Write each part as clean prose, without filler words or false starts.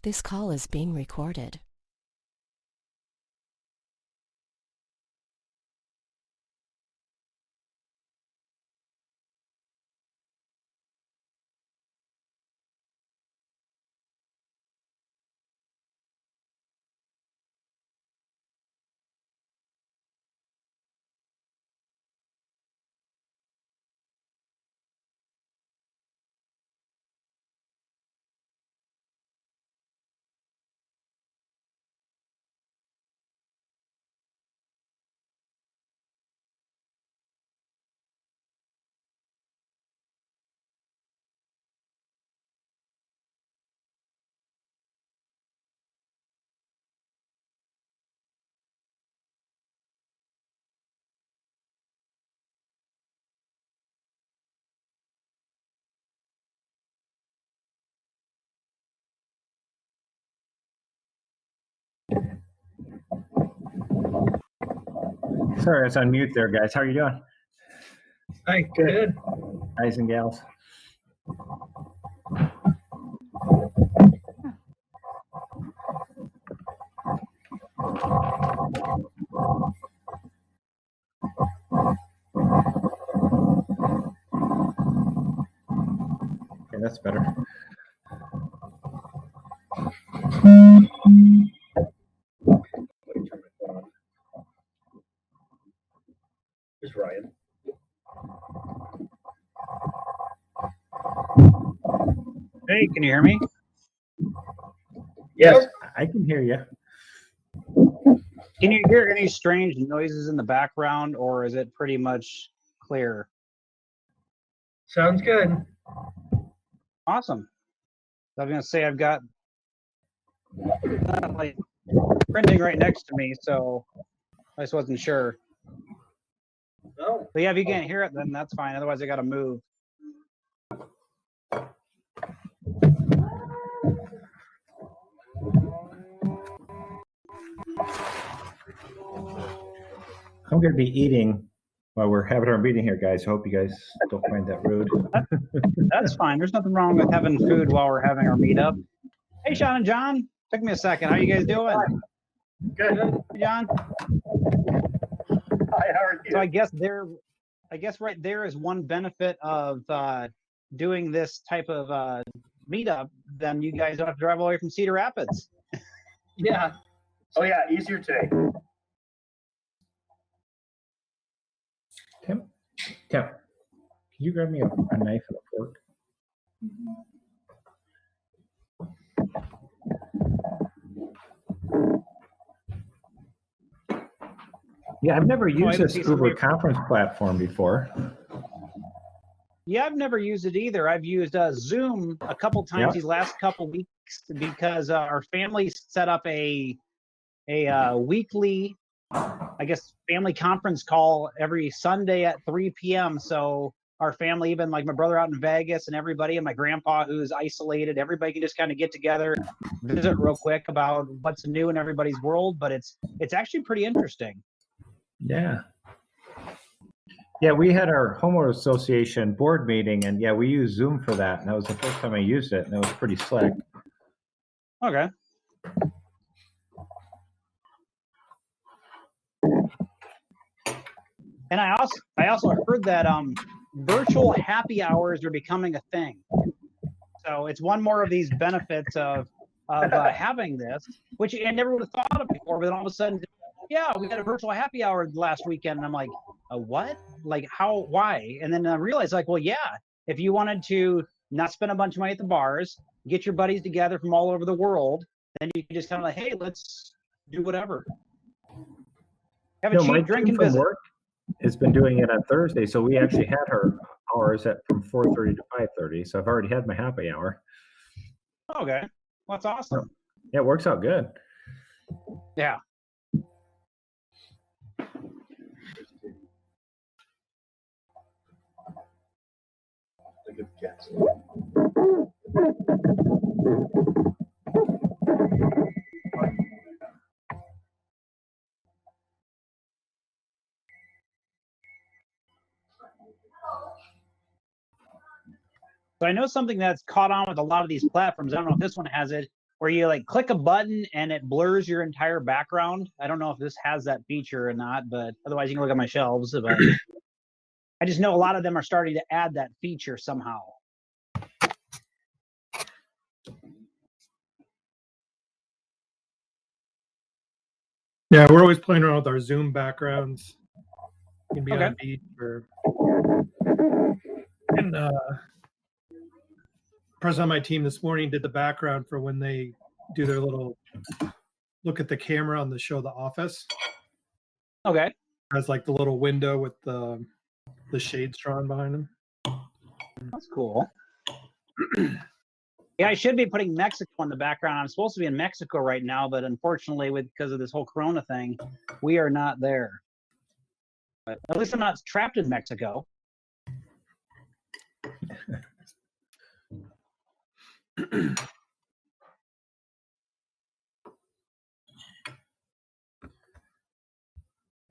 This call is being recorded. Sorry, I was on mute there, guys. How are you doing? Hi, good. Guys and gals. Okay, that's better. Here's Ryan. Hey, can you hear me? Yes. I can hear you. Can you hear any strange noises in the background, or is it pretty much clear? Sounds good. Awesome. I was going to say I've got like printing right next to me, so I just wasn't sure. Oh. But yeah, if you can't hear it, then that's fine. Otherwise, I got to move. I'm going to be eating while we're having our meeting here, guys. I hope you guys don't find that rude. That's fine. There's nothing wrong with having food while we're having our meetup. Hey, Sean and John. Took me a second. How you guys doing? Good. Hey, John. Hi, how are you? So I guess right there is one benefit of doing this type of meetup. Then you guys don't have to drive all the way from Cedar Rapids. Yeah. Oh, yeah, easier today. Tim, can you grab me a knife and a fork? Yeah, I've never used this Uber conference platform before. Yeah, I've never used it either. I've used Zoom a couple times these last couple weeks because our family set up a weekly, I guess, family conference call every Sunday at 3 p.m. So our family, even like my brother out in Vegas and everybody, and my grandpa who's isolated, everybody can just kind of get together, visit real quick about what's new in everybody's world. But it's actually pretty interesting. Yeah. Yeah, we had our homeowner association board meeting, and yeah, we used Zoom for that. And that was the first time I used it, and it was pretty slick. Okay. And I also heard that virtual happy hours are becoming a thing. So it's one more of these benefits of having this, which I never would have thought of before. But then all of a sudden, yeah, we had a virtual happy hour last weekend, and I'm like, a what? Like how? Why? And then I realized, like, well, yeah, if you wanted to not spend a bunch of money at the bars, get your buddies together from all over the world, then you can just kind of like, hey, let's do whatever. Have a cheap drink and visit. Work has been doing it on Thursday, so we actually had our hours from 4:30 to 5:30. So I've already had my happy hour. Okay, well, that's awesome. Yeah, it works out good. Yeah. So I know something that's caught on with a lot of these platforms. I don't know if this one has it, where you like click a button and it blurs your entire background. I don't know if this has that feature or not, but otherwise you can look at my shelves. But I just know a lot of them are starting to add that feature somehow. Yeah, we're always playing around with our Zoom backgrounds. You can be on a beach or and person on my team this morning did the background for when they do their little look at the camera on the show The Office. Okay. It has like the little window with the shades drawn behind them. That's cool. Yeah, I should be putting Mexico in the background. I'm supposed to be in Mexico right now, but unfortunately, because of this whole Corona thing, we are not there. But at least I'm not trapped in Mexico.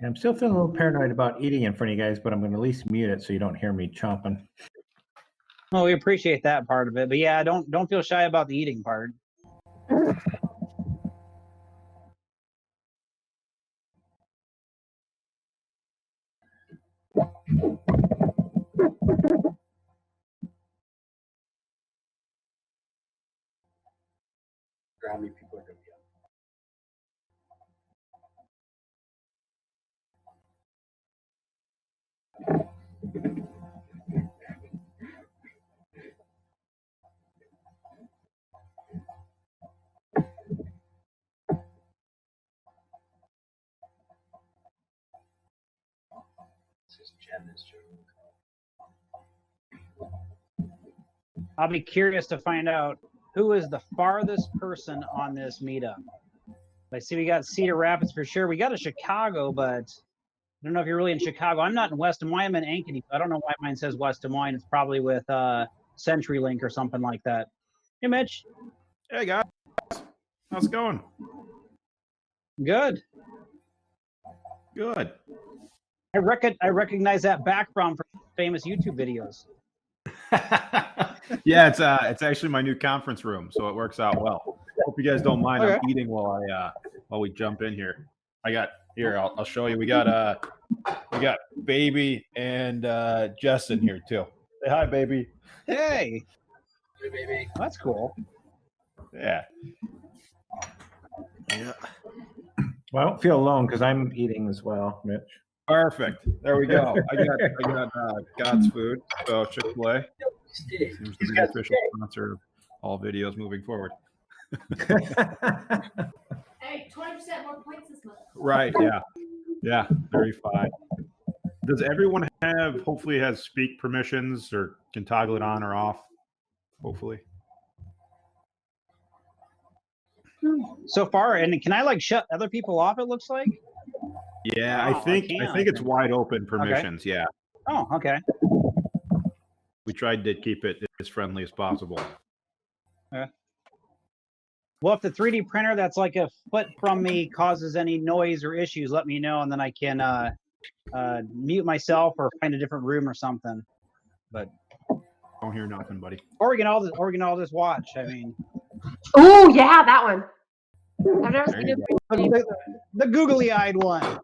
I'm still feeling a little paranoid about eating in front of you guys, but I'm going to at least mute it so you don't hear me chomping. Well, we appreciate that part of it, but yeah, don't feel shy about the eating part. How many people are going to be on? I'll be curious to find out who is the farthest person on this meetup. I see we got Cedar Rapids for sure. We got a Chicago, but I don't know if you're really in Chicago. I'm not in West Des Moines. I'm in Ankeny. I don't know why mine says West Des Moines. It's probably with CenturyLink or something like that. Hey, Mitch. Hey, guys. How's it going? Good. Good. I recognize that background from famous YouTube videos. Yeah, it's actually my new conference room, so it works out well. Hope you guys don't mind. Okay. I'm eating while we jump in here. I'll show you. We got Baby and Justin here too. Say hi, Baby. Hey. Hey, baby. That's cool. Yeah. Yeah. Well, I don't feel alone because I'm eating as well, Mitch. Perfect. There we go. I got God's food. So Chick-fil-A seems to be the official sponsor of all videos moving forward. Hey, 20% more points this month. Right. Yeah. Yeah. Very fine. Does everyone hopefully has speak permissions or can toggle it on or off? Hopefully. So far, and can I like shut other people off? It looks like. Yeah, Oh, I think I it's wide open permissions. Okay. Yeah. Oh, okay. We tried to keep it as friendly as possible. Okay. Well, if the 3D printer that's like a foot from me causes any noise or issues, let me know, and then I can mute myself or find a different room or something. But don't hear nothing, buddy. Or we can all just watch. I mean. Oh yeah, that one. I've never seen it. The googly-eyed one.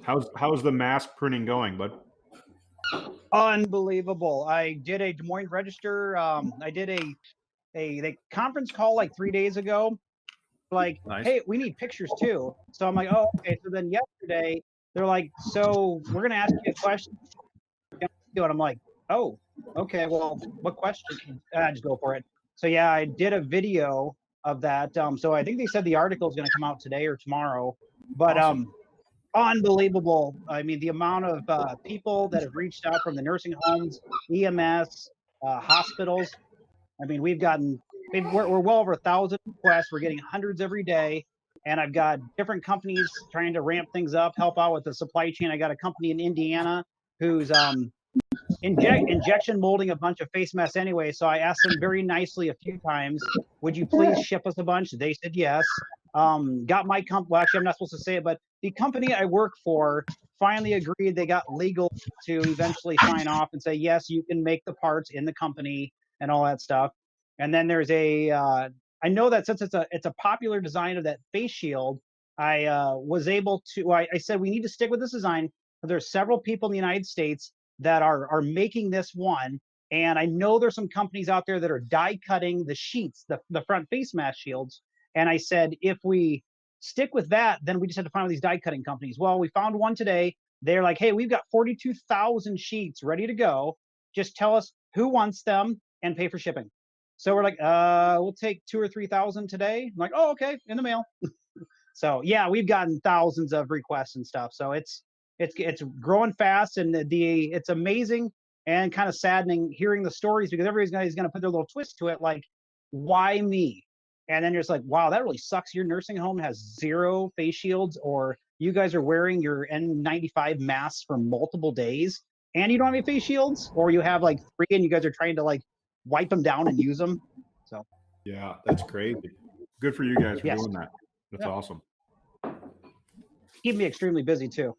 How's the mask printing going, bud? Unbelievable. I did a Des Moines Register. I did a conference call like 3 days ago. Like, nice. Hey, we need pictures too. So I'm like, oh, okay. So then yesterday they're like, so we're gonna ask you a question. And I'm like, oh, okay. Well, what question? Just go for it. So yeah, I did a video of that. So I think they said the article is gonna come out today or tomorrow. But awesome. Unbelievable. I mean, the amount of people that have reached out from the nursing homes, EMS, hospitals. I mean, we're well over 1,000 requests. We're getting hundreds every day. And I've got different companies trying to ramp things up, help out with the supply chain. I got a company in Indiana who's injection molding a bunch of face masks anyway. So I asked them very nicely a few times, would you please ship us a bunch? They said yes. got my well, actually, I'm not supposed to say it, but the company I work for finally agreed. They got legal to eventually sign off and say, yes, you can make the parts in the company and all that stuff. And then there's I know that since it's a popular design of that face shield, I was able to, I said, we need to stick with this design. There's several people in the United States that are making this one. And I know there's some companies out there that are die cutting the sheets, the front face mask shields. And I said, if we stick with that, then we just have to find all these die cutting companies. Well, we found one today. They're like, hey, we've got 42,000 sheets ready to go. Just tell us who wants them and pay for shipping. So we're like, we'll take 2,000 or 3,000 today. I'm like, oh, okay, in the mail. So yeah, we've gotten thousands of requests and stuff. So it's growing fast, and it's amazing and kind of saddening hearing the stories, because everybody's going to put their little twist to it, like, why me? And then you're just like, wow, that really sucks. Your nursing home has 0 face shields, or you guys are wearing your N95 masks for multiple days and you don't have any face shields, or you have like 3 and you guys are trying to like wipe them down and use them. So Yeah, that's crazy. Good for you guys for Yes. doing that. That's awesome. Keep me extremely busy too.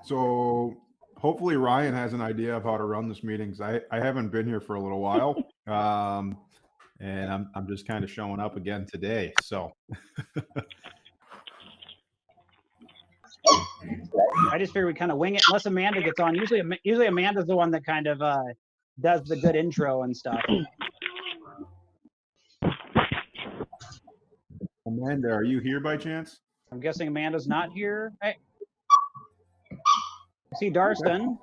So hopefully Ryan has an idea of how to run this meeting, because I haven't been here for a little while. And I'm just kind of showing up again today. So I just figure we kind of wing it unless Amanda gets on. Usually Amanda's the one that kind of does the good intro and stuff. Amanda, are you here by chance? I'm guessing Amanda's not here. Hey. I see Darston.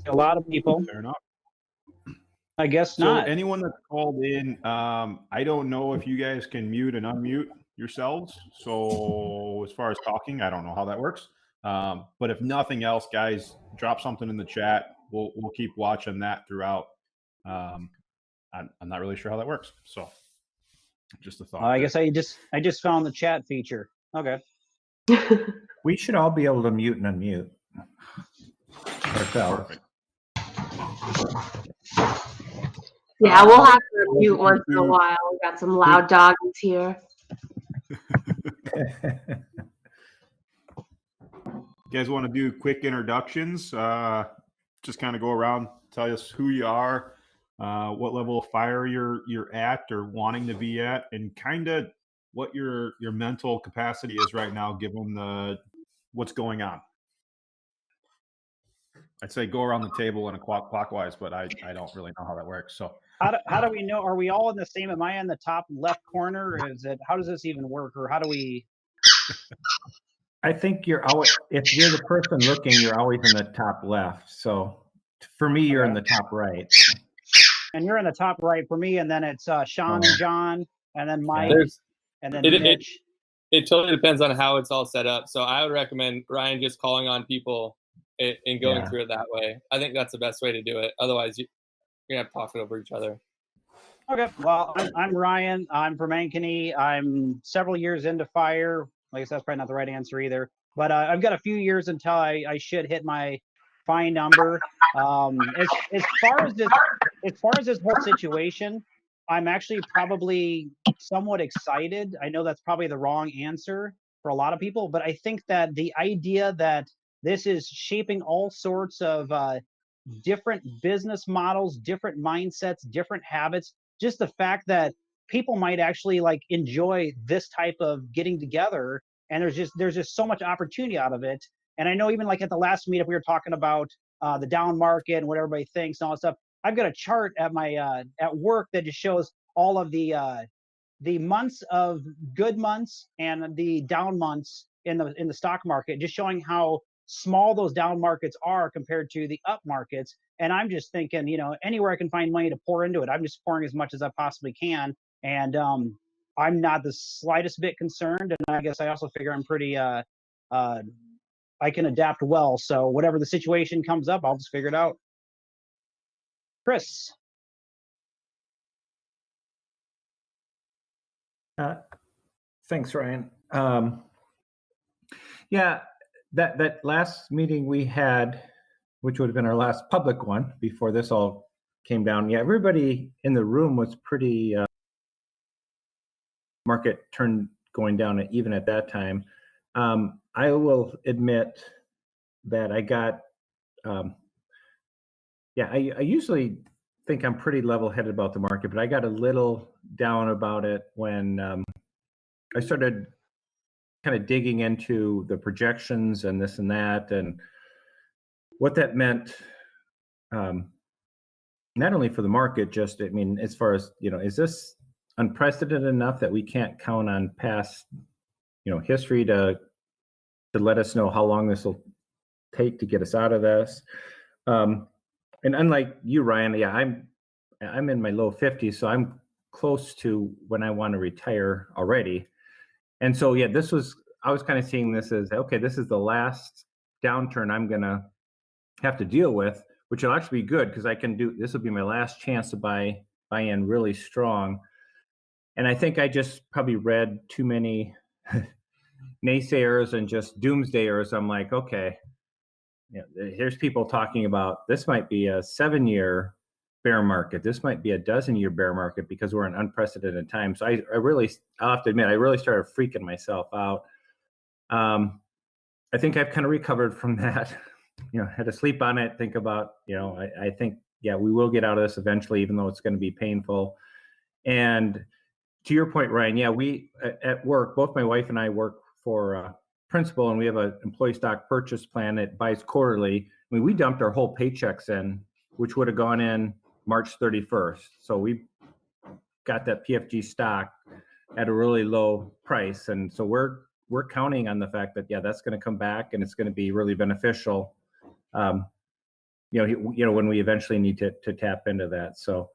A lot of people. Fair enough. I guess So not. anyone that's called in, I don't know if you guys can mute and unmute yourselves. So as far as talking, I don't know how that works. But if nothing else, guys, drop something in the chat. We'll keep watching that throughout. I'm not really sure how that works. So just a thought. I guess I just found the chat feature. Okay. We should all be able to mute and unmute ourselves. Yeah, we'll have to mute once in a while. We got some loud doggies here. You guys want to do quick introductions? Just kind of go around, tell us who you are, what level of fire you're at or wanting to be at, and kind of what your mental capacity is right now, given what's going on. I'd say go around the table in a clockwise, but I don't really know how that works. So how do we know? Are we all in the same? Am I in the top left corner? Or how does this even work? Or how do we? I think you're always, if you're the person looking, you're always in the top left. So for me, you're in the top right. And you're in the top right for me, and then it's Sean and John, and then Mike, and then Mitch. It totally depends on how it's all set up. So I would recommend Ryan just calling on people and going through it that way. I think that's the best way to do it. Otherwise, you're gonna have to talk it over each other. Okay. Well, I'm Ryan. I'm from Ankeny. I'm several years into fire. I guess that's probably not the right answer either. But I've got a few years until I should hit my fine number. As far as this whole situation, I'm actually probably somewhat excited. I know that's probably the wrong answer for a lot of people, but I think that the idea that this is shaping all sorts of different business models, different mindsets, different habits, just the fact that people might actually like enjoy this type of getting together, and there's just so much opportunity out of it. And I know even like at the last meetup we were talking about the down market and what everybody thinks and all that stuff. I've got a chart at my at work that just shows all of the months of good months and the down months in the stock market, just showing how small those down markets are compared to the up markets. And I'm just thinking, anywhere I can find money to pour into it, I'm just pouring as much as I possibly can. And I'm not the slightest bit concerned. And I guess I also figure I'm pretty I can adapt well. So whatever the situation comes up, I'll just figure it out. Chris. Thanks, Ryan. Yeah, that last meeting we had, which would have been our last public one before this all came down. Yeah, everybody in the room was pretty market turned going down even at that time. I will admit that I got, I usually think I'm pretty level-headed about the market, but I got a little down about it when I started kind of digging into the projections and this and that, and what that meant, not only for the market, just, I mean, as far as, is this unprecedented enough that we can't count on past, history to let us know how long this will take to get us out of this? And unlike you, Ryan, yeah, I'm in my low 50s, so I'm close to when I want to retire already. And so, yeah, I was kind of seeing this as, okay, this is the last downturn I'm going to have to deal with, which will actually be good because this will be my last chance to buy in really strong. And I think I just probably read too many naysayers and just doomsdayers. I'm like, okay, here's people talking about this might be a 7-year bear market. This might be a dozen-year bear market because we're in unprecedented times. So I'll have to admit, I really started freaking myself out. I think I've kind of recovered from that. Had to sleep on it, think about, I think, yeah, we will get out of this eventually, even though it's going to be painful. And to your point, Ryan, yeah, we at work, both my wife and I work for Principal, and we have an employee stock purchase plan that buys quarterly. I mean, we dumped our whole paychecks in, which would have gone in March 31st. So we got that PFG stock at a really low price. And so we're counting on the fact that, yeah, that's going to come back and it's going to be really beneficial, when we eventually need to tap into that. So,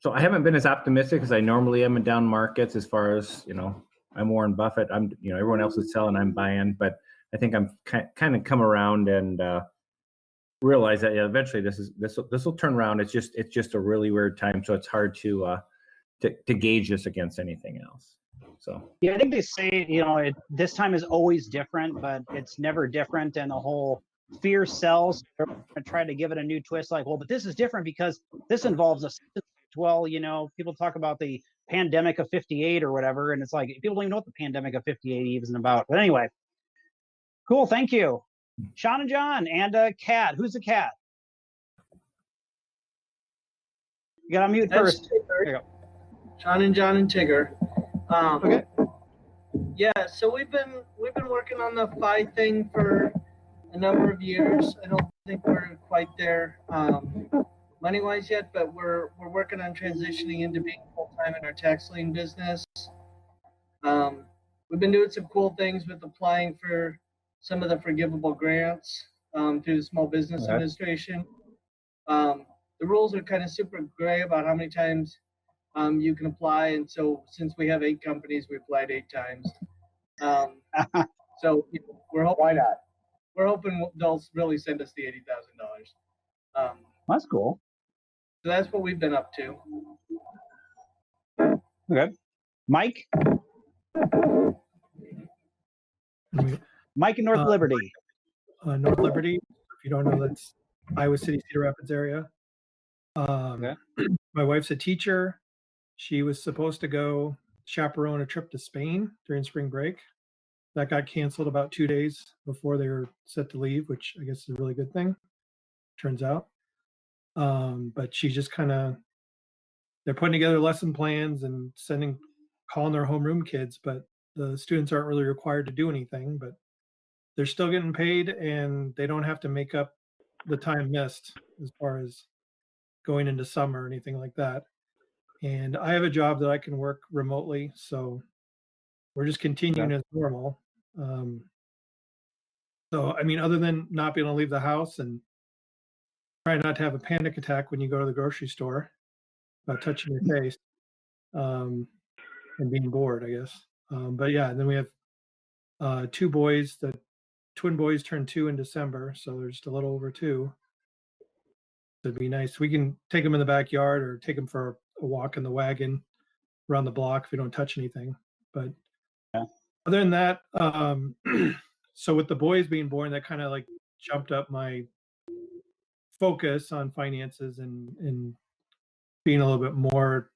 so I haven't been as optimistic as I normally am in down markets as far as, I'm Warren Buffett. Everyone else is selling, I'm buying, but I think I'm kind of come around and realize that, yeah, eventually this will turn around. It's just a really weird time. So it's hard to gauge this against anything else. So yeah, I think they say, this time is always different, but it's never different. And the whole fear sells. I try to give it a new twist, like, well, but this is different because this involves us. Well, people talk about the pandemic of 58 or whatever, and it's like people don't even know what the pandemic of 58 even about. But anyway, cool. Thank you, Sean and John, and Kat. Who's the cat? You got to mute first. There you go. Sean and John and Tigger. Okay. Yeah, so we've been working on the FI thing for a number of years. I don't think we're quite there money-wise yet, but we're working on transitioning into being full-time in our tax lien business. We've been doing some cool things with applying for some of the forgivable grants through the Small Business Administration. The rules are kind of super gray about how many times you can apply, and so since we have 8 companies, we applied 8 times. So we're hoping. Why not? We're hoping they'll really send us the $80,000. That's cool. So that's what we've been up to. Okay, Mike. Mike in North Liberty. North Liberty. If you don't know, that's Iowa City, Cedar Rapids area. My wife's a teacher. She was supposed to go chaperone a trip to Spain during spring break. That got canceled about 2 days before they were set to leave, which I guess is a really good thing, turns out. But she just they're putting together lesson plans and calling their homeroom kids, but the students aren't really required to do anything, but they're still getting paid and they don't have to make up the time missed as far as going into summer or anything like that. And I have a job that I can work remotely, so we're just continuing as normal. So, I mean, other than not being able to leave the house and trying not to have a panic attack when you go to the grocery store about touching your face and being bored, I guess. But yeah, and then we have 2 boys. The twin boys turned 2 in December, so they're just a little over 2. It'd be nice. We can take them in the backyard or take them for a walk in the wagon around the block if we don't touch anything. But other than that, So with the boys being born, that kind of like jumped up my focus on finances and being a little bit more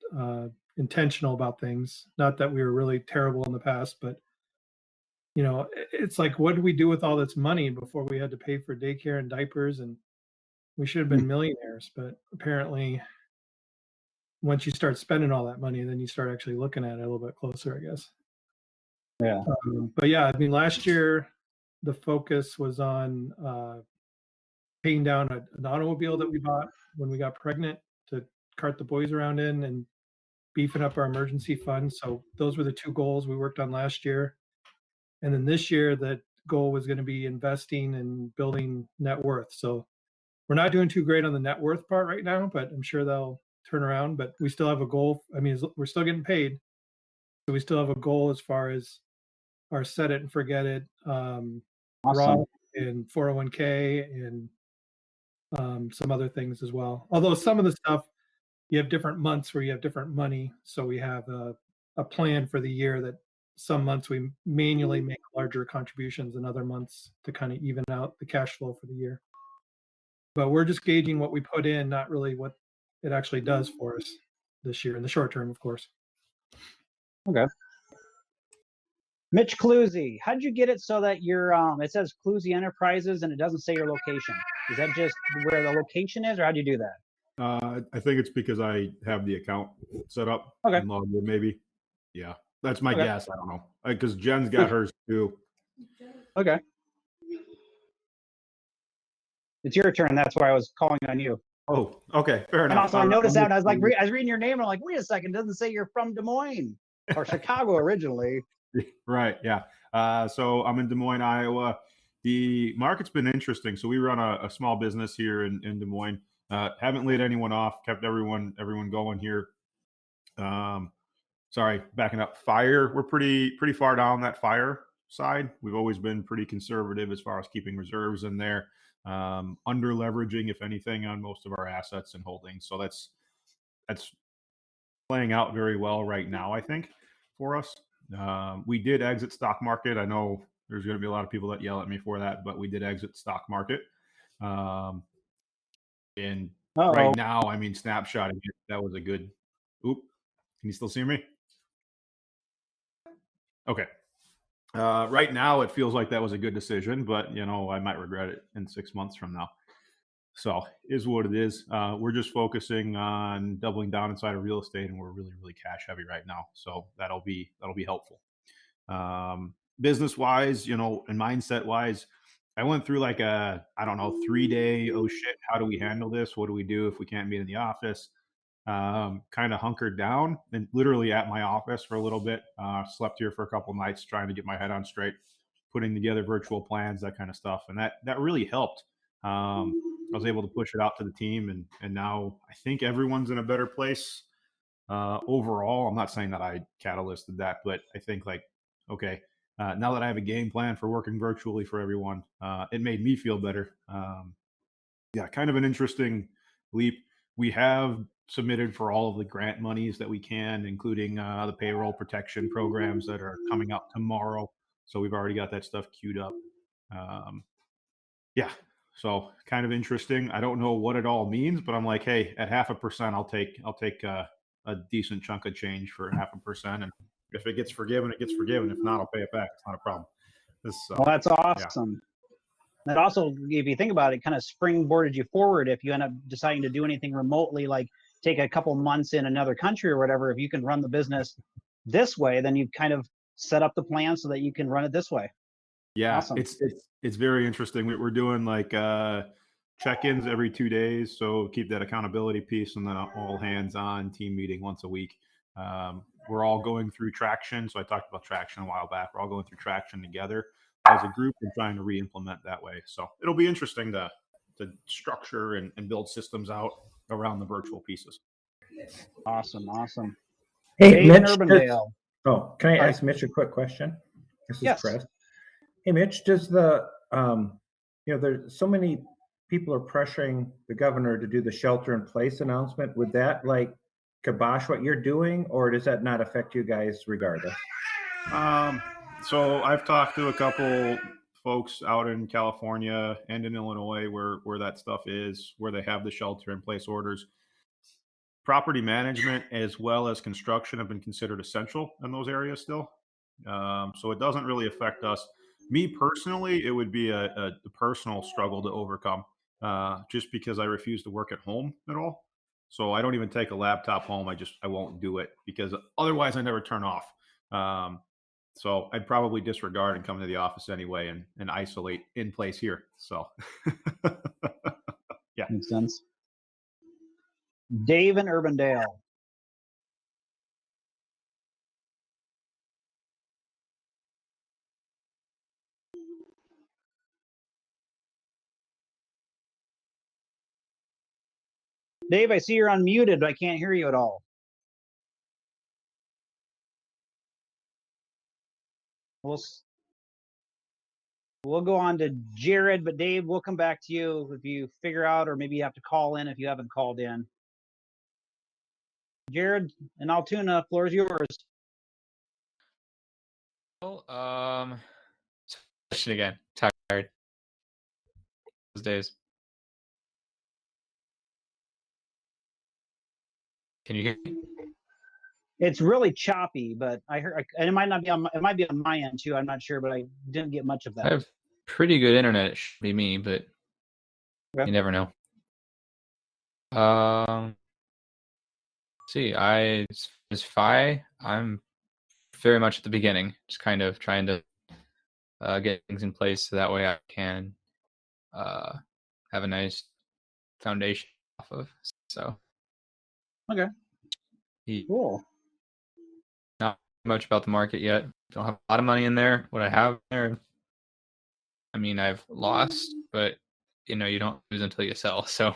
intentional about things. Not that we were really terrible in the past, but it's like, what did we do with all this money before we had to pay for daycare and diapers? And we should have been millionaires, but apparently once you start spending all that money, then you start actually looking at it a little bit closer, I guess. Yeah. But yeah, I mean, last year the focus was on paying down an automobile that we bought when we got pregnant to cart the boys around in, and beefing up our emergency fund. So those were the two goals we worked on last year. And then this year, the goal was going to be investing and building net worth. So we're not doing too great on the net worth part right now, but I'm sure they'll turn around. But we still have a goal. I mean, we're still getting paid. So we still have a goal as far as our set it and forget it, Roth and 401k and some other things as well. Although some of the stuff, you have different months where you have different money. So we have a plan for the year that some months we manually make larger contributions than other months to kind of even out the cash flow for the year. But we're just gauging what we put in, not really what it actually does for us this year in the short term, of course. Okay. Mitch Cluzy, how'd you get it so that your it says Cluzy Enterprises and it doesn't say your location? Is that just where the location is, or how'd you do that? I think it's because I have the account set up. Okay. And logged in, maybe. Yeah, that's my guess. I don't know, because Jen's got hers too. Okay. It's your turn. That's why I was calling on you. Oh, okay, fair enough. And also, I noticed that, and I was like, I was reading your name, and I'm like, wait a second, it doesn't say you're from Des Moines or Chicago originally. Right. Yeah. So I'm in Des Moines, Iowa. The market's been interesting. So we run a small business here in Des Moines. Haven't laid anyone off. Kept everyone going here. Sorry, backing up. Fire. We're pretty far down that fire side. We've always been pretty conservative as far as keeping reserves in there. Under leveraging, if anything, on most of our assets and holdings. So that's playing out very well right now, I think, for us. We did exit stock market. I know there's going to be a lot of people that yell at me for that, but we did exit stock market. And right now, I mean, snapshotting it, that was a good. Oop, can you still see me? Okay. Right now, it feels like that was a good decision, but I might regret it in 6 months from now. So is what it is. We're just focusing on doubling down inside of real estate, and we're really, really cash heavy right now. So that'll be helpful. Business wise, and mindset wise, I went through like a 3-day, oh shit, how do we handle this? What do we do if we can't meet in the office? Kind of hunkered down and literally at my office for a little bit. Slept here for a couple nights trying to get my head on straight, putting together virtual plans, that kind of stuff, and that really helped. I was able to push it out to the team, and now I think everyone's in a better place overall. I'm not saying that I catalysted that, but I think now that I have a game plan for working virtually for everyone, it made me feel better. Yeah, kind of an interesting leap. We have submitted for all of the grant monies that we can, including the payroll protection programs that are coming up tomorrow. So we've already got that stuff queued up. Yeah. So kind of interesting. I don't know what it all means, but I'm like, hey, at 0.5%, I'll take a decent chunk of change for 0.5%, and if it gets forgiven, it gets forgiven. If not, I'll pay it back. It's not a problem. Well, that's awesome. Yeah. That also, if you think about it, kind of springboarded you forward. If you end up deciding to do anything remotely, like take a couple months in another country or whatever, if you can run the business this way, then you've kind of set up the plan so that you can run it this way. Yeah, awesome. It's very interesting. We're doing like check-ins every 2 days, so keep that accountability piece, and then all hands on team meeting once a week. We're all going through traction. So I talked about traction a while back. We're all going through traction together as a group and trying to re-implement that way. So it'll be interesting to structure and build systems out around the virtual pieces. Awesome. Hey, Mitch. Urbandale. Can I ask Mitch a quick question? This is Chris. Hey, Mitch, does there's so many people are pressuring the governor to do the shelter in place announcement. Would that kibosh what you're doing, or does that not affect you guys regardless? So I've talked to a couple folks out in California and in Illinois where that stuff is, where they have the shelter in place orders. Property management as well as construction have been considered essential in those areas still. So it doesn't really affect us. Me personally, it would be a personal struggle to overcome just because I refuse to work at home at all. So I don't even take a laptop home. I won't do it because otherwise I never turn off. So I'd probably disregard and come to the office anyway and isolate in place here. So yeah. Makes sense. Dave in Urbandale. Dave, I see you're unmuted, but I can't hear you at all. We'll go on to Jared, but Dave, we'll come back to you if you figure out, or maybe you have to call in if you haven't called in. Jared and Altoona, floor is yours. Well, question again. Tired those days. Can you hear me? It's really choppy, but I heard, and it might not be on. It might be on my end too. I'm not sure, but I didn't get much of that. I have pretty good internet. It should be me, but you never know. See, as Phi, I'm very much at the beginning, just kind of trying to get things in place so that way I can have a nice foundation off of. So okay, cool. Not much about the market yet. Don't have a lot of money in there. What I have there, I mean, I've lost, but you know, you don't lose until you sell. So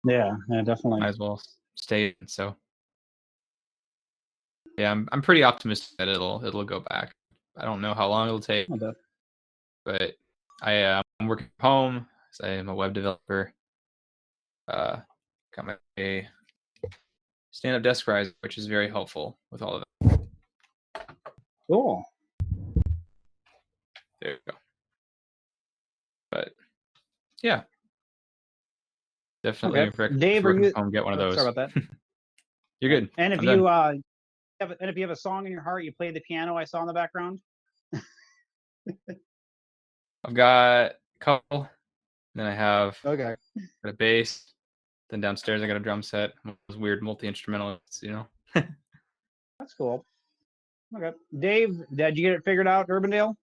yeah, definitely. Might as well stay. So yeah, I'm pretty optimistic that it'll go back. I don't know how long it'll take, but I'm working from home. I am a web developer. Got my stand-up desk riser, which is very helpful with all of that. Cool. There you go. But yeah, definitely. Okay. Dave, are you home? Get one of those. Sorry about that. You're good. And if you have a song in your heart, you play the piano. I saw in the background. I've got a couple. Then I have a bass. Then downstairs I got a drum set. Those weird multi-instrumentalists, you know. That's cool. Okay, Dave, did you get it figured out, Urbandale?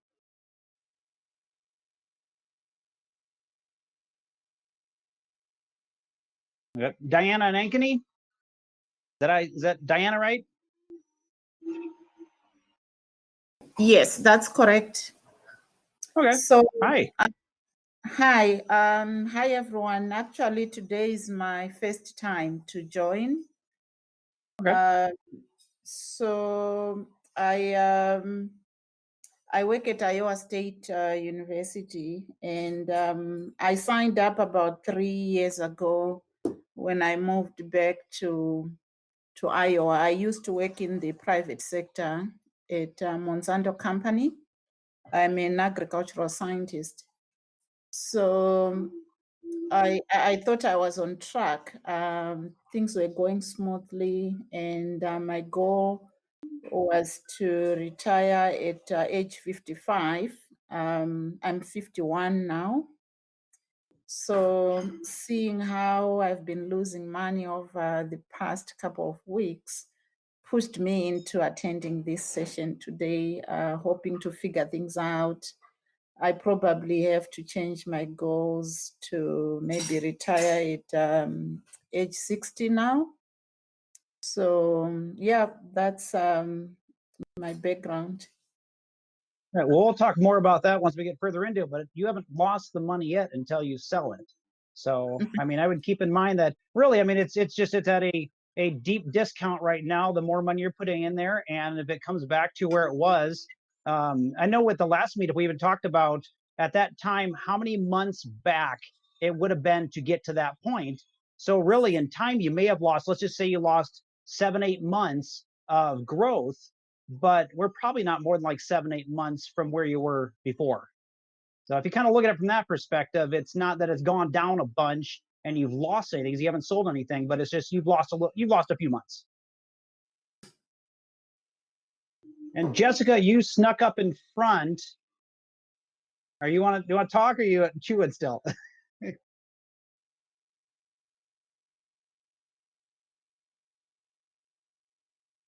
Okay. Diana and Ankeny? Is that Diana right? Yes, that's correct. Okay. So hi. Hi. Hi everyone. Actually, today is my first time to join. Okay. So I work at Iowa State University, and I signed up about 3 years ago when I moved back to Iowa. I used to work in the private sector at Monsanto Company. I'm an agricultural scientist. So I thought I was on track. Things were going smoothly, and my goal was to retire at age 55. I'm 51 now. So seeing how I've been losing money over the past couple of weeks pushed me into attending this session today, hoping to figure things out. I probably have to change my goals to maybe retire at age 60 now. So yeah, that's my background. All right, well, we'll talk more about that once we get further into it, but you haven't lost the money yet until you sell it. So, I mean, I would keep in mind that really, I mean, it's at a deep discount right now, the more money you're putting in there. And if it comes back to where it was, I know with the last meetup, we even talked about at that time, how many months back it would have been to get to that point. So really in time, you may have lost, let's just say you lost 7-8 months of growth, but we're probably not more than like 7-8 months from where you were before. So if you kind of look at it from that perspective, it's not that it's gone down a bunch and you've lost savings, you haven't sold anything, but it's just you've lost a few months. And Jessica, you snuck up in front. Do you want to talk, or are you chewing still?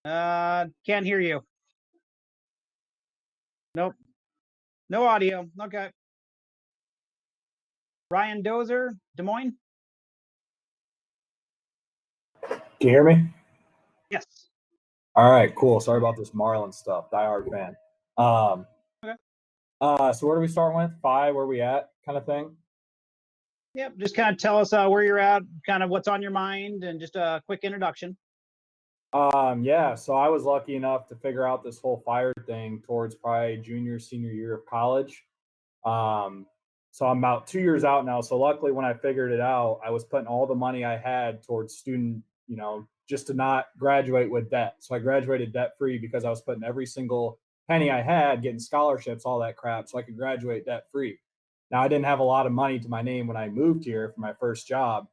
Can't hear you. Nope. No audio. Okay. Ryan Dozer, Des Moines. Can you hear me? Yes. All right, cool. Sorry about this Marlin stuff. Diehard fan. Okay. So where do we start with? 5, where we at, kind of thing? Yep. Just kind of tell us where you're at, kind of what's on your mind, and just a quick introduction. Yeah, so I was lucky enough to figure out this whole fire thing towards probably junior, senior year of college. So I'm about 2 years out now. So luckily when I figured it out, I was putting all the money I had towards student, just to not graduate with debt. So I graduated debt free because I was putting every single penny I had, getting scholarships, all that crap, so I could graduate debt free. Now I didn't have a lot of money to my name when I moved here for my first job.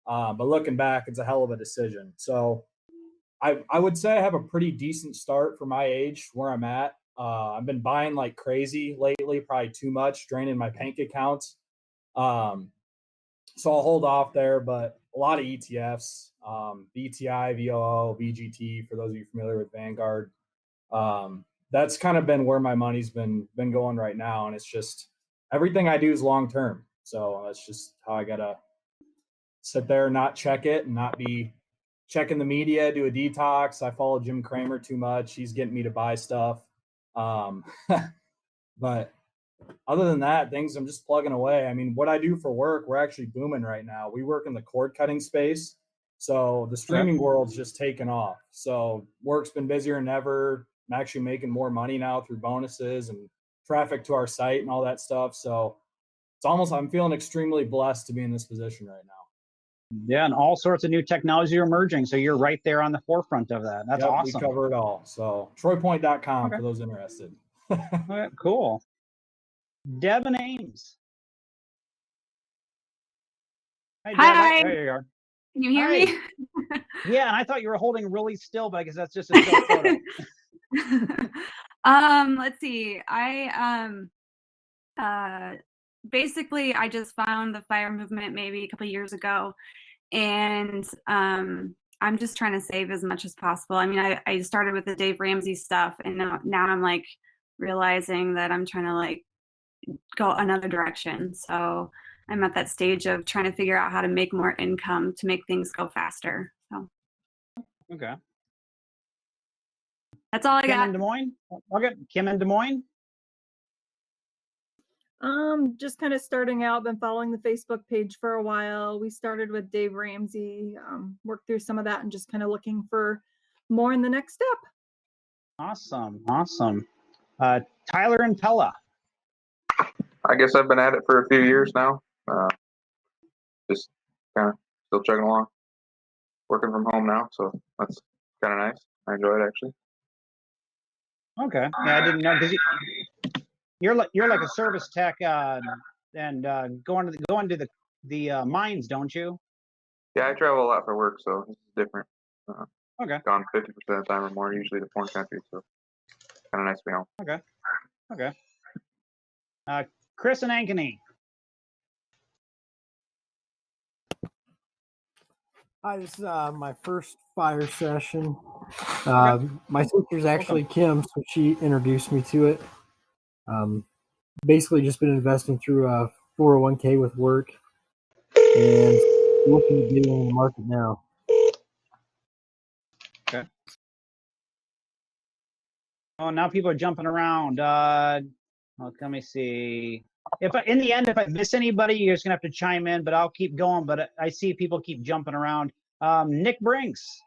But looking back, it's a hell of a decision. So I would say I have a pretty decent start for my age where I'm at. I've been buying like crazy lately, probably too much, draining my bank accounts. So I'll hold off there, but a lot of ETFs, VTI, VOO, VGT, for those of you familiar with Vanguard. That's kind of been where my money's been going right now. And it's just everything I do is long term. So that's just how I gotta sit there, not check it, and not be checking the media, do a detox. I follow Jim Cramer too much. He's getting me to buy stuff. But other than that, things I'm just plugging away. I mean, what I do for work, we're actually booming right now. We work in the cord cutting space. So the streaming world's just taken off. So work's been busier than ever. I'm actually making more money now through bonuses and traffic to our site and all that stuff. So I'm feeling extremely blessed to be in this position right now. Yeah, and all sorts of new technology are emerging. So you're right there on the forefront of that. That's awesome. We cover it all. So troypoint.com for those interested. Okay, cool. Devin Ames. Hi. There you are. Can you hear me? Yeah, and I thought you were holding really still, but I guess that's just a still photo. Let's see. Basically I just found the fire movement maybe a couple of years ago, and I'm just trying to save as much as possible. I mean, I started with the Dave Ramsey stuff, and now I'm like realizing that I'm trying to like go another direction. So I'm at that stage of trying to figure out how to make more income to make things go faster. So Okay. That's all I got. Kim in Des Moines. Okay, Kim in Des Moines. Just kind of starting out, been following the Facebook page for a while. We started with Dave Ramsey, worked through some of that and just kind of looking for more in the next step. Awesome. Tyler and Pella. I guess I've been at it for a few years now. Just kind of still chugging along. Working from home now, so that's kind of nice. I enjoy it actually. Okay. Yeah, I didn't know because you're like a service tech and going to the mines, don't you? Yeah, I travel a lot for work, so this is different. Okay. Gone 50% of the time or more, usually to foreign countries, so kind of nice to be home. Okay. Chris and Ankeny. Hi, this is my first fire session. My sister's actually Kim, so she introduced me to it. Basically just been investing through a 401k with work and looking to get in the market now. Okay. Oh, now people are jumping around. Let me see. In the end, if I miss anybody, you're just gonna have to chime in, but I'll keep going. But I see people keep jumping around. Nick Brinks,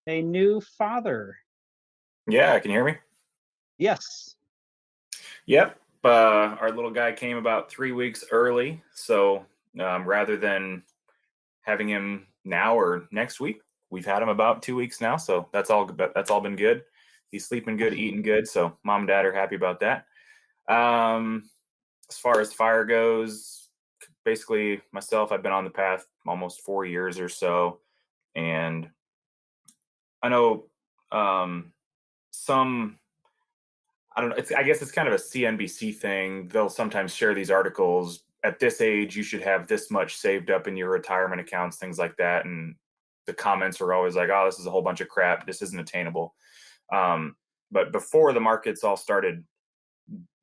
a new father. Yeah, can you hear me? Yes. Yep. Our little guy came about 3 weeks early, so rather than having him now or next week, we've had him about 2 weeks now. So that's all been good. He's sleeping good, eating good. So mom and dad are happy about that. as far as fire goes, basically myself, I've been on the path almost 4 years or so, and I know some. I don't know. I guess it's kind of a CNBC thing. They'll sometimes share these articles. At this age, you should have this much saved up in your retirement accounts, things like that. And the comments are always like, "Oh, this is a whole bunch of crap. This isn't attainable." But before the markets all started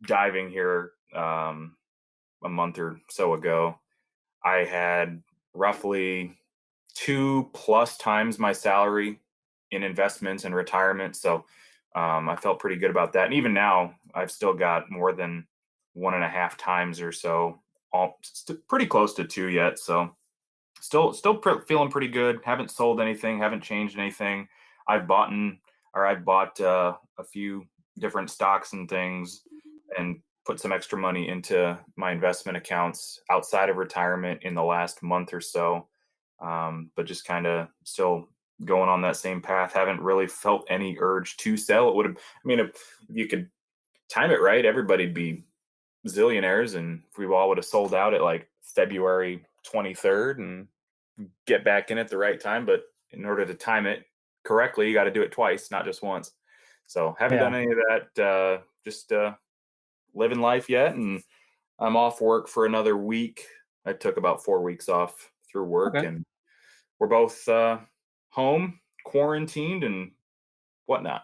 diving here a month or so ago, I had roughly 2+ times my salary in investments and retirement. So I felt pretty good about that. And even now, I've still got more than 1.5 times or so, pretty close to 2 yet. So still feeling pretty good. Haven't sold anything, haven't changed anything. I've bought a few different stocks and things and put some extra money into my investment accounts outside of retirement in the last month or so. But just kind of still going on that same path. Haven't really felt any urge to sell. It would have, I mean, if you could time it right, everybody'd be zillionaires, and if we all would have sold out at like February 23rd and get back in at the right time. But in order to time it correctly, you got to do it twice, not just once. So haven't done any of that. Just living life yet, and I'm off work for another week. I took about 4 weeks off through work, and we're both home, quarantined, and whatnot.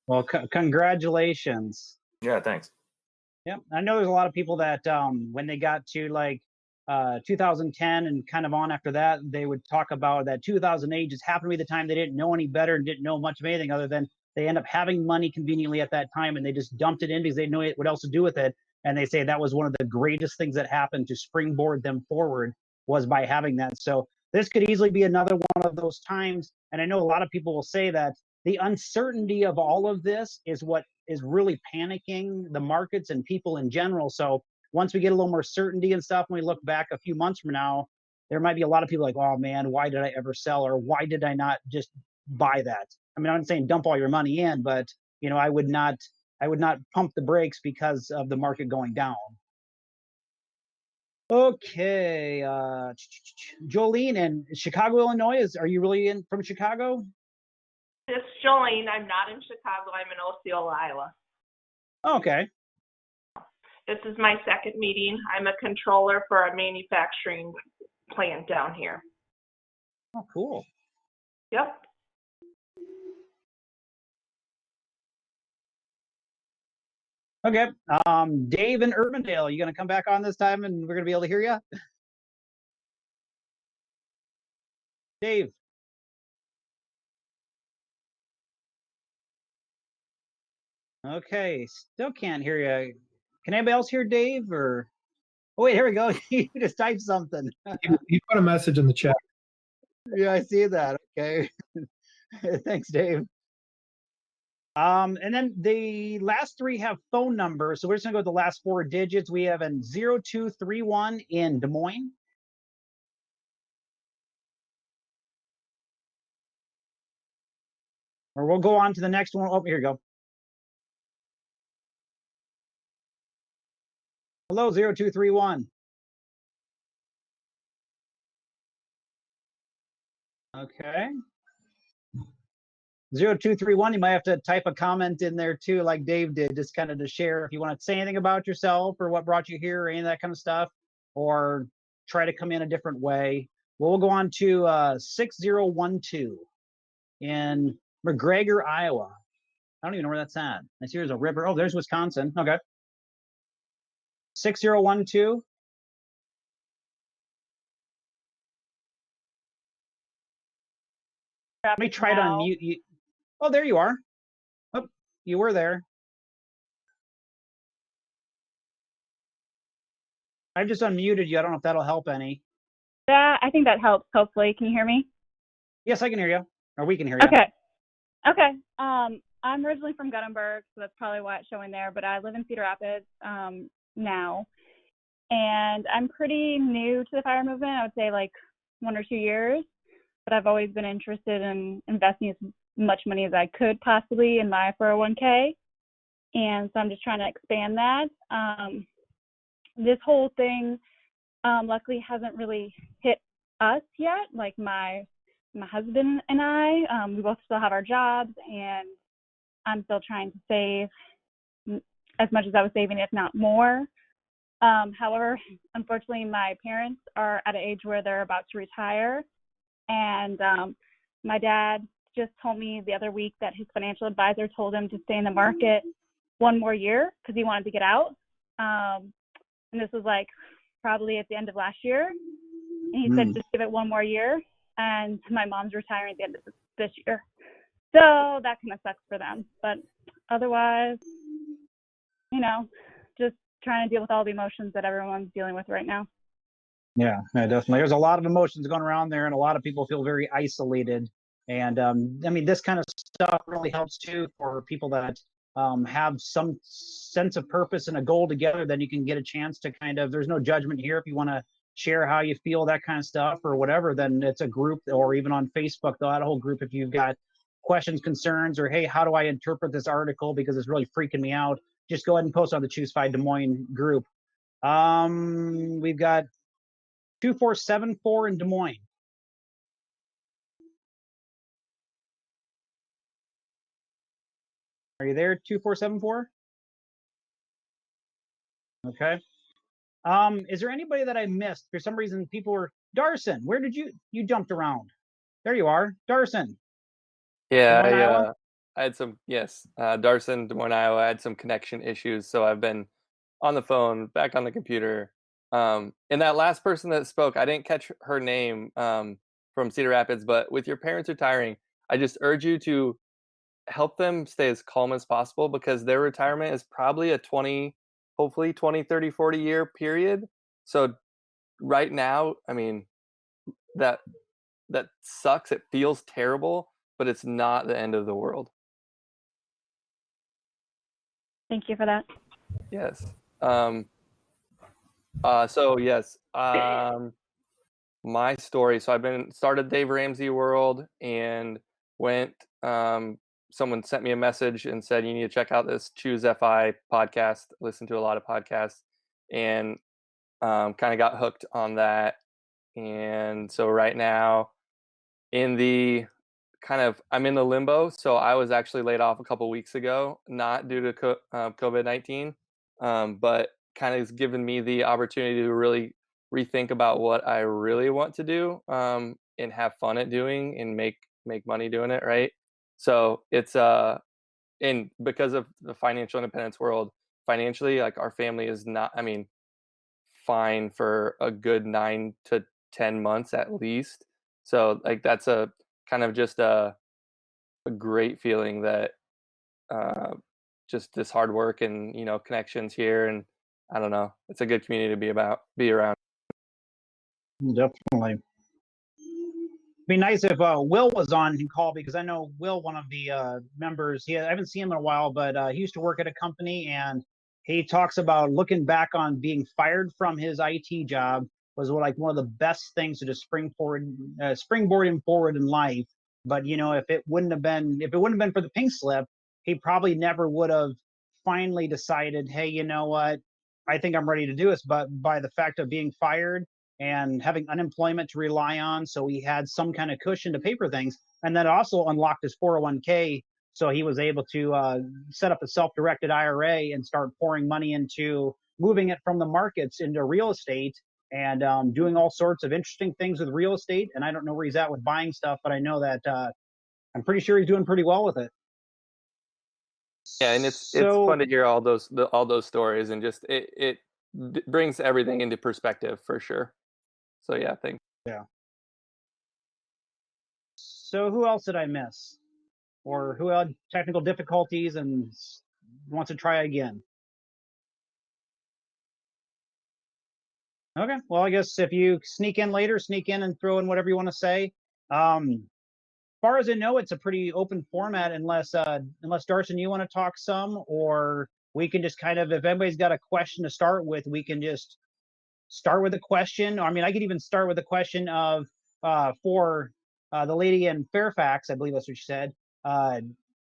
Well, congratulations. Yeah, thanks. Yeah, I know there's a lot of people that when they got to like 2010 and kind of on after that, they would talk about that 2008 just happened to be the time they didn't know any better and didn't know much of anything other than they end up having money conveniently at that time, and they just dumped it in because they didn't know what else to do with it. And they say that was one of the greatest things that happened to springboard them forward was by having that. So this could easily be another one of those times. And I know a lot of people will say that the uncertainty of all of this is what is really panicking the markets and people in general. So once we get a little more certainty and stuff, when we look back a few months from now, there might be a lot of people like, oh man, why did I ever sell? Or why did I not just buy that? I mean, I'm not saying dump all your money in, but you know, I would not pump the brakes because of the market going down. Okay, Jolene in Chicago, Illinois. Are you really from Chicago? It's Jolene. I'm not in Chicago. I'm in Osceola, Iowa. Okay. This is my second meeting. I'm a controller for a manufacturing plant down here. Oh, cool. Yep. Okay. Dave in Urbandale, you gonna come back on this time and we're gonna be able to hear you? Dave. Okay, still can't hear you. Can anybody else hear Dave or? Oh wait, here we go. You just typed something. He put a message in the chat. Yeah, I see that. Okay. Thanks, Dave. And then the last three have phone numbers. So we're just gonna go with the last 4 digits. We have an 0231 in Des Moines. Or we'll go on to the next one. Oh, here we go. Hello, 0231. Okay. 0231, you might have to type a comment in there too, like Dave did, just kind of to share if you want to say anything about yourself or what brought you here or any of that kind of stuff, or try to come in a different way. Well, we'll go on to 6012 in McGregor, Iowa. I don't even know where that's at. I see there's a river. Oh, there's Wisconsin. Okay. 6012. Let me try to unmute you. Oh, there you are. Oh, you were there. I've just unmuted you. I don't know if that'll help any. Yeah, I think that helps. Hopefully, can you hear me? Yes, I can hear you. Or we can hear you. Okay. Okay. I'm originally from Guttenberg, so that's probably why it's showing there. But I live in Cedar Rapids now, and I'm pretty new to the FIRE movement. I would say like 1 or 2 years, but I've always been interested in investing as much money as I could possibly in my 401k, and so I'm just trying to expand that. this whole thing luckily hasn't really hit us yet. Like my husband and I, we both still have our jobs, and I'm still trying to save as much as I was saving, if not more. However, unfortunately, my parents are at an age where they're about to retire, and my dad just told me the other week that his financial advisor told him to stay in the market one more year because he wanted to get out. And this was like probably at the end of last year. And he said, just give it one more year. And my mom's retiring at the end of this year. So that kind of sucks for them. But otherwise, just trying to deal with all the emotions that everyone's dealing with right now. Yeah, definitely. There's a lot of emotions going around there, and a lot of people feel very isolated. And this kind of stuff really helps too for people that have some sense of purpose and a goal together. Then you can get a chance to there's no judgment here. If you want to share how you feel, that kind of stuff or whatever, then it's a group, or even on Facebook, they'll add a whole group if you've got questions, concerns, or hey, how do I interpret this article because it's really freaking me out? Just go ahead and post on the Choose 5 Des Moines group. We've got 2474 in Des Moines. Are you there, 2474? Okay. Is there anybody that I missed? For some reason, people were Darson. Where did you jumped around? There you are, Darson. Yeah, Des Moines, Iowa? I had some, yes, Darson, Des Moines, Iowa. I had some connection issues, so I've been on the phone, back on the computer. And that last person that spoke, I didn't catch her name from Cedar Rapids, but with your parents retiring, I just urge you to help them stay as calm as possible because their retirement is probably a 20, hopefully 20, 30, 40 year period. So right now, that sucks. It feels terrible, but it's not the end of the world. Thank you for that. Yes. So yes, my story. So I've started Dave Ramsey World and went, someone sent me a message and said, you need to check out this Choose FI podcast, listen to a lot of podcasts, and kind of got hooked on that. And so right now I'm in the limbo. So I was actually laid off a couple weeks ago, not due to COVID-19, but kind of has given me the opportunity to really rethink about what I really want to do, and have fun at doing and make money doing it. Right. So it's, and because of the financial independence world, financially, like our family is not, fine for a good 9 to 10 months at least. So like that's a kind of just a great feeling that just this hard work and connections here, and I don't know, it's a good community to be around. Definitely. Be nice if Will was on and call, because I know Will, one of the members. I haven't seen him in a while, but he used to work at a company, and he talks about looking back on being fired from his IT job was like one of the best things to just springboard him forward in life. But if it wouldn't have been for the pink slip, he probably never would have finally decided, hey, you know what, I think I'm ready to do this. But by the fact of being fired and having unemployment to rely on, so he had some kind of cushion to pay for things. And that also unlocked his 401k, so he was able to set up a self-directed IRA and start pouring money into moving it from the markets into real estate, and doing all sorts of interesting things with real estate. And I don't know where he's at with buying stuff, but I know that I'm pretty sure he's doing pretty well with it. Yeah, and it's fun to hear all those stories, and just it brings everything into perspective for sure. So yeah, thanks. Yeah. So who else did I miss? Or who had technical difficulties and wants to try again? Okay, well, I guess if you sneak in later, sneak in and throw in whatever you want to say. As far as I know, it's a pretty open format, unless Darson, you want to talk some, or we can just kind of, if anybody's got a question to start with, we can just start with a question. I could even start with a question of for the lady in Fairfax, I believe that's what she said.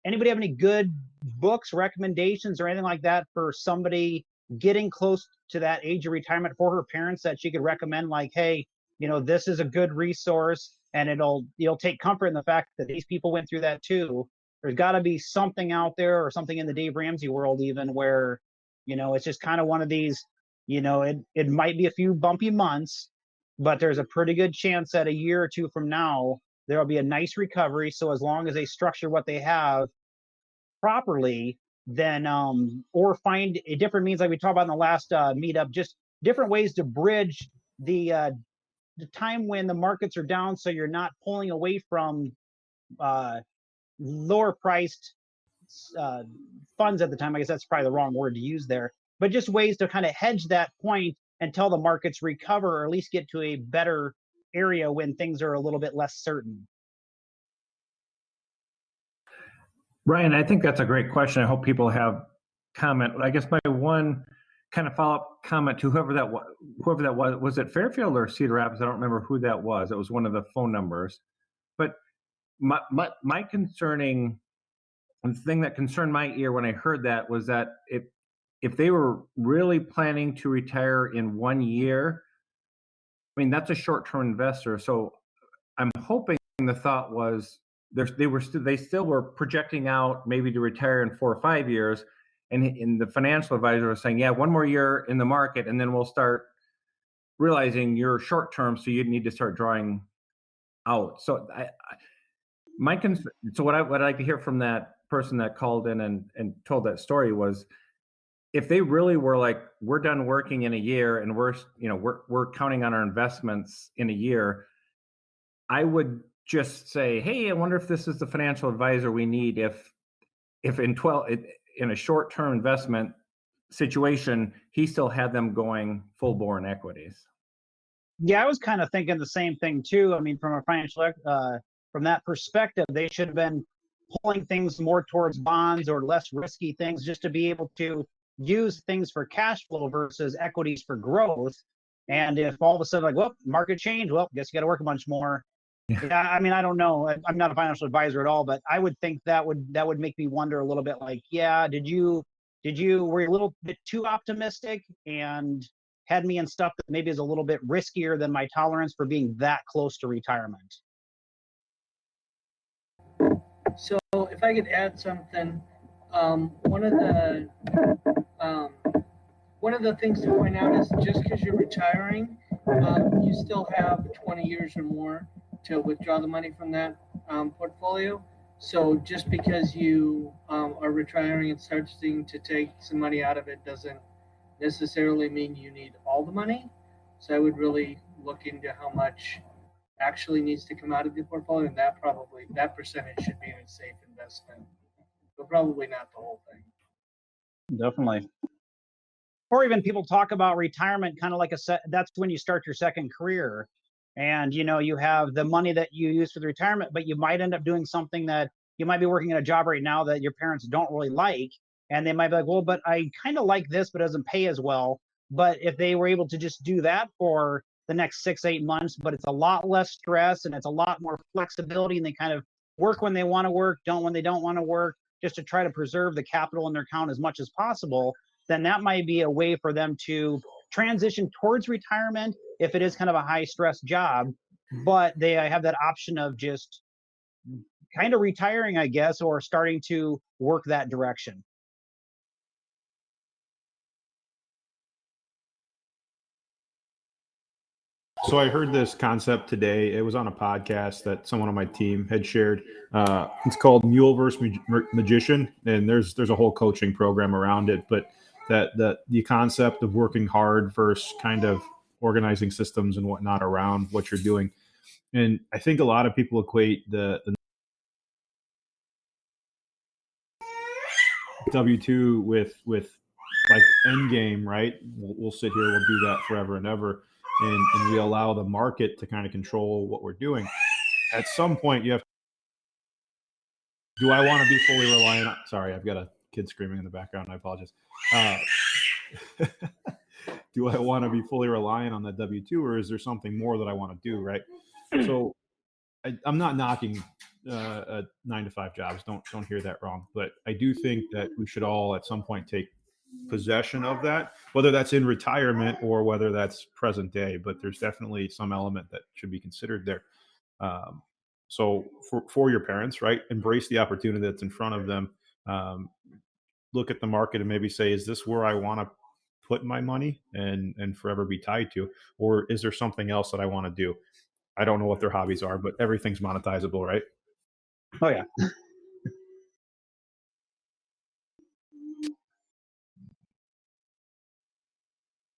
Anybody have any good books, recommendations, or anything like that for somebody getting close to that age of retirement for her parents that she could recommend, like, hey, this is a good resource, and you'll take comfort in the fact that these people went through that too. There's got to be something out there, or something in the Dave Ramsey world even, where it's just kind of one of these, it might be a few bumpy months, but there's a pretty good chance that a year or two from now there'll be a nice recovery. So as long as they structure what they have properly, then or find a different means, like we talked about in the last meetup, just different ways to bridge the time when the markets are down, so you're not pulling away from lower priced funds at the time. I guess that's probably the wrong word to use there, but just ways to kind of hedge that point until the markets recover, or at least get to a better area when things are a little bit less certain. Ryan, I think that's a great question. I hope people have comment. I guess my one kind of follow-up comment to whoever that was it Fairfield or Cedar Rapids? I don't remember who that was. It was one of the phone numbers. But my concerning, the thing that concerned my ear when I heard that was that if they were really planning to retire in 1 year, I mean, that's a short-term investor. So I'm hoping the thought was they still were projecting out maybe to retire in 4 or 5 years. And the financial advisor was saying, yeah, 1 more year in the market, and then we'll start realizing you're short term, so you need to start drawing out. So what I'd like to hear from that person that called in and told that story was, if they really were like, we're done working in a year and we're counting on our investments in a year, I would just say, hey, I wonder if this is the financial advisor we need if in a short-term investment situation, he still had them going full bore in equities. Yeah, I was kind of thinking the same thing too. I mean, from a financial, from that perspective, they should have been pulling things more towards bonds or less risky things, just to be able to use things for cash flow versus equities for growth. And if all of a sudden, like, well, market change, well, guess you got to work a bunch more. Yeah, I mean, I don't know. I'm not a financial advisor at all, but I would think that would make me wonder a little bit, like, yeah, were you a little bit too optimistic and had me in stuff that maybe is a little bit riskier than my tolerance for being that close to retirement? So if I could add something, one of the things to point out is, just because you're retiring, you still have 20 years or more to withdraw the money from that portfolio. So just because you are retiring and starting to take some money out of it doesn't necessarily mean you need all the money. So I would really look into how much actually needs to come out of the portfolio, and that percentage should be in a safe investment, but probably not the whole thing. Definitely. Or even people talk about retirement kind of like that's when you start your second career, and you have the money that you use for the retirement, but you might end up doing something that you might be working at a job right now that your parents don't really like, and they might be like, well, but I kind of like this, but it doesn't pay as well. But if they were able to just do that for the next 6-8 months, but it's a lot less stress and it's a lot more flexibility, and they kind of work when they want to work, don't when they don't want to work, just to try to preserve the capital in their account as much as possible, then that might be a way for them to transition towards retirement if it is kind of a high stress job, but they have that option of just kind of retiring, I guess, or starting to work that direction. So I heard this concept today. It was on a podcast that someone on my team had shared. It's called Mule versus Magician, and there's a whole coaching program around it. But the concept of working hard versus kind of organizing systems and whatnot around what you're doing. And I think a lot of people equate the W-2 with like end game, right? We'll sit here, we'll do that forever and ever. And we allow the market to kind of control what we're doing. At some point, you have. Do I want to be fully reliant on? Sorry, I've got a kid screaming in the background. I apologize. Do I want to be fully reliant on that W-2, or is there something more that I want to do? Right. So I'm not knocking 9-to-5 jobs. Don't hear that wrong. But I do think that we should all at some point take possession of that, whether that's in retirement or whether that's present day. But there's definitely some element that should be considered there. So for your parents, right, embrace the opportunity that's in front of them. Look at the market and maybe say, is this where I want to put my money and forever be tied to, or is there something else that I want to do? I don't know what their hobbies are, but everything's monetizable, right? Oh yeah.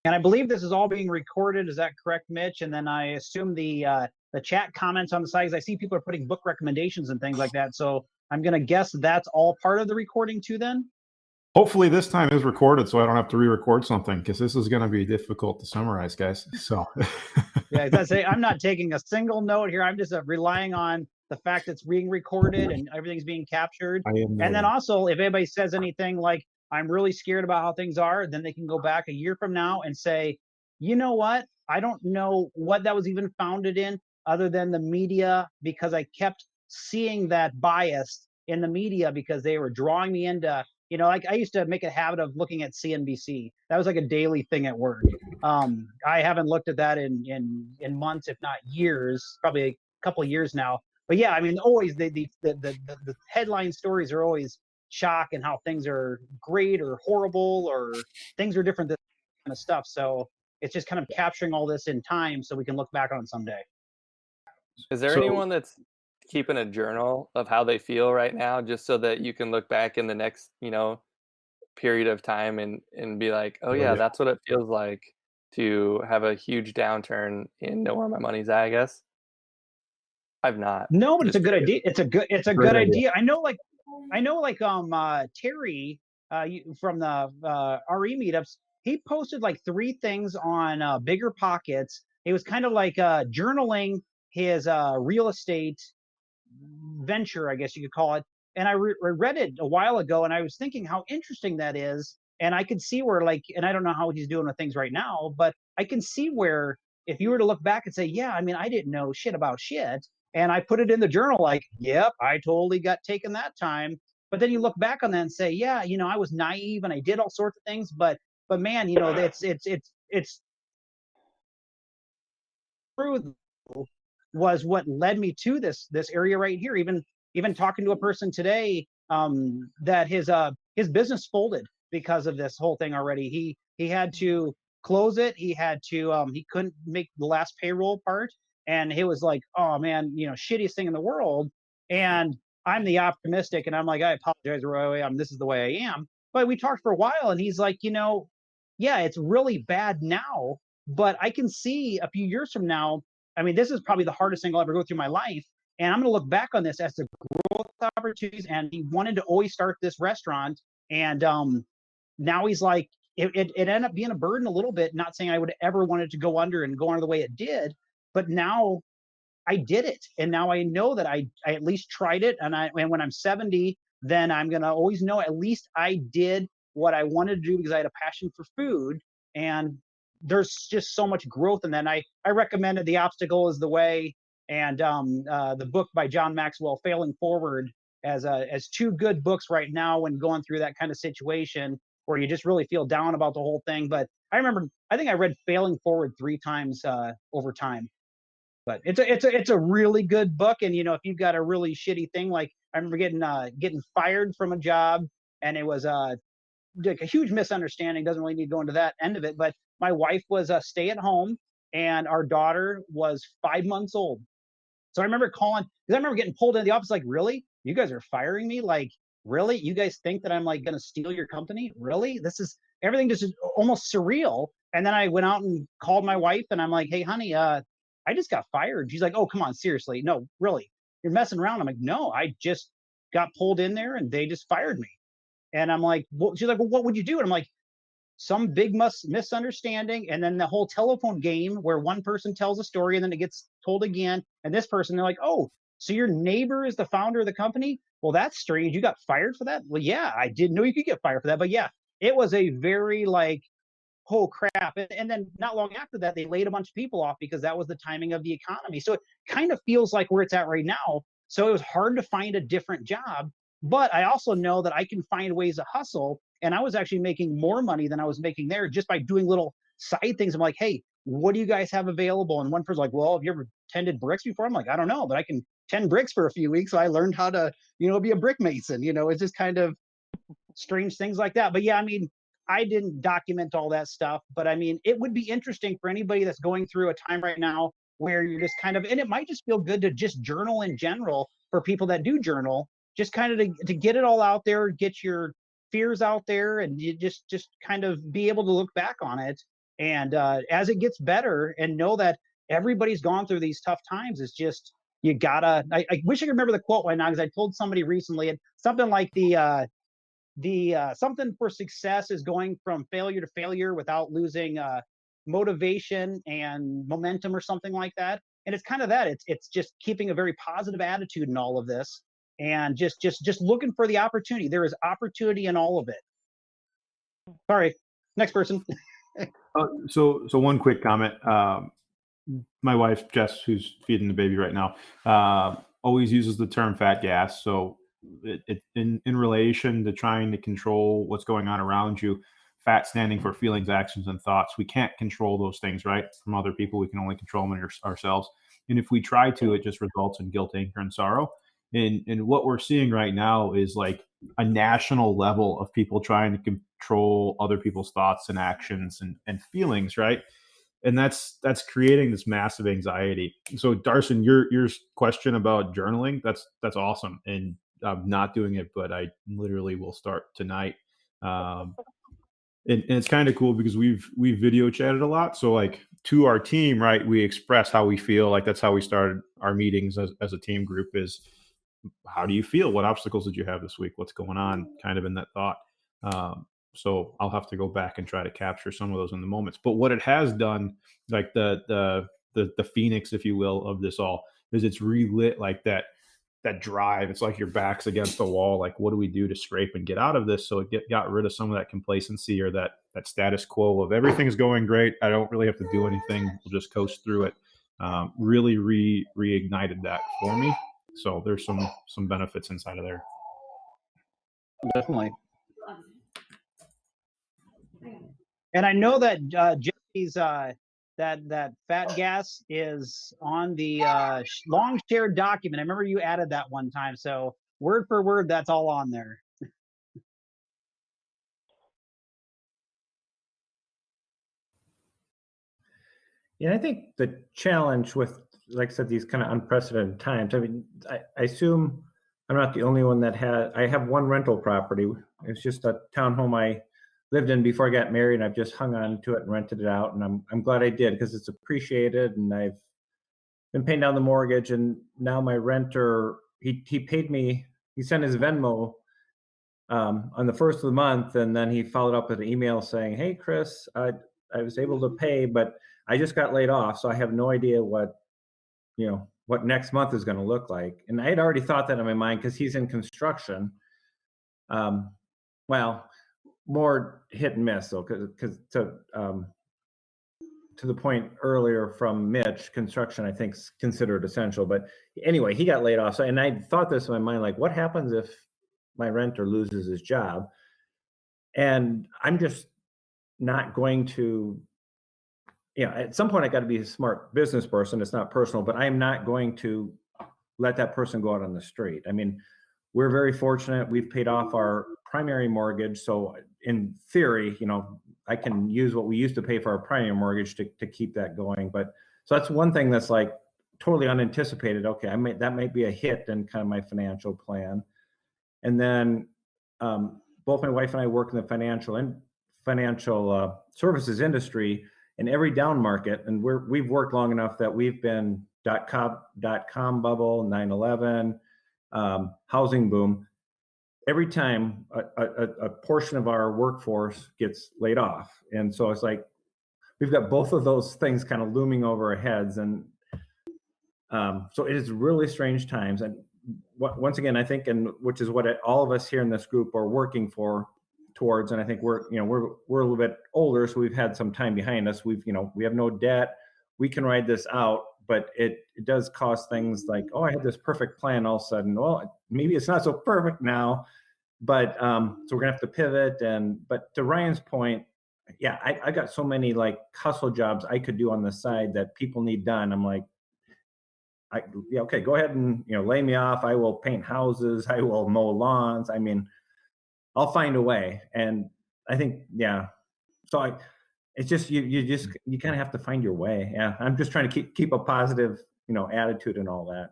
And I believe this is all being recorded. Is that correct, Mitch? And then I assume the chat comments on the side, 'cause I see people are putting book recommendations and things like that. So I'm going to guess that's all part of the recording too then? Hopefully this time is recorded so I don't have to re-record something, because this is going to be difficult to summarize, guys. So Yeah, as I say, I'm not taking a single note here. I'm just relying on the fact that it's being recorded and everything's being captured. And then also, if anybody says anything like, I'm really scared about how things are, then they can go back a year from now and say, you know what? I don't know what that was even founded in other than the media, because I kept seeing that bias in the media because they were drawing me into, like I used to make a habit of looking at CNBC. That was like a daily thing at work. I haven't looked at that in months, if not years, probably a couple of years now. But yeah, I mean, always the headline stories are always shock and how things are great or horrible or things are different, this kind of stuff. So it's just kind of capturing all this in time so we can look back on it someday. Is there anyone that's keeping a journal of how they feel right now, just so that you can look back in the next, period of time and be like, oh yeah, that's what it feels like to have a huge downturn and know where my money's at, I guess? I've not. No, but it's a good idea. It's a good idea. I know Terry from the RE meetups, he posted like 3 things on Bigger Pockets. It was kind of like journaling his real estate venture, I guess you could call it. And I read it a while ago, and I was thinking how interesting that is. And I could see where, and I don't know how he's doing with things right now, but I can see where if you were to look back and say, yeah, I mean, I didn't know shit about shit. And I put it in the journal like, yep, I totally got taken that time. But then you look back on that and say, yeah, I was naive and I did all sorts of things. But man, it's true, was what led me to this area right here. Even talking to a person today, that his business folded because of this whole thing already. He had to close it. He had to he couldn't make the last payroll part, and he was like, oh man, shittiest thing in the world. And I'm the optimistic, and I'm like, I apologize, Roy, this is the way I am. But we talked for a while, and he's like, yeah, it's really bad now, but I can see a few years from now, I mean, this is probably the hardest thing I'll ever go through in my life. And I'm going to look back on this as the growth opportunities. And he wanted to always start this restaurant. And now he's like, it ended up being a burden a little bit, not saying I would ever want it to go under and go under the way it did. But now I did it. And now I know that I at least tried it. And when I'm 70, then I'm going to always know at least I did what I wanted to do because I had a passion for food. And there's just so much growth in that. And I recommended The Obstacle is the Way and the book by John Maxwell, Failing Forward, as 2 good books right now when going through that kind of situation where you just really feel down about the whole thing. But I think I read Failing Forward 3 times over time. But it's a really good book. And if you've got a really shitty thing, like I remember getting fired from a job, and it was like a huge misunderstanding. Doesn't really need to go into that end of it, but my wife was stay at home and our daughter was 5 months old. So I remember calling, because I remember getting pulled into the office like, really? You guys are firing me? Like, really? You guys think that I'm like going to steal your company? Really? This is everything just is almost surreal. And then I went out and called my wife and I'm like, hey, honey, I just got fired. She's like, oh, come on, seriously. No, really. You're messing around. I'm like, no, I just got pulled in there and they just fired me. And I'm like, well, she's like, well, what would you do? And I'm like, some big misunderstanding. And then the whole telephone game where one person tells a story and then it gets told again. And this person, they're like, oh, so your neighbor is the founder of the company? Well, that's strange. You got fired for that? Well, yeah, I didn't know you could get fired for that. But yeah, it was a very oh crap. And then not long after that, they laid a bunch of people off because that was the timing of the economy. So it kind of feels like where it's at right now. So it was hard to find a different job. But I also know that I can find ways to hustle. And I was actually making more money than I was making there just by doing little side things. I'm like, hey, what do you guys have available? And one person's like, well, have you ever tended bricks before? I'm like, I don't know, but I can tend bricks for a few weeks. So I learned how to, be a brick mason. It's just kind of strange things like that. But yeah, I mean, I didn't document all that stuff, but I mean, it would be interesting for anybody that's going through a time right now where you're just kind of, and it might just feel good to just journal in general for people that do journal, just kind of to get it all out there, get your fears out there, and you just kind of be able to look back on it. And as it gets better, and know that everybody's gone through these tough times. It's just, you gotta, I wish I could remember the quote right now, because I told somebody recently, and something like the something for success is going from failure to failure without losing motivation and momentum, or something like that. And it's kind of that. It's just keeping a very positive attitude in all of this, and just looking for the opportunity. There is opportunity in all of it. Sorry, next person. So one quick comment. My wife Jess, who's feeding the baby right now, always uses the term fat gas. So it in relation to trying to control what's going on around you, fat standing for feelings, actions, and thoughts. We can't control those things, right? From other people, we can only control them ourselves. And if we try to, it just results in guilt, anger, and sorrow. And what we're seeing right now is like a national level of people trying to control other people's thoughts and actions and feelings, right? And that's creating this massive anxiety. So Darson, your question about journaling, that's awesome. And I'm not doing it, but I literally will start tonight. And it's kind of cool because we've video chatted a lot. So like to our team, right, we express how we feel. Like that's how we started our meetings as a team group is, how do you feel? What obstacles did you have this week? What's going on? Kind of in that thought. So I'll have to go back and try to capture some of those in the moments. But what it has done, like the phoenix, if you will, of this all, is it's relit like that drive. It's like your back's against the wall. Like, what do we do to scrape and get out of this? So it got rid of some of that complacency, or that status quo of everything's going great, I don't really have to do anything, we'll just coast through it. Really reignited that for me. So there's some benefits inside of there. Definitely. And I know that Jesse's that fat gas is on the long shared document. I remember you added that one time. So word for word, that's all on there. Yeah, I think the challenge with, like I said, these kind of unprecedented times, I mean, I assume I'm not the only one that I have one rental property. It's just a townhome I lived in before I got married, and I've just hung on to it and rented it out. And I'm glad I did, because it's appreciated, and I've been paying down the mortgage. And now my renter, he paid me, he sent his Venmo on the first of the month, and then he followed up with an email saying, hey, Chris, I was able to pay, but I just got laid off, so I have no idea what next month is going to look like. And I had already thought that in my mind, because he's in construction. Well, more hit and miss though, because to the point earlier from Mitch, construction I think is considered essential. But anyway, he got laid off. So, and I thought this in my mind, like, what happens if my renter loses his job? And I'm just not going to, at some point I got to be a smart business person. It's not personal, but I'm not going to let that person go out on the street. I mean, we're very fortunate. We've paid off our primary mortgage. So in theory, I can use what we used to pay for our primary mortgage to keep that going. But so that's one thing that's like totally unanticipated. Okay, that might be a hit in kind of my financial plan. And then both my wife and I work in the financial services industry. In every down market, and we've worked long enough that we've been .com bubble, 9/11, housing boom. Every time a portion of our workforce gets laid off, and so it's like we've got both of those things kind of looming over our heads, and so it is really strange times. And once again, I think, and which is what all of us here in this group are working towards, and I think we're a little bit older, so we've had some time behind us. We have no debt, we can ride this out, but it does cost things like, oh, I had this perfect plan, all of a sudden, well, maybe it's not so perfect now. But so we're gonna have to pivot. But to Ryan's point, yeah, I got so many like hustle jobs I could do on the side that people need done. I'm like, yeah, okay, go ahead and lay me off. I will paint houses. I will mow lawns. I mean, I'll find a way. And I think, yeah. So it's just you kind of have to find your way. Yeah, I'm just trying to keep a positive attitude and all that.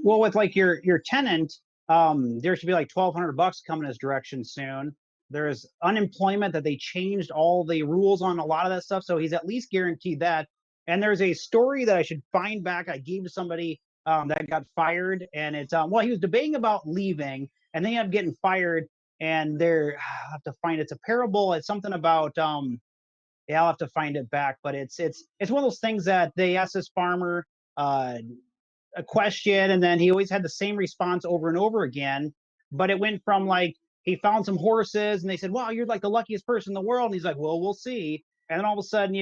Well, with like your tenant, there should be like $1,200 coming his direction soon. There's unemployment that they changed all the rules on a lot of that stuff, so he's at least guaranteed that. And there's a story that I should find back. I gave to somebody that got fired, and it's well, he was debating about leaving, and then he ended up getting fired. And I have to find it's a parable. It's something about yeah, I'll have to find it back, but it's one of those things that they asked this farmer a question, and then he always had the same response over and over again. But it went from like he found some horses, and they said, "Wow, you're like the luckiest person in the world." And he's like, "Well, we'll see." And then all of a sudden,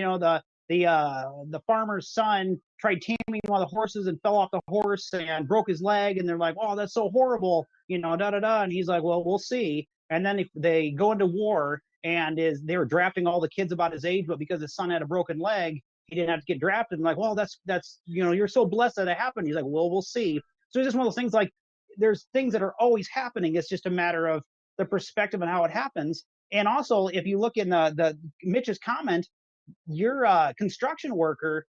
the farmer's son tried taming one of the horses and fell off the horse and broke his leg, and they're like, "Oh, that's so horrible," da da da. And he's like, "Well, we'll see." And then they go into war, and they were drafting all the kids about his age, but because his son had a broken leg, he didn't have to get drafted. And like, well, that's you're so blessed that it happened. He's like, well, we'll see. So it's just one of those things. Like, there's things that are always happening. It's just a matter of the perspective and how it happens. And also, if you look in the Mitch's comment, your construction worker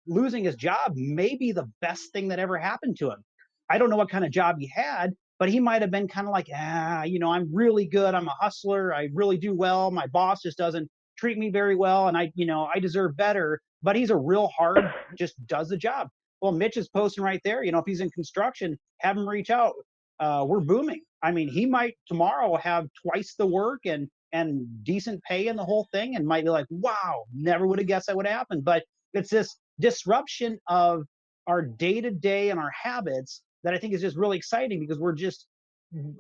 losing his job may be the best thing that ever happened to him. I don't know what kind of job he had, but he might have been kind of like, I'm really good. I'm a hustler. I really do well. My boss just doesn't treat me very well, and I deserve better. But he's a real hard, just does the job. Well, Mitch is posting right there. If he's in construction, have him reach out. We're booming. I mean, he might tomorrow have twice the work and decent pay and the whole thing, and might be like, wow, never would have guessed that would happen. But it's this disruption of our day-to-day and our habits that I think is just really exciting, because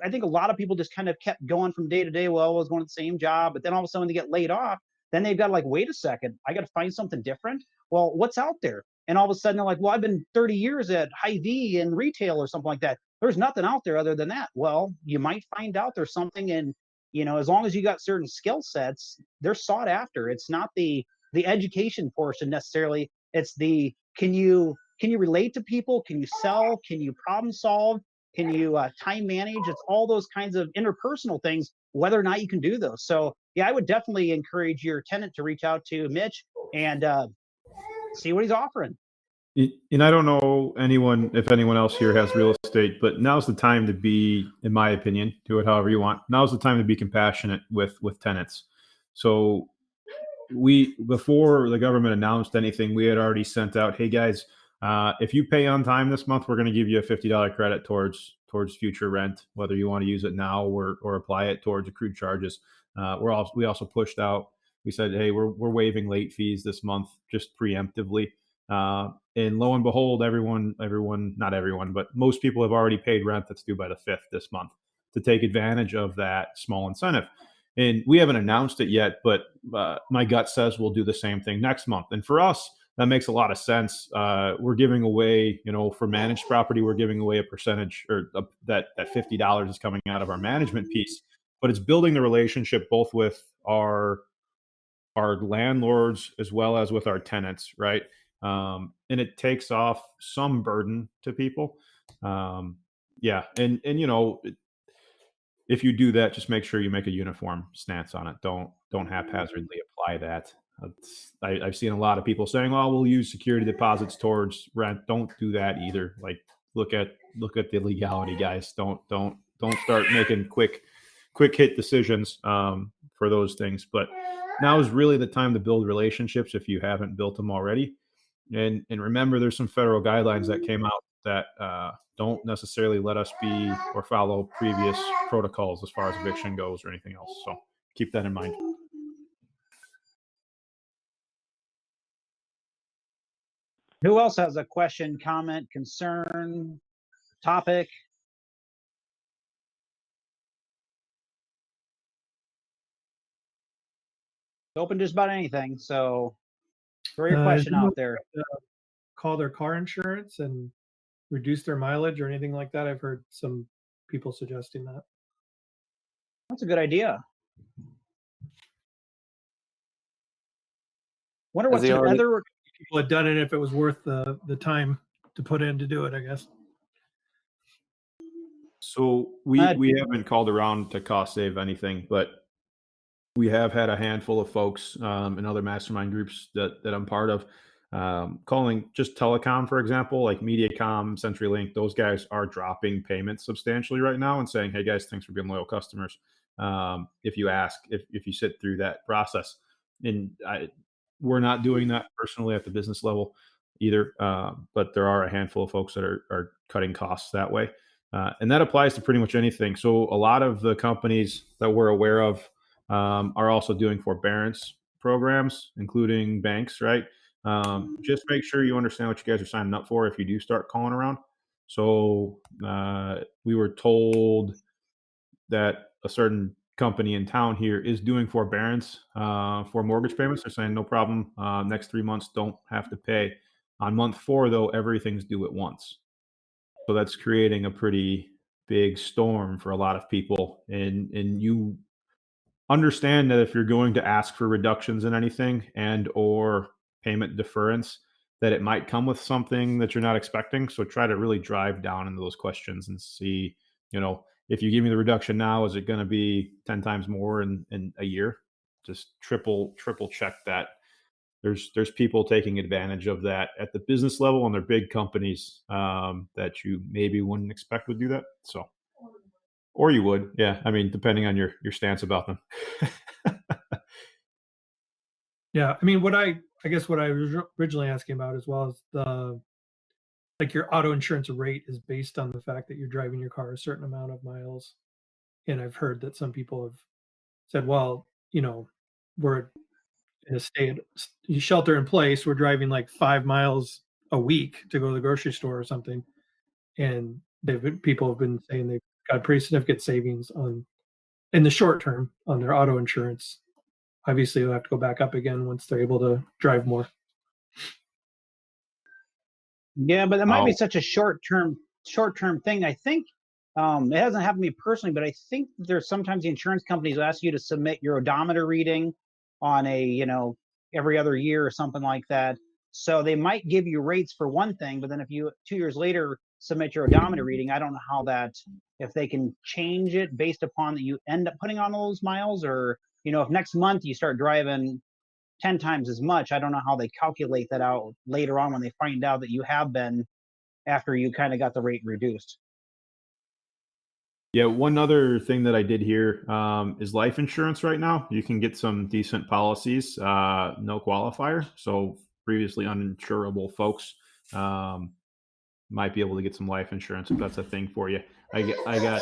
I think a lot of people just kind of kept going from day to day. Well, I was going to the same job, but then all of a sudden they get laid off. Then they've got like, wait a second, I got to find something different. Well, what's out there? And all of a sudden they're like, well, I've been 30 years at Hy-Vee in retail or something like that. There's nothing out there other than that. Well, you might find out there's something, and as long as you got certain skill sets, they're sought after. It's not the education portion necessarily. It's the can you relate to people? Can you sell? Can you problem solve? Can you time manage? It's all those kinds of interpersonal things, whether or not you can do those. So yeah, I would definitely encourage your tenant to reach out to Mitch and see what he's offering. And I don't know if anyone else here has real estate, but now's the time to be, in my opinion, do it however you want. Now's the time to be compassionate with tenants. So before the government announced anything, we had already sent out, hey guys, if you pay on time this month, we're going to give you a $50 credit towards future rent, whether you want to use it now or apply it towards accrued charges. We also pushed out, we said, hey, we're waiving late fees this month, just preemptively. And lo and behold, not everyone, but most people have already paid rent that's due by the 5th this month to take advantage of that small incentive. And we haven't announced it yet, but my gut says we'll do the same thing next month. And for us, that makes a lot of sense. We're giving away, for managed property, we're giving away a percentage, or that $50 is coming out of our management piece, but it's building the relationship both with our landlords as well as with our tenants, right? And it takes off some burden to people. Yeah. And if you do that, just make sure you make a uniform stance on it. Don't haphazardly apply that. I've seen a lot of people saying, "Oh, we'll use security deposits towards rent." Don't do that either. Like, look at the legality, guys. Don't start making quick hit decisions for those things. But now is really the time to build relationships if you haven't built them already. And remember, there's some federal guidelines that came out that don't necessarily let us be or follow previous protocols as far as eviction goes or anything else. So keep that in mind. Who else has a question, comment, concern, topic? Open just about anything. So throw your question out there. Call their car insurance and reduce their mileage or anything like that. I've heard some people suggesting that. That's a good idea. Wonder Has what's he already- another People had done it if it was worth the time to put in to do it, I guess. So we haven't called around to cost save anything, but we have had a handful of folks in other mastermind groups that I'm part of calling just telecom, for example, like MediaCom, CenturyLink. Those guys are dropping payments substantially right now and saying, "Hey guys, thanks for being loyal customers." If you ask, if you sit through that process, and we're not doing that personally at the business level either, but there are a handful of folks that are cutting costs that way. And that applies to pretty much anything. So a lot of the companies that we're aware of are also doing forbearance programs, including banks, right? Just make sure you understand what you guys are signing up for if you do start calling around. So we were told that a certain company in town here is doing forbearance for mortgage payments. They're saying no problem. Next 3 months don't have to pay. On month 4, though, everything's due at once. So that's creating a pretty big storm for a lot of people. And you understand that if you're going to ask for reductions in anything and or payment deference, that it might come with something that you're not expecting. So try to really drive down into those questions and see, if you give me the reduction now, is it going to be 10 times more in a year? Just triple check that. There's people taking advantage of that at the business level, and they're big companies that you maybe wouldn't expect would do that. So, or you would, yeah. I mean, depending on your stance about them. Yeah, I mean, what I guess what I was originally asking about as well is your auto insurance rate is based on the fact that you're driving your car a certain amount of miles, and I've heard that some people have said, well, we're in a shelter in place, we're driving like 5 miles a week to go to the grocery store or something, and people have been saying they've got pretty significant savings in the short term on their auto insurance. Obviously, they'll have to go back up again once they're able to drive more. Yeah, but it might be such a short-term thing. I think it hasn't happened to me personally, but I think there's sometimes the insurance companies will ask you to submit your odometer reading on a, every other year or something like that. So they might give you rates for one thing, but then if you 2 years later submit your odometer reading, I don't know if they can change it based upon that you end up putting on all those miles, or, if next month you start driving 10 times as much, I don't know how they calculate that out later on when they find out that you have been after you kind of got the rate reduced. Yeah, one other thing that I did hear is life insurance right now. You can get some decent policies, no qualifier. So previously uninsurable folks might be able to get some life insurance if that's a thing for you. I got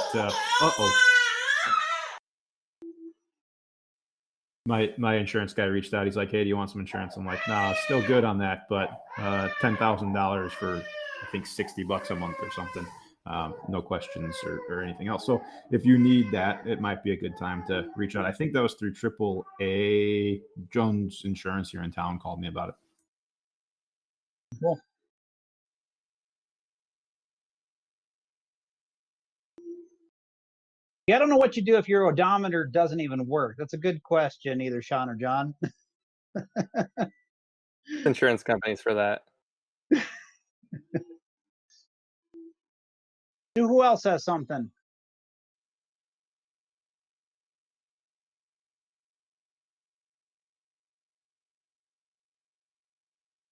my insurance guy reached out. He's like, "Hey, do you want some insurance?" I'm like, "Nah, still good on that, but $10,000 for I think $60 a month or something." No questions or anything else. So if you need that, it might be a good time to reach out. I think that was through AAA. Jones Insurance here in town called me about it. Cool. Yeah, I don't know what you do if your odometer doesn't even work. That's a good question, either Sean or John. Insurance companies for that. Who else has something?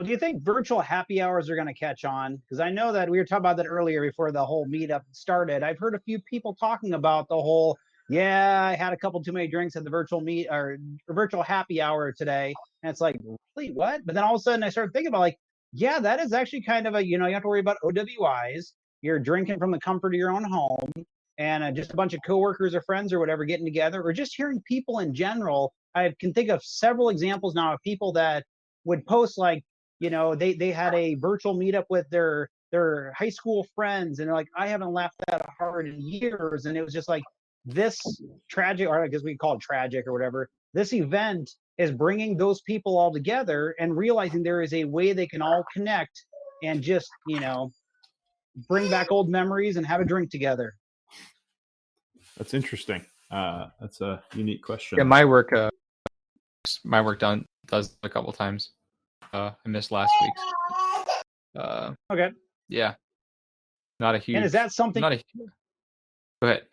Do you think virtual happy hours are going to catch on? Because I know that we were talking about that earlier before the whole meetup started. I've heard a few people talking about the whole, yeah, I had a couple too many drinks at the virtual happy hour today. And it's like, really, what? But then all of a sudden I started thinking about yeah, that is actually kind of you don't have to worry about OWIs. You're drinking from the comfort of your own home, and just a bunch of coworkers or friends or whatever getting together, or just hearing people in general. I can think of several examples now of people that would post they had a virtual meetup with their high school friends, and they're like, I haven't laughed that hard in years. And it was just like this tragic, or I guess we call it tragic or whatever. This event is bringing those people all together and realizing there is a way they can all connect and just, bring back old memories and have a drink together. That's interesting. That's a unique question. Yeah, my work does a couple times. I missed last week's. Okay. Yeah, not a huge. And is that something? Not a. Go ahead.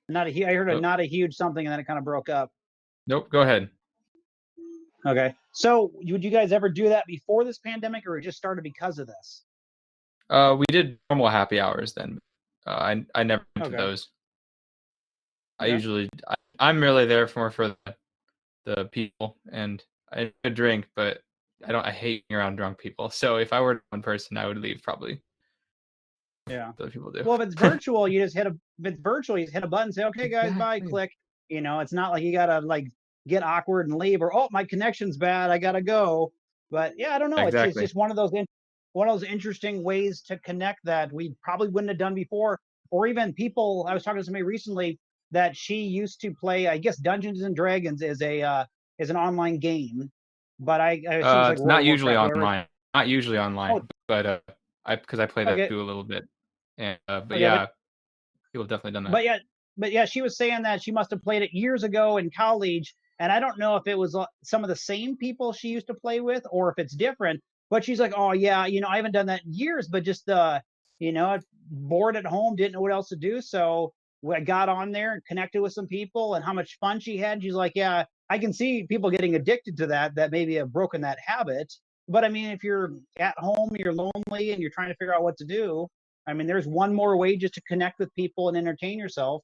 Not a. I heard a Oh. not a huge something, and then it kind of broke up. Nope. Go ahead. Okay. So, would you guys ever do that before this pandemic, or it just started because of this? We did normal happy hours then. I never went to Okay. those. I Okay. usually I'm really there for the people, and I drink, but I hate being around drunk people. So if I were one person, I would leave probably. Yeah. Other people do. Well, if it's virtual, you just hit a. If it's virtual, you just hit a button, say, "Okay, guys, bye," click. You know, it's not like you gotta like get awkward and leave, or my connection's bad, I gotta go. But yeah, I don't know. It's Exactly. just one of those interesting ways to connect that we probably wouldn't have done before, or even people. I was talking to somebody recently that she used to play. I guess Dungeons and Dragons is an online game, but I assume it's like It's World not of usually Warcraft, whatever. online. Not usually online, Oh. but because I play that Okay. too a little bit, and but Okay, yeah, people have definitely done that. But yeah, she was saying that she must have played it years ago in college, and I don't know if it was some of the same people she used to play with or if it's different. But she's like, "Oh yeah, I haven't done that in years, but just bored at home, didn't know what else to do, so I got on there and connected with some people, and how much fun she had." She's like, "Yeah, I can see people getting addicted to that maybe have broken that habit. But I mean, if you're at home, you're lonely, and you're trying to figure out what to do, I mean, there's one more way just to connect with people and entertain yourself."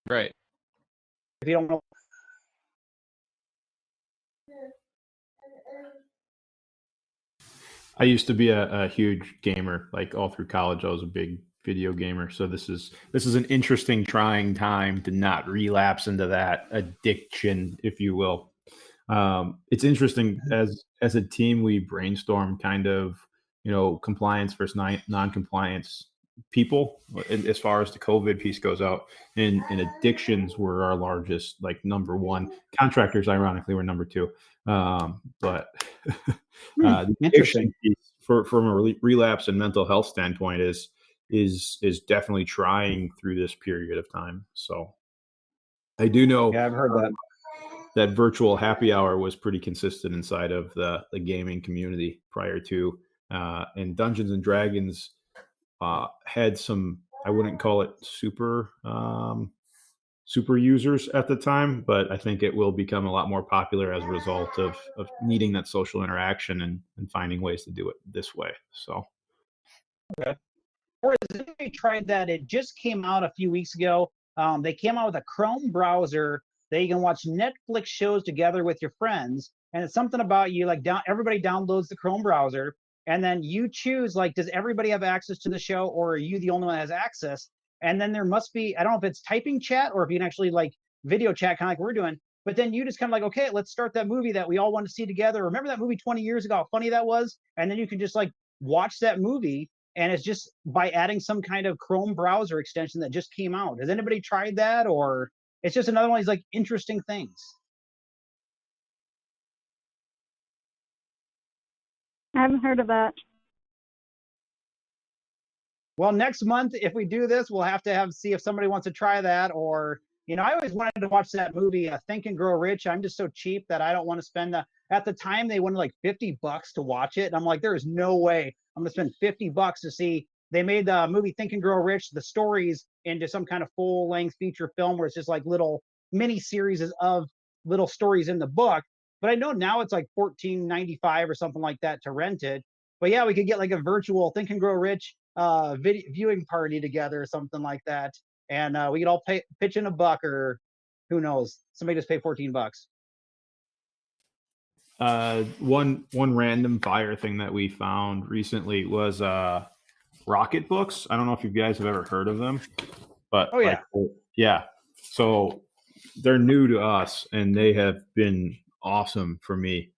Right. If you don't know. I used to be a huge gamer, like all through college. I was a big video gamer. So this is an interesting, trying time to not relapse into that addiction, if you will. It's interesting as a team, we brainstorm kind of, compliance versus non-compliance people as far as the COVID piece goes out, and addictions were our largest, like number one. Contractors, ironically, were number two. But the addiction piece from a relapse and mental health standpoint is definitely trying through this period of time. So I do know. Yeah, I've heard that. That virtual happy hour was pretty consistent inside of the gaming community prior to, and Dungeons and Dragons had some, I wouldn't call it super users at the time, but I think it will become a lot more popular as a result of needing that social interaction and finding ways to do it this way. So. Okay. Or has anybody tried that? It just came out a few weeks ago. They came out with a Chrome browser that you can watch Netflix shows together with your friends. And it's something about you, like everybody downloads the Chrome browser, and then you choose, like, does everybody have access to the show, or are you the only one that has access? And then there must be, I don't know if it's typing chat or if you can actually like video chat, kind of like we're doing. But then you just kind of like, okay, let's start that movie that we all want to see together. Remember that movie 20 years ago, how funny that was? And then you can just like watch that movie. And it's just by adding some kind of Chrome browser extension that just came out. Has anybody tried that, or it's just another one of these like interesting things? I haven't heard of that. Well, next month, if we do this, we'll have to see if somebody wants to try that. Or, I always wanted to watch that movie, Think and Grow Rich. I'm just so cheap that I don't want to spend at the time they wanted like $50 to watch it. And I'm like, there is no way I'm going to spend $50 to see. They made the movie Think and Grow Rich, the stories, into some kind of full-length feature film where it's just like little mini series of little stories in the book. But I know now it's like $14.95 or something like that to rent it. But yeah, we could get like a virtual Think and Grow Rich viewing party together or something like that, and we could all pitch in $1, or who knows, somebody just pay $14. One random fire thing that we found recently was Rocket Books. I don't know if you guys have ever heard of them, but yeah. So they're new to us, and they have been awesome for me,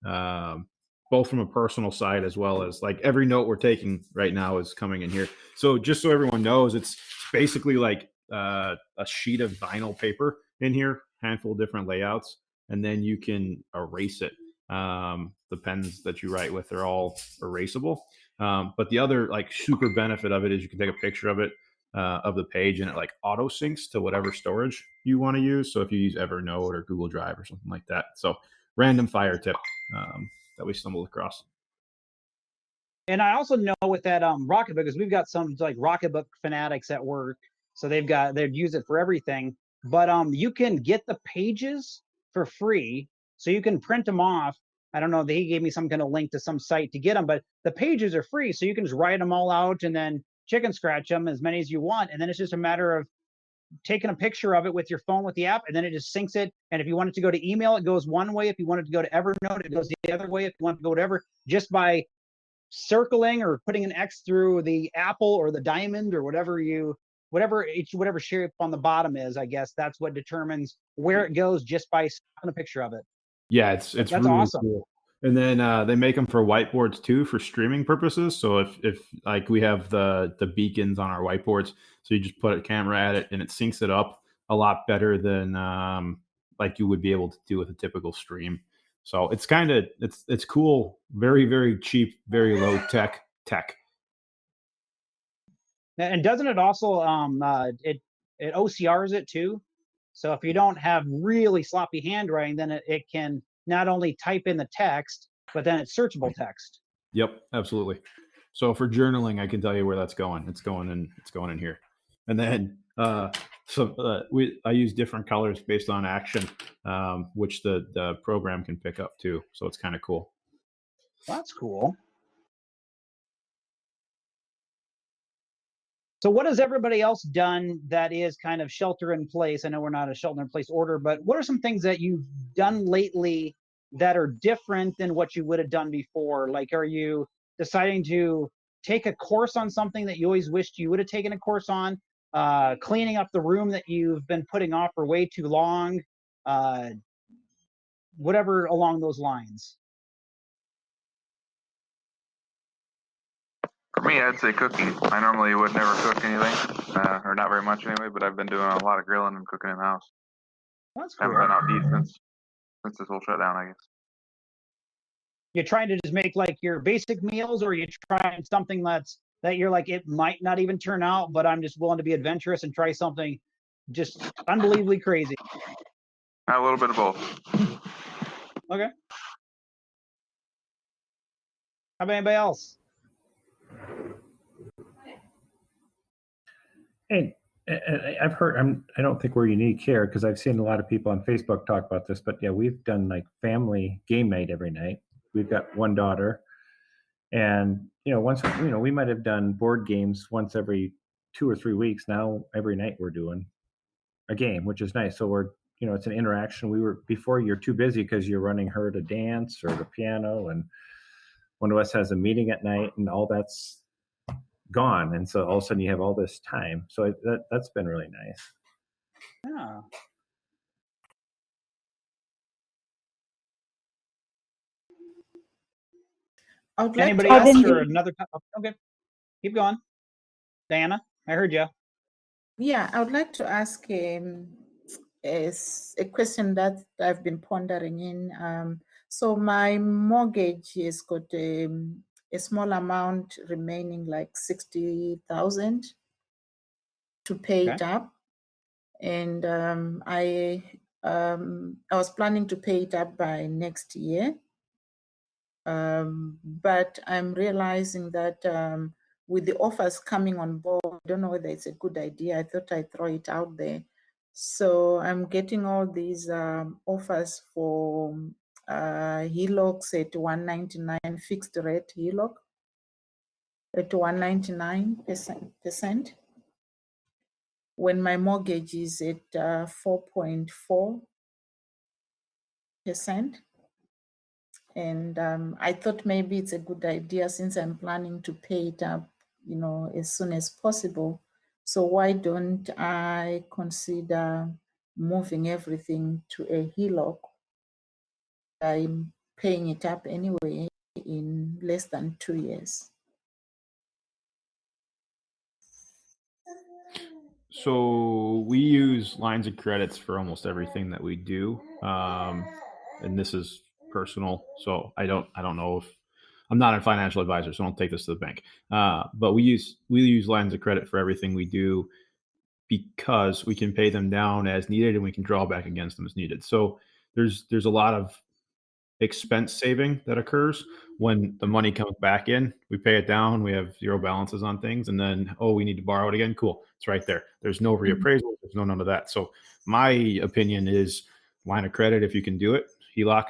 both from a personal side as well as like every note we're taking right now is coming in here. So just so everyone knows, it's basically like a sheet of vinyl paper in here, handful of different layouts, and then you can erase it. The pens that you write with are all erasable. But the other like super benefit of it is you can take a picture of it, of the page, and it like auto syncs to whatever storage you want to use. So if you use Evernote or Google Drive or something like that. So random fire tip that we stumbled across. And I also know with that Rocketbook, because we've got some like Rocketbook fanatics at work, so they'd use it for everything. But you can get the pages for free, so you can print them off. I don't know, he gave me some kind of link to some site to get them, but the pages are free, so you can just write them all out and then chicken scratch them as many as you want, and then it's just a matter of taking a picture of it with your phone with the app, and then it just syncs it. And if you want it to go to email, it goes one way. If you want it to go to Evernote, it goes the other way. If you want it to go whatever, just by circling or putting an X through the apple or the diamond or whatever shape on the bottom is, I guess that's what determines where it goes just by snapping a picture of it. Yeah, it's That's really awesome. cool. And then they make them for whiteboards too for streaming purposes. So if like we have the beacons on our whiteboards, so you just put a camera at it and it syncs it up a lot better than like you would be able to do with a typical stream. So it's kind of it's cool, very, very cheap, very low tech. And doesn't it also it OCRs it too? So if you don't have really sloppy handwriting, then it can not only type in the text, but then it's searchable text. Yep, absolutely. So for journaling, I can tell you where that's going. It's going in here. And then I use different colors based on action, which the program can pick up too. So it's kind of cool. That's cool. So what has everybody else done that is kind of shelter in place? I know we're not a shelter in place order, but what are some things that you've done lately that are different than what you would have done before? Like, are you deciding to take a course on something that you always wished you would have taken a course on? Cleaning up the room that you've been putting off for way too long? Whatever along those lines. For me, I'd say cooking. I normally would never cook anything, or not very much anyway, but I've been doing a lot of grilling and cooking in the house. That's I cool. haven't been out to eat since this whole shutdown, I guess. You're trying to just make like your basic meals, or you're trying something that you're like, it might not even turn out, but I'm just willing to be adventurous and try something just unbelievably crazy? A little bit of both. Okay. How about anybody else? Hey, I've heard, I don't think we're unique here because I've seen a lot of people on Facebook talk about this, but yeah, we've done like family game night every night. We've got one daughter, and we might have done board games once every 2 or 3 weeks. Now every night we're doing a game, which is nice. So it's an interaction. Before, you're too busy because you're running her to dance or the piano, and one of us has a meeting at night, and all that's gone, and so all of a sudden you have all this time. So that's been really nice. Yeah. Anybody else or another? Okay, keep going, Diana. I heard you. Yeah, I would like to ask a question that I've been pondering in. So my mortgage has got a small amount remaining, like 60,000 to pay it up, and I was planning to pay it up by next year, but I'm realizing that with the offers coming on board, I don't know whether it's a good idea. I thought I'd throw it out there. So I'm getting all these offers for HELOCs at 199, fixed rate HELOC at 199%, when my mortgage is at 4.4%. And I thought maybe it's a good idea, since I'm planning to pay it up, as soon as possible. So why don't I consider moving everything to a HELOC? I'm paying it up anyway in less than 2 years. So we use lines of credits for almost everything that we do, and this is personal. So I don't know if I'm not a financial advisor, so don't take this to the bank. But we use lines of credit for everything we do because we can pay them down as needed and we can draw back against them as needed. So there's a lot of expense saving that occurs when the money comes back in. We pay it down, we have zero balances on things, and then, oh, we need to borrow it again. Cool. It's right there. There's no reappraisal. There's none of that. So my opinion is line of credit, if you can do it, HELOC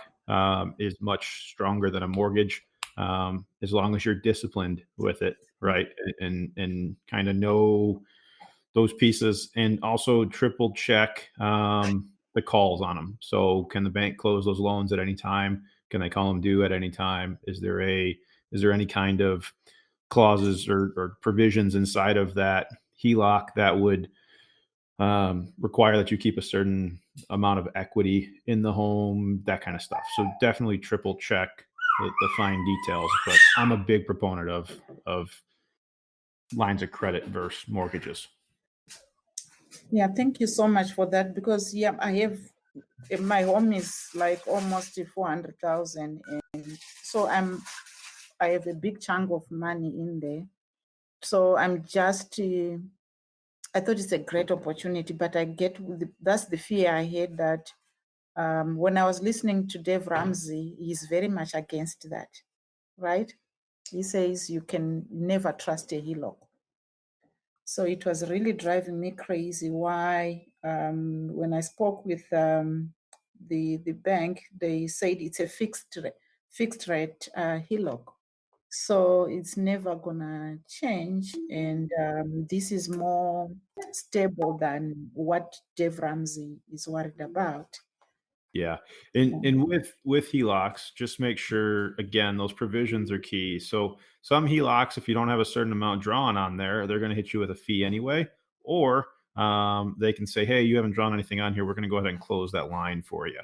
is much stronger than a mortgage, as long as you're disciplined with it, right? And kind of know those pieces, and also triple check the calls on them. So can the bank close those loans at any time? Can they call them due at any time? Is there any kind of clauses or provisions inside of that HELOC that would require that you keep a certain amount of equity in the home, that kind of stuff. So definitely triple check the fine details. But I'm a big proponent of lines of credit versus mortgages. Yeah, thank you so much for that, because yeah, my home is like almost 400,000, and so I have a big chunk of money in there. So I'm just I thought it's a great opportunity, but that's the fear I had, that when I was listening to Dave Ramsey, he's very much against that, right? He says you can never trust a HELOC. So it was really driving me crazy why, when I spoke with the bank, they said it's a fixed rate HELOC. So it's never gonna change, and this is more stable than what Dave Ramsey is worried about. Yeah. And with HELOCs, just make sure, again, those provisions are key. So some HELOCs, if you don't have a certain amount drawn on there, they're going to hit you with a fee anyway. Or they can say, hey, you haven't drawn anything on here. We're going to go ahead and close that line for you.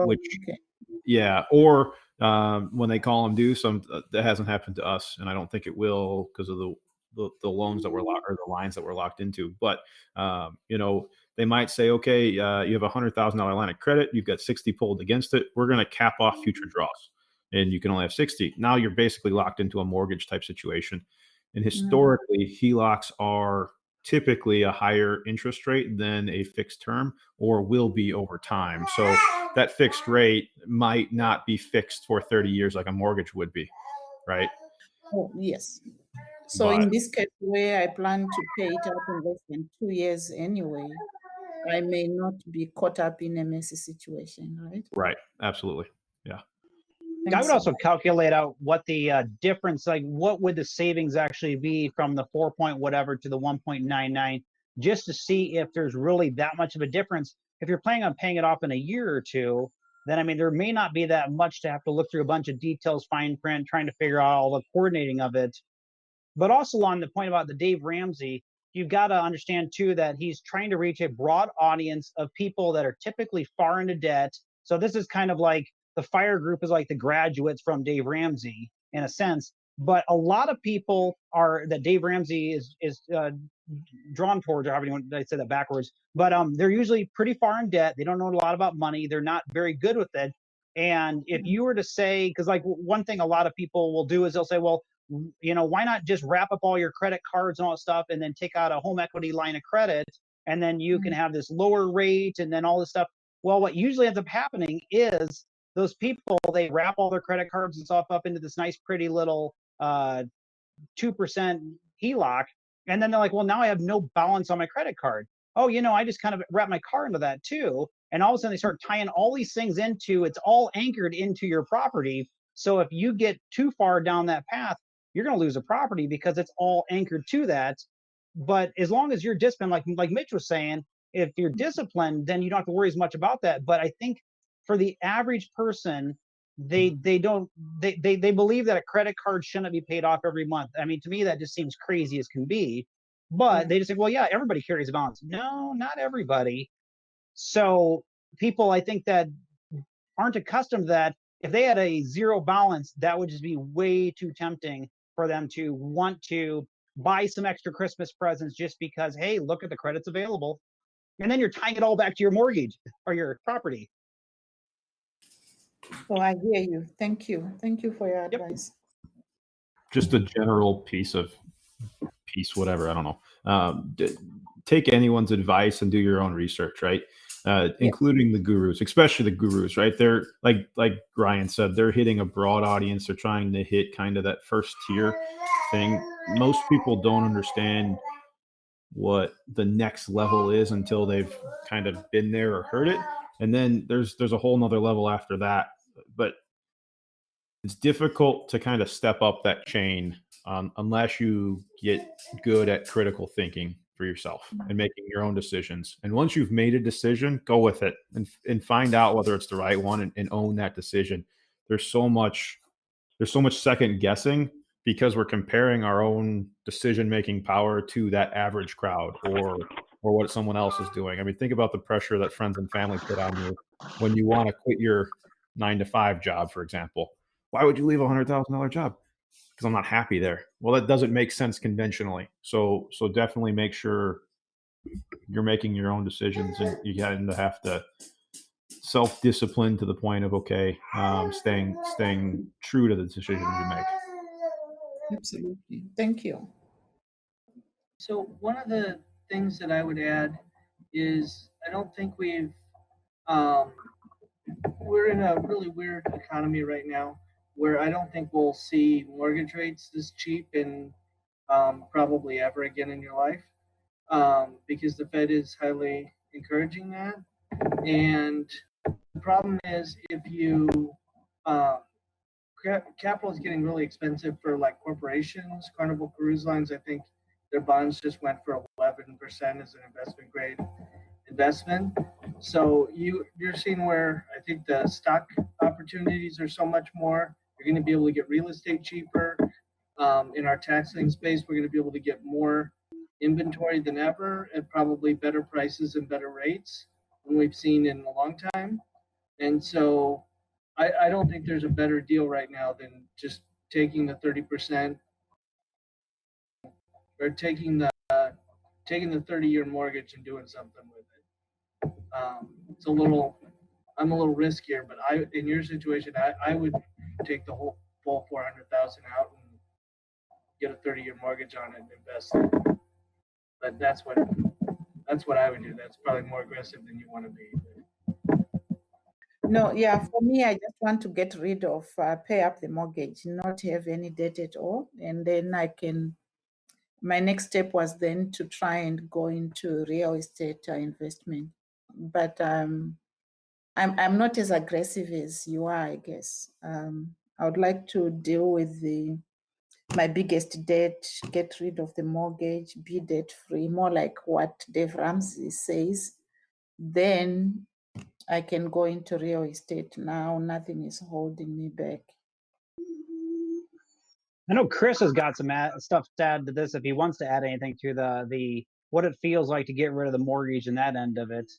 Which, okay. yeah. Or when they call them due, that hasn't happened to us, and I don't think it will because of the loans that were locked, or the lines that were locked into. But they might say, okay, you have a $100,000 line of credit, you've got 60 pulled against it. We're going to cap off future draws, and you can only have 60. Now you're basically locked into a mortgage type situation. And historically, HELOCs are typically a higher interest rate than a fixed term, or will be over time. So that fixed rate might not be fixed for 30 years like a mortgage would be, right? Oh, yes. So in this case, where I plan to pay it out in less than 2 years anyway, I may not be caught up in a messy situation, right? Right. Absolutely. Yeah. I would also calculate out what the difference, like what would the savings actually be from the 4 point whatever to the 1.99, just to see if there's really that much of a difference. If you're planning on paying it off in a year or two, then I mean, there may not be that much to have to look through a bunch of details, fine print, trying to figure out all the coordinating of it. But also on the point about the Dave Ramsey, you've got to understand too that he's trying to reach a broad audience of people that are typically far into debt. So this is kind of like the FIRE group is like the graduates from Dave Ramsey in a sense. But a lot of people that Dave Ramsey is drawn towards, or however you want to say that backwards. But they're usually pretty far in debt. They don't know a lot about money. They're not very good with it. And if you were to say, because like one thing a lot of people will do is they'll say, well, why not just wrap up all your credit cards and all that stuff and then take out a home equity line of credit, and then you can have this lower rate and then all this stuff. Well, what usually ends up happening is those people, they wrap all their credit cards and stuff up into this nice, pretty little 2% HELOC. And then they're like, well, now I have no balance on my credit card. Oh, I just kind of wrap my car into that too. And all of a sudden they start tying all these things it's all anchored into your property. So if you get too far down that path, you're going to lose a property because it's all anchored to that. But as long as you're disciplined, like Mitch was saying, if you're disciplined, then you don't have to worry as much about that. But I think for the average person, they believe that a credit card shouldn't be paid off every month. I mean, to me, that just seems crazy as can be. But they just think, well, yeah, everybody carries a balance. No, not everybody. So people, I think, that aren't accustomed to that, if they had a zero balance, that would just be way too tempting for them to want to buy some extra Christmas presents just because, hey, look at the credits available. And then you're tying it all back to your mortgage or your property. Oh, I hear you. Thank you. Thank you for your advice. Just a general piece, whatever, I don't know. Take anyone's advice and do your own research, right? Including the gurus, especially the gurus, right? They're like Ryan said, they're hitting a broad audience. They're trying to hit kind of that first tier thing. Most people don't understand what the next level is until they've kind of been there or heard it. And then there's a whole nother level after that. But it's difficult to kind of step up that chain unless you get good at critical thinking for yourself and making your own decisions. And once you've made a decision, go with it and find out whether it's the right one and own that decision. There's so much second guessing because we're comparing our own decision-making power to that average crowd or what someone else is doing. I mean, think about the pressure that friends and family put on you when you want to quit your 9-to-5 job, for example. Why would you leave a $100,000 job? Because I'm not happy there. Well, that doesn't make sense conventionally. So definitely make sure you're making your own decisions, and you kind of have to self-discipline to the point of staying true to the decisions you make. Absolutely. Thank you. So one of the things that I would add is I don't think we're in a really weird economy right now where I don't think we'll see mortgage rates this cheap in probably ever again in your life, because the Fed is highly encouraging that. And the problem is if you capital is getting really expensive for like corporations. Carnival Cruise Lines, I think their bonds just went for 11% as an investment grade investment. So you're seeing where I think the stock opportunities are so much more. You're going to be able to get real estate cheaper. In our tax lien space, we're going to be able to get more inventory than ever at probably better prices and better rates than we've seen in a long time. And so I don't think there's a better deal right now than just taking the 30% or taking the 30-year mortgage and doing something with it. I'm a little riskier, but in your situation, I would take the whole full 400,000 out and get a 30-year mortgage on it and invest it. But that's what I would do. That's probably more aggressive than you want to be. No, yeah, for me, I just want to get rid of, pay up the mortgage, not have any debt at all. And then my next step was then to try and go into real estate investment. But I'm not as aggressive as you are, I guess. I would like to deal with my biggest debt, get rid of the mortgage, be debt free, more like what Dave Ramsey says. Then I can go into real estate now. Nothing is holding me back. I know Chris has got some stuff to add to this if he wants to add anything to the what it feels like to get rid of the mortgage and that end of it.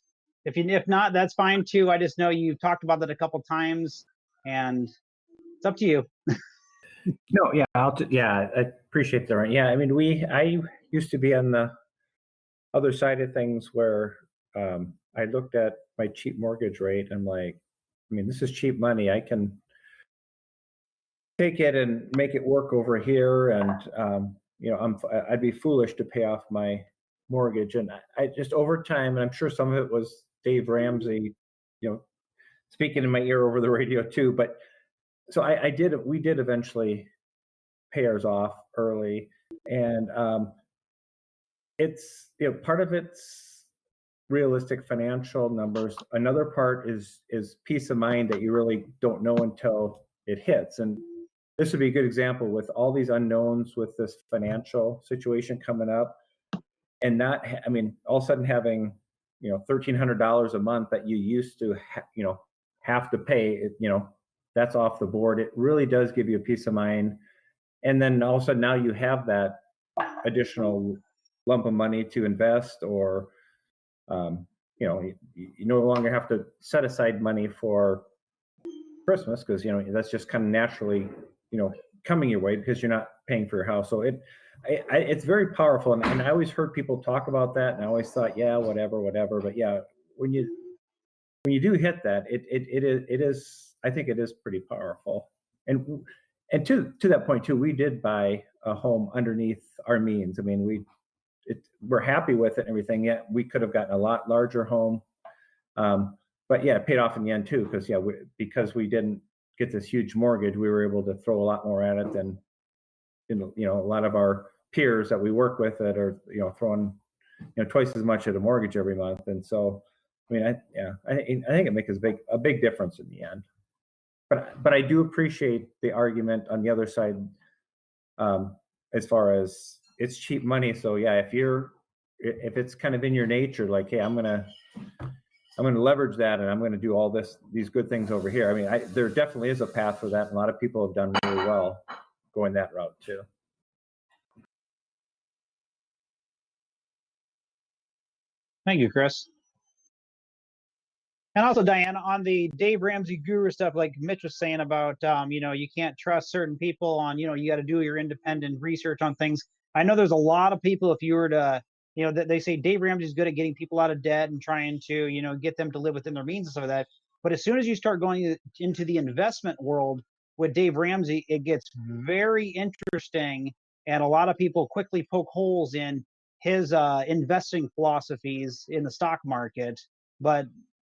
If not, that's fine too. I just know you've talked about that a couple times, and it's up to you. No, yeah, I appreciate that. Yeah, I mean, I used to be on the other side of things where I looked at my cheap mortgage rate. I'm like, I mean, this is cheap money. I can take it and make it work over here, and I'd be foolish to pay off my mortgage. And I just over time, and I'm sure some of it was Dave Ramsey, speaking in my ear over the radio too. But so we did eventually pay ours off early, and it's part of it's realistic financial numbers. Another part is peace of mind that you really don't know until it hits. And this would be a good example with all these unknowns with this financial situation coming up, and all of a sudden having $1,300 a month that you used to have to pay, that's off the board. It really does give you a peace of mind. And then all of a sudden now you have that additional lump of money to invest, or you no longer have to set aside money for Christmas because that's just kind of naturally coming your way because you're not paying for your house. So it's very powerful, and I always heard people talk about that, and I always thought, yeah, whatever. But yeah, when you do hit that, it is I think it is pretty powerful. And to that point too, we did buy a home underneath our means. I mean, we're happy with it and everything. Yet we could have gotten a lot larger home. But yeah, it paid off in the end too, because because we didn't get this huge mortgage, we were able to throw a lot more at it than a lot of our peers that we work with that are throwing twice as much at a mortgage every month. And so, I mean, I think it makes a big difference in the end. But I do appreciate the argument on the other side, as far as it's cheap money. So yeah, if it's kind of in your nature, like, hey, I'm gonna leverage that, and I'm gonna do all these good things over here. I mean, there definitely is a path for that, and a lot of people have done really well going that route too. Thank you, Chris. And also, Diana, on the Dave Ramsey guru stuff, like Mitch was saying about, you can't trust certain people on, you got to do your independent research on things. I know there's a lot of people, if you were to, they say Dave Ramsey's good at getting people out of debt and trying to, get them to live within their means and stuff like that. But as soon as you start going into the investment world with Dave Ramsey, it gets very interesting. And a lot of people quickly poke holes in his investing philosophies in the stock market. But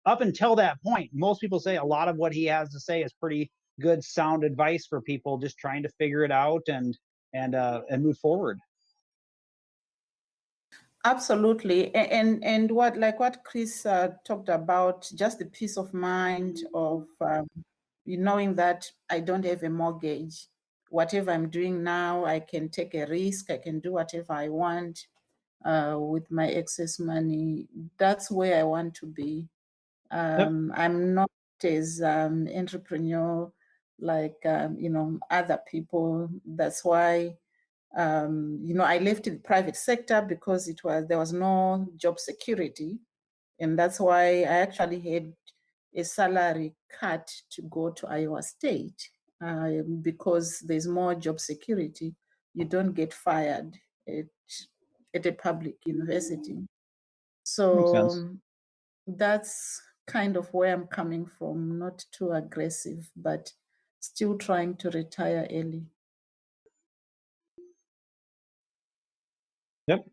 up until that point, most people say a lot of what he has to say is pretty good, sound advice for people just trying to figure it out and move forward. Absolutely, and what Chris talked about, just the peace of mind of knowing that I don't have a mortgage. Whatever I'm doing now, I can take a risk. I can do whatever I want with my excess money. That's where I want to be. I'm not as entrepreneur like other people. That's why I left the private sector because there was no job security, and that's why I actually had a salary cut to go to Iowa State because there's more job security. You don't get fired at a public university. Makes sense. So that's kind of where I'm coming from. Not too aggressive, but still trying to retire early. Yep.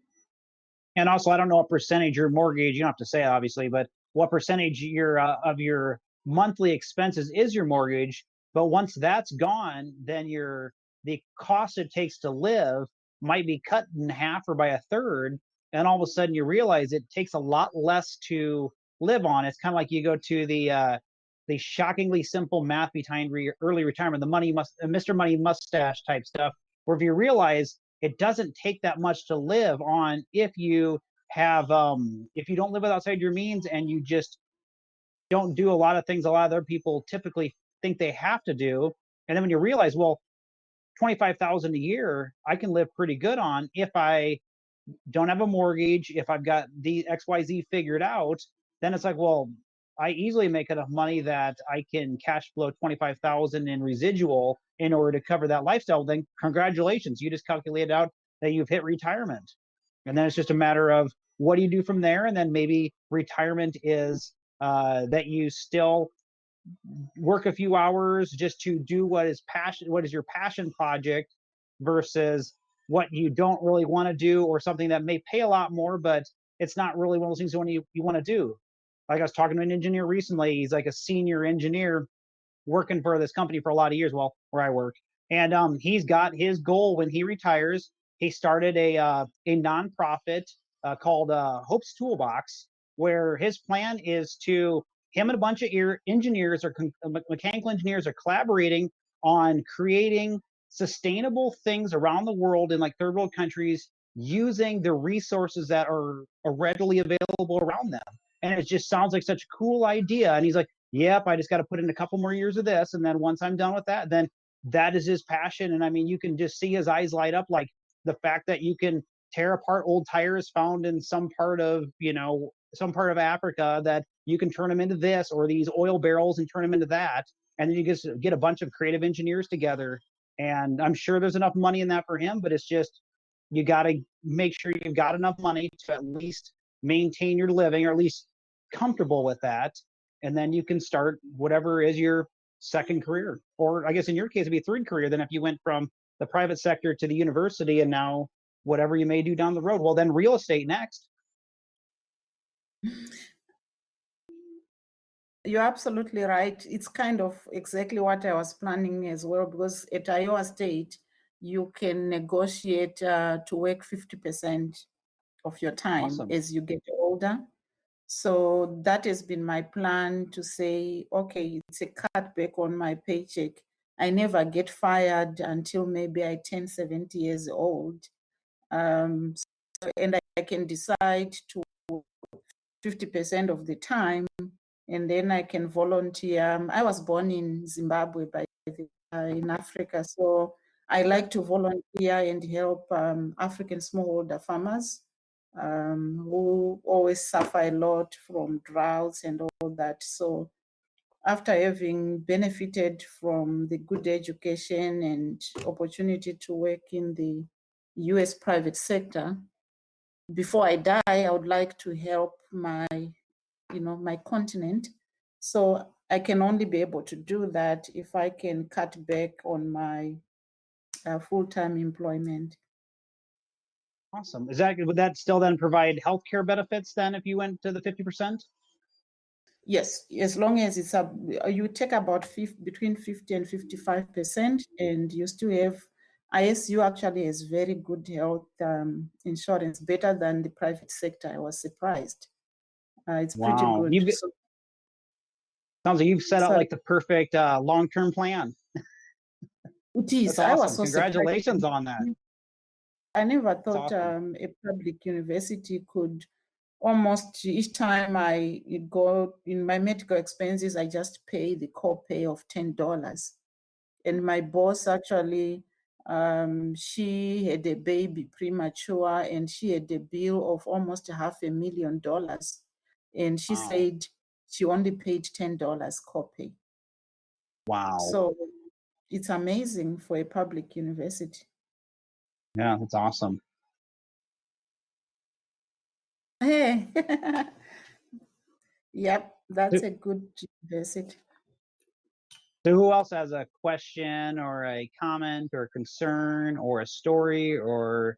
And also, I don't know what percentage your mortgage, you don't have to say it, obviously, but what percentage of your monthly expenses is your mortgage. But once that's gone, then the cost it takes to live might be cut in half or by a third. And all of a sudden you realize it takes a lot less to live on. It's kind of like you go to the shockingly simple math behind early retirement, the Mr. Money Mustache type stuff, where if you realize it doesn't take that much to live on if you don't live outside your means and you just don't do a lot of things a lot of other people typically think they have to do. And then when you realize, well, $25,000 a year, I can live pretty good on if I don't have a mortgage, if I've got the XYZ figured out, then it's like, well, I easily make enough money that I can cash flow $25,000 in residual in order to cover that lifestyle. Then congratulations, you just calculated out that you've hit retirement. And then it's just a matter of what do you do from there? And then maybe retirement is that you still work a few hours just to do what is your passion project versus what you don't really want to do, or something that may pay a lot more, but it's not really one of those things you want to do. Like I was talking to an engineer recently. He's like a senior engineer working for this company for a lot of years, well, where I work. And he's got his goal when he retires. He started a nonprofit called Hope's Toolbox, where his plan is him and a bunch of engineers or mechanical engineers are collaborating on creating sustainable things around the world in like third world countries using the resources that are readily available around them. And it just sounds like such a cool idea. And he's like, yep, I just got to put in a couple more years of this. And then once I'm done with that, then that is his passion. And I mean, you can just see his eyes light up, like the fact that you can tear apart old tires found in some part of Africa, that you can turn them into this, or these oil barrels and turn them into that. And then you just get a bunch of creative engineers together. And I'm sure there's enough money in that for him, but it's just, you got to make sure you've got enough money to at least maintain your living, or at least comfortable with that. And then you can start whatever is your second career, or I guess in your case, it'd be a third career. Then if you went from the private sector to the university and now whatever you may do down the road, well, then real estate next. You're absolutely right. It's kind of exactly what I was planning as well, because at Iowa State, you can negotiate to work 50% of your time Awesome. as you get older. So that has been my plan, to say, okay, it's a cutback on my paycheck. I never get fired until maybe I turn 70 years old. And I can decide to 50% of the time, and then I can volunteer. I was born in Zimbabwe, in Africa, so I like to volunteer and help African smallholder farmers who always suffer a lot from droughts and all that. So after having benefited from the good education and opportunity to work in the US private sector, before I die, I would like to help my continent. So I can only be able to do that if I can cut back on my full-time employment. Awesome. Would that still then provide healthcare benefits then if you went to the 50%? Yes, as long as it's you take about between 50 and 55%, and you still have, ISU actually has very good health insurance, better than the private sector. I was surprised. It's pretty good. Sounds like you've set out like the perfect long-term plan. It is. That's I awesome. was so Congratulations surprised. on that. I never thought awesome. a public university could almost, each time I go in my medical expenses, I just pay the copay of $10. And my boss actually, she had a baby premature, and she had a bill of almost $500,000. And she said she only paid $10 copay. Wow. So it's amazing for a public university. Yeah, that's awesome. Hey, yep, that's a good university. So who else has a question or a comment or a concern or a story or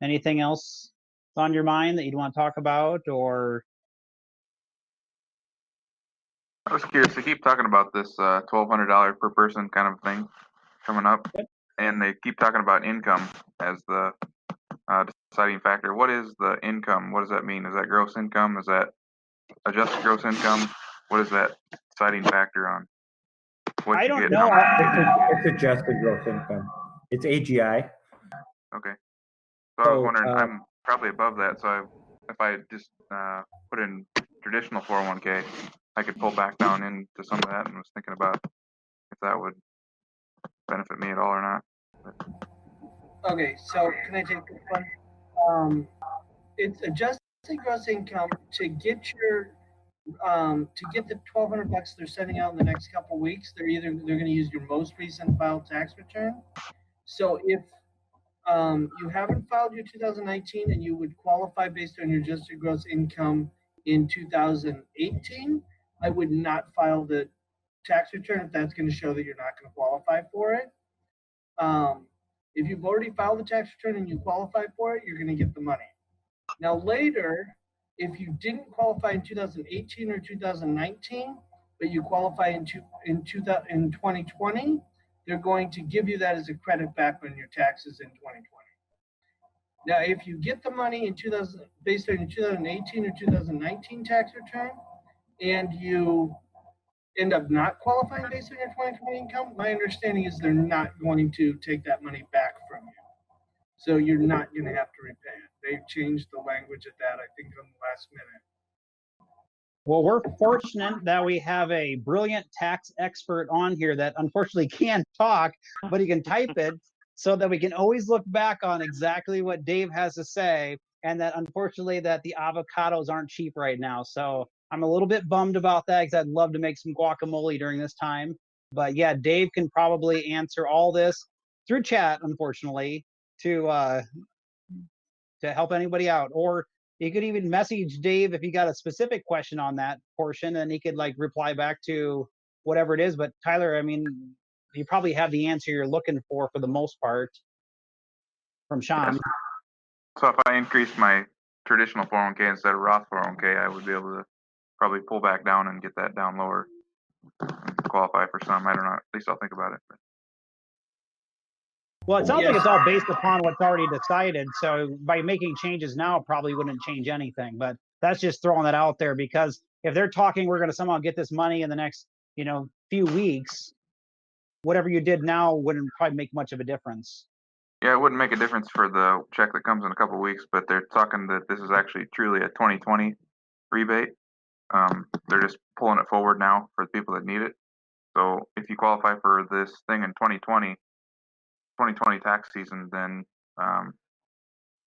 anything else on your mind that you'd want to talk about? Or I was curious. They keep talking about this $1,200 per person kind of thing coming up, and they keep talking about income as the deciding factor. What is the income? What does that mean? Is that gross income? Is that adjusted gross income? What is that deciding factor on? What I you don't get? know. It's adjusted gross income. It's AGI. Okay. So I was wondering, I'm probably above that. So if I just put in traditional 401k, I could pull back down into some of that, and was thinking about if that would benefit me at all or not. Okay, so can I take this one? It's adjusted gross income to get your to get the $1,200 they're sending out in the next couple of weeks. They're going to use your most recent filed tax return. So if you haven't filed your 2019 and you would qualify based on your adjusted gross income in 2018, I would not file the tax return if that's going to show that you're not going to qualify for it. If you've already filed the tax return and you qualify for it, you're going to get the money. Now later, if you didn't qualify in 2018 or 2019, but you qualify in 2020, they're going to give you that as a credit back on your taxes in 2020. Now, if you get the money in based on your 2018 or 2019 tax return, and you end up not qualifying based on your 2020 income, my understanding is they're not going to take that money back from you. So you're not going to have to repay it. They've changed the language of that, I think, on the last minute. Well, we're fortunate that we have a brilliant tax expert on here that unfortunately can't talk, but he can type it so that we can always look back on exactly what Dave has to say, and that unfortunately that the avocados aren't cheap right now. So I'm a little bit bummed about that because I'd love to make some guacamole during this time. But yeah, Dave can probably answer all this through chat, unfortunately, to help anybody out. Or you could even message Dave if you got a specific question on that portion, and he could like reply back to whatever it is. But Tyler, I mean, you probably have the answer you're looking for the most part from Sean. So if I increased my traditional 401k instead of Roth 401k, I would be able to probably pull back down and get that down lower and qualify for some. I don't know. At least I'll think about it. Well, it sounds like it's all based upon what's already decided. So by making changes now, probably wouldn't change anything. But that's just throwing that out there, because if they're talking, we're going to somehow get this money in the next, few weeks, whatever you did now wouldn't probably make much of a difference. Yeah, it wouldn't make a difference for the check that comes in a couple of weeks, but they're talking that this is actually truly a 2020 rebate. They're just pulling it forward now for the people that need it. So if you qualify for this thing in 2020 tax season, then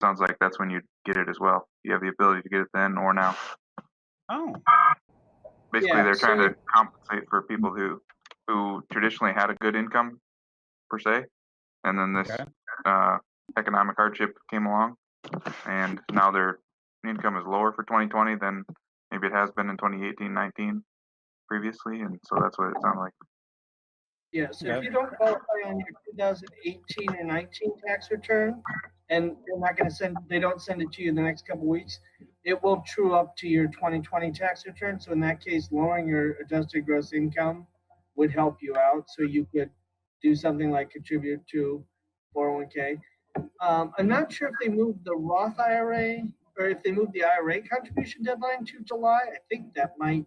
sounds like that's when you get it as well. You have the ability to get it then or now. Oh. Basically, they're trying to compensate for people who traditionally had a good income per se, and then this economic hardship came along, and now their income is lower for 2020 than maybe it has been in 2018-19 previously, and so that's what it sounded like. Yeah, so if you don't qualify on your 2018 or 19 tax return, and they're not going to they don't send it to you in the next couple weeks, it will true up to your 2020 tax return. So in that case, lowering your adjusted gross income would help you out. So you could do something like contribute to 401k. I'm not sure if they moved the Roth IRA or if they moved the IRA contribution deadline to July. I think that might,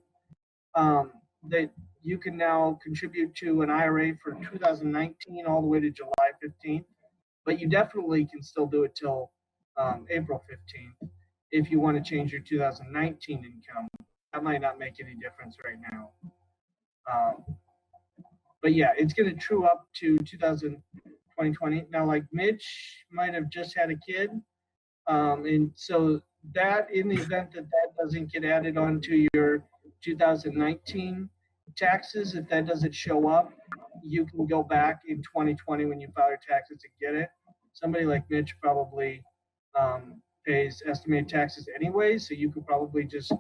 that you can now contribute to an IRA for 2019 all the way to July 15th, but you definitely can still do it till April 15th if you want to change your 2019 income. That might not make any difference right now. But yeah, it's going to true up to 2020. Now, like Mitch might have just had a kid. And so that in the event that doesn't get added onto your 2019 taxes, if that doesn't show up, you can go back in 2020 when you file your taxes and get it. Somebody like Mitch probably pays estimated taxes anyway, so you could probably just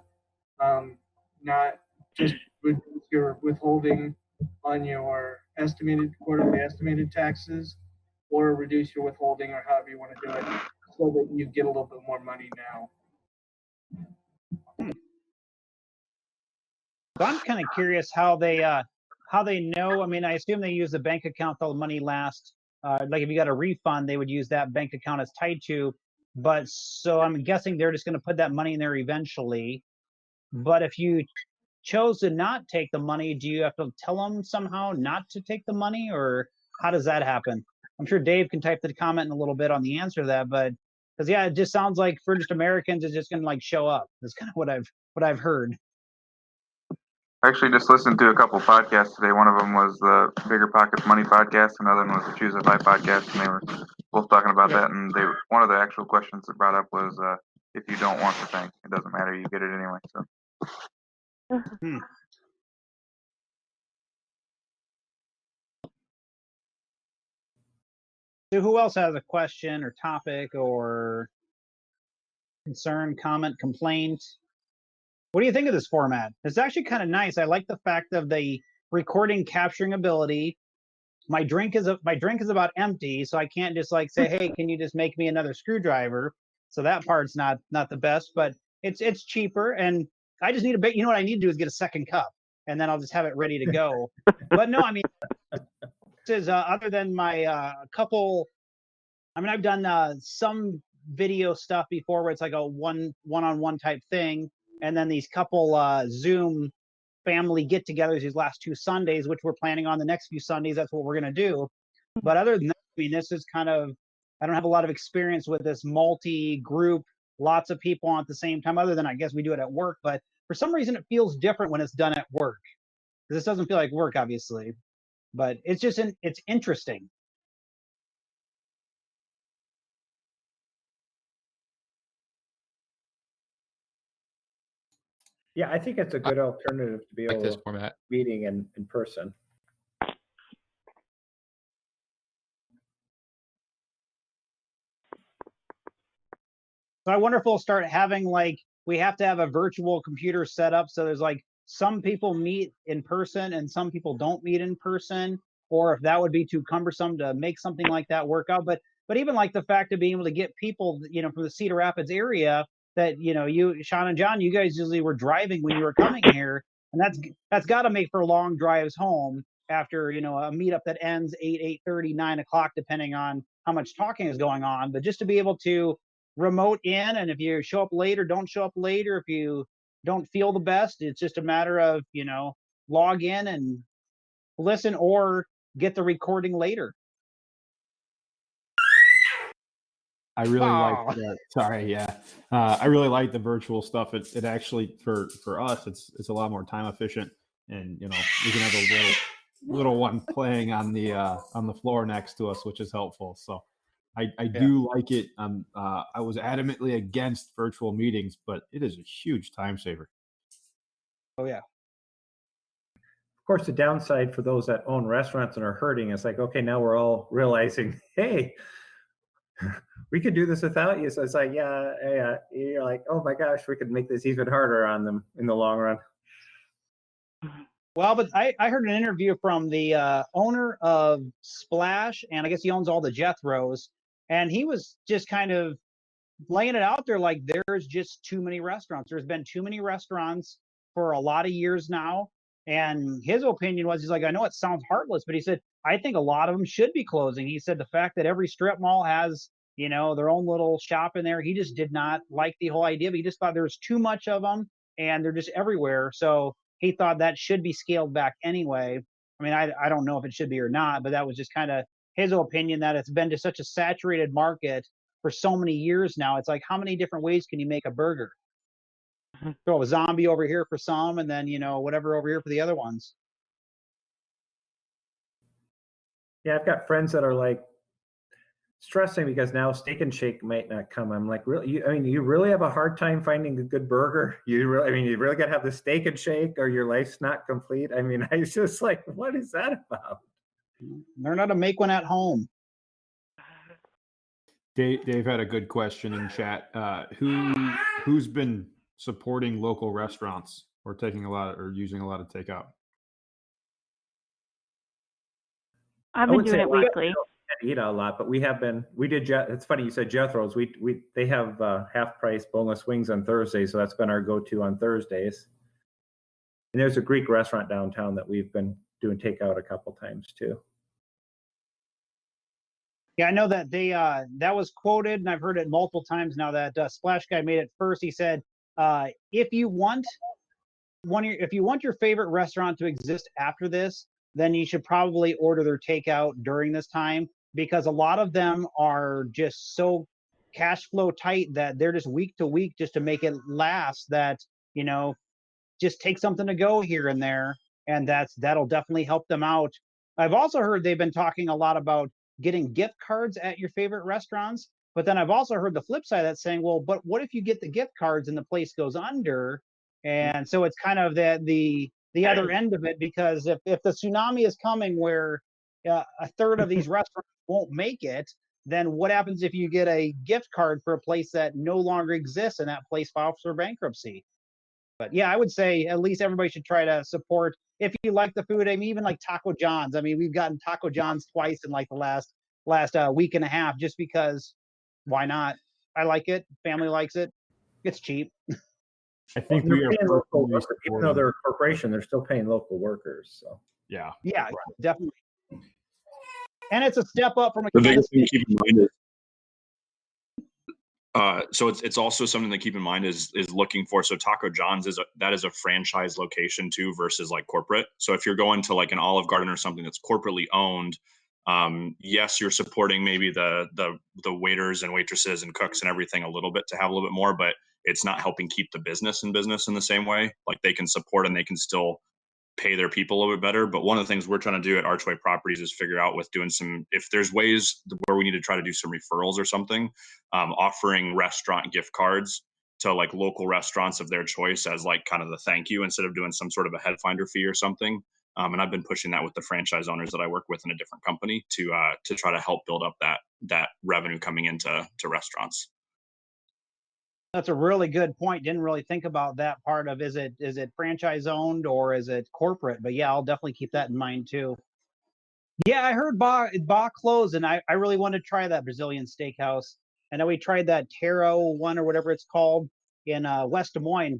not just reduce your withholding on your quarterly estimated taxes, or reduce your withholding, or however you want to do it, so that you get a little bit more money now. So I'm kind of curious how they know. I mean, I assume they use the bank account all the money lasts. Like if you got a refund, they would use that bank account as tied to. But so I'm guessing they're just going to put that money in there eventually. But if you chose to not take the money, do you have to tell them somehow not to take the money, or how does that happen? I'm sure Dave can type the comment in a little bit on the answer to that, but because it just sounds like for just Americans, it's just going to show up. That's kind of what I've heard. I actually just listened to a couple podcasts today. One of them was the Bigger Pockets Money podcast. Another one was the Choose FI podcast, and they were both talking about that. And one of the actual questions that brought up was, if you don't want the thing, it doesn't matter, you get it anyway. So. So who else has a question or topic or concern, comment, complaint? What do you think of this format? It's actually kind of nice. I like the fact of the recording capturing ability. My drink is about empty, so I can't just say, hey, can you just make me another screwdriver? So that part's not the best, but it's cheaper, and I just need a bit. You know what I need to do is get a second cup, and then I'll just have it ready to go. But no, I mean, this is other than my couple. I mean, I've done some video stuff before where it's like a one-on-one type thing, and then these couple Zoom family get-togethers these last 2 Sundays, which we're planning on the next few Sundays. That's what we're going to do. But other than that, I mean, this is kind of, I don't have a lot of experience with this multi-group, lots of people on at the same time, other than I guess we do it at work. But for some reason, it feels different when it's done at work. This doesn't feel like work, obviously, but it's just, it's interesting. Yeah, I think it's a good alternative to be able this to format. meeting in person. So I wonder if we'll start having we have to have a virtual computer set up. So there's some people meet in person and some people don't meet in person, or if that would be too cumbersome to make something like that work out. But even like the fact of being able to get people, from the Cedar Rapids area that, you, Sean and John, you guys usually were driving when you were coming here, and that's got to make for long drives home after, a meetup that ends 8:30, 9 o'clock, depending on how much talking is going on. But just to be able to remote in, and if you show up late or don't show up later, if you don't feel the best, it's just a matter of, log in and listen or get the recording later. I really like that. Sorry, yeah. I really like the virtual stuff. It actually for us, it's a lot more time efficient, and we can have a little one playing on the floor next to us, which is helpful. So I do like it. I was adamantly against virtual meetings, but it is a huge time saver. Oh yeah. Of course, the downside for those that own restaurants and are hurting is like, okay, now we're all realizing, hey, we could do this without you. So it's like, yeah. You're like, oh my gosh, we could make this even harder on them in the long run. Well, but I heard an interview from the owner of Splash, and I guess he owns all the Jethros, and he was just kind of laying it out there like there's just too many restaurants. There's been too many restaurants for a lot of years now. And his opinion was, he's like, I know it sounds heartless, but he said, I think a lot of them should be closing. He said the fact that every strip mall has, their own little shop in there, he just did not like the whole idea, but he just thought there was too much of them and they're just everywhere. So he thought that should be scaled back anyway. I mean, I don't know if it should be or not, but that was just kind of his opinion, that it's been to such a saturated market for so many years now. It's like, how many different ways can you make a burger? Throw a zombie over here for some, and then whatever over here for the other ones. Yeah, I've got friends that are like stressing because now Steak and Shake might not come. I'm like, really? You really have a hard time finding a good burger? You really got to have the Steak and Shake, or your life's not complete. I mean, I was just like, what is that about? Learn how to make one at home. Dave had a good question in chat. Who's been supporting local restaurants or taking a lot or using a lot of takeout? I've been doing it weekly. Eat a lot, but we have been. We did. It's funny you said Jethro's. They have half price boneless wings on Thursdays, so that's been our go-to on Thursdays. And there's a Greek restaurant downtown that we've been doing takeout a couple times too. Yeah, I know that they that was quoted, and I've heard it multiple times now, that Splash Guy made it first. He said, if you want your favorite restaurant to exist after this, then you should probably order their takeout during this time, because a lot of them are just so cash flow tight that they're just week to week just to make it last, that just take something to go here and there, and that'll definitely help them out. I've also heard they've been talking a lot about getting gift cards at your favorite restaurants, but then I've also heard the flip side of that, saying, well, but what if you get the gift cards and the place goes under? And so it's kind of the other end of it, because if the tsunami is coming where a third of these restaurants won't make it, then what happens if you get a gift card for a place that no longer exists and that place files for bankruptcy? But yeah, I would say at least everybody should try to support, if you like the food. I mean, even like Taco John's. I mean, we've gotten Taco John's twice in like the last week and a half, just because why not? I like it. Family likes it. It's cheap. I think they're paying local workers. Even though they're a corporation, they're still paying local workers. So yeah, definitely. And it's a step up from a the biggest thing to keep in mind is so it's also something to keep in mind is looking for. So Taco John's is a franchise location too, versus like corporate. So if you're going to like an Olive Garden or something that's corporately owned, yes, you're supporting maybe the waiters and waitresses and cooks and everything a little bit to have a little bit more, but it's not helping keep the business in the same way. Like they can support and they can still pay their people a little bit better. But one of the things we're trying to do at Archway Properties is figure out with doing if there's ways where we need to try to do some referrals or something, offering restaurant gift cards to like local restaurants of their choice as like kind of the thank you, instead of doing some sort of a head finder fee or something. And I've been pushing that with the franchise owners that I work with in a different company to try to help build up that revenue coming into restaurants. That's a really good point. Didn't really think about that part of is it franchise owned or is it corporate? But yeah, I'll definitely keep that in mind too. Yeah, I heard Ba closed, and I really wanted to try that Brazilian steakhouse. I know we tried that Taro one or whatever it's called in West Des Moines,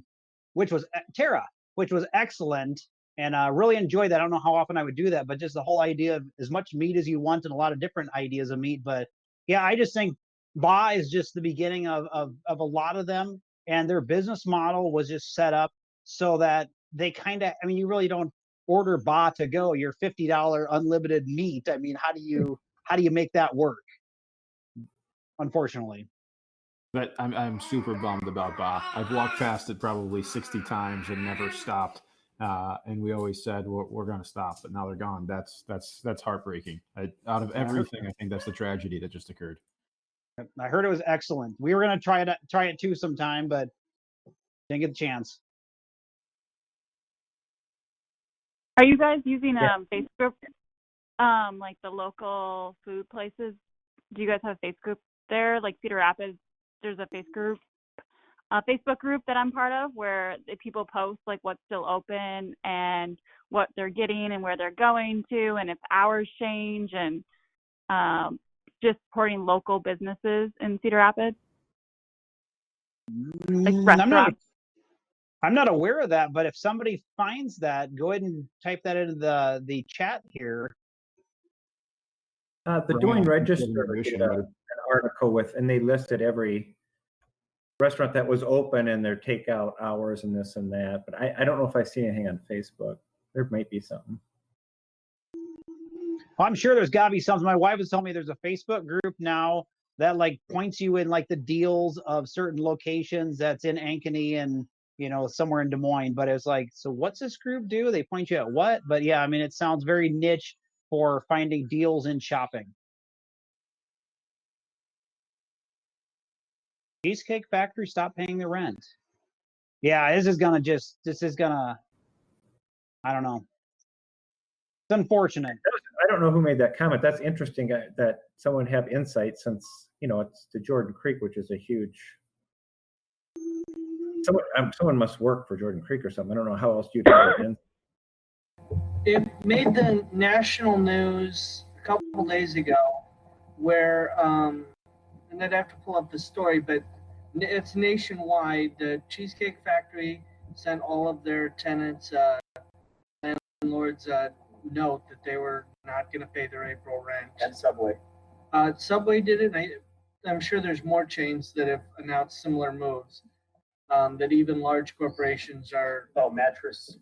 which was Terra, which was excellent, and really enjoyed that. I don't know how often I would do that, but just the whole idea of as much meat as you want and a lot of different ideas of meat. But yeah, I just think Ba is just the beginning of a lot of them, and their business model was just set up so that they kind of, I mean, you really don't order Ba to go, your $50 unlimited meat. I mean, how do you make that work? Unfortunately. But I'm super bummed about Ba. I've walked past it probably 60 times and never stopped. And we always said we're going to stop, but now they're gone. That's heartbreaking. Out of everything, I think that's the tragedy that just occurred. I heard it was excellent. We were going to try it too sometime, but didn't get the chance. Are you guys using Facebook? Like the local food places? Do you guys have a Facebook there? Like Cedar Rapids, there's a Facebook group that I'm part of where people post like what's still open and what they're getting and where they're going to, and if hours change, and just supporting local businesses in Cedar Rapids. Like restaurants. I'm not aware of that, but if somebody finds that, go ahead and type that into the chat here. The Des Moines Register did an article with, and they listed every restaurant that was open and their takeout hours and this and that. But I don't know if I see anything on Facebook. There might be something. Well, I'm sure there's got to be something. My wife was telling me there's a Facebook group now that like points you in like the deals of certain locations that's in Ankeny and, you know, somewhere in Des Moines. But it's like, so what's this group do? They point you at what? But yeah, I mean, it sounds very niche for finding deals in shopping. Cheesecake Factory stopped paying the rent. Yeah, this is gonna, I don't know. It's unfortunate. I don't know who made that comment. That's interesting that someone have insight, since, you know, it's the Jordan Creek, which is a huge. Someone must work for Jordan Creek or something. I don't know how else you'd have it in. It made the national news a couple days ago, where and I'd have to pull up the story, but it's nationwide. The Cheesecake Factory sent all of their tenants, landlords, note that they were not going to pay their April rent. And Subway. Subway did it. I'm sure there's more chains that have announced similar moves. That even large corporations are. Oh, mattress.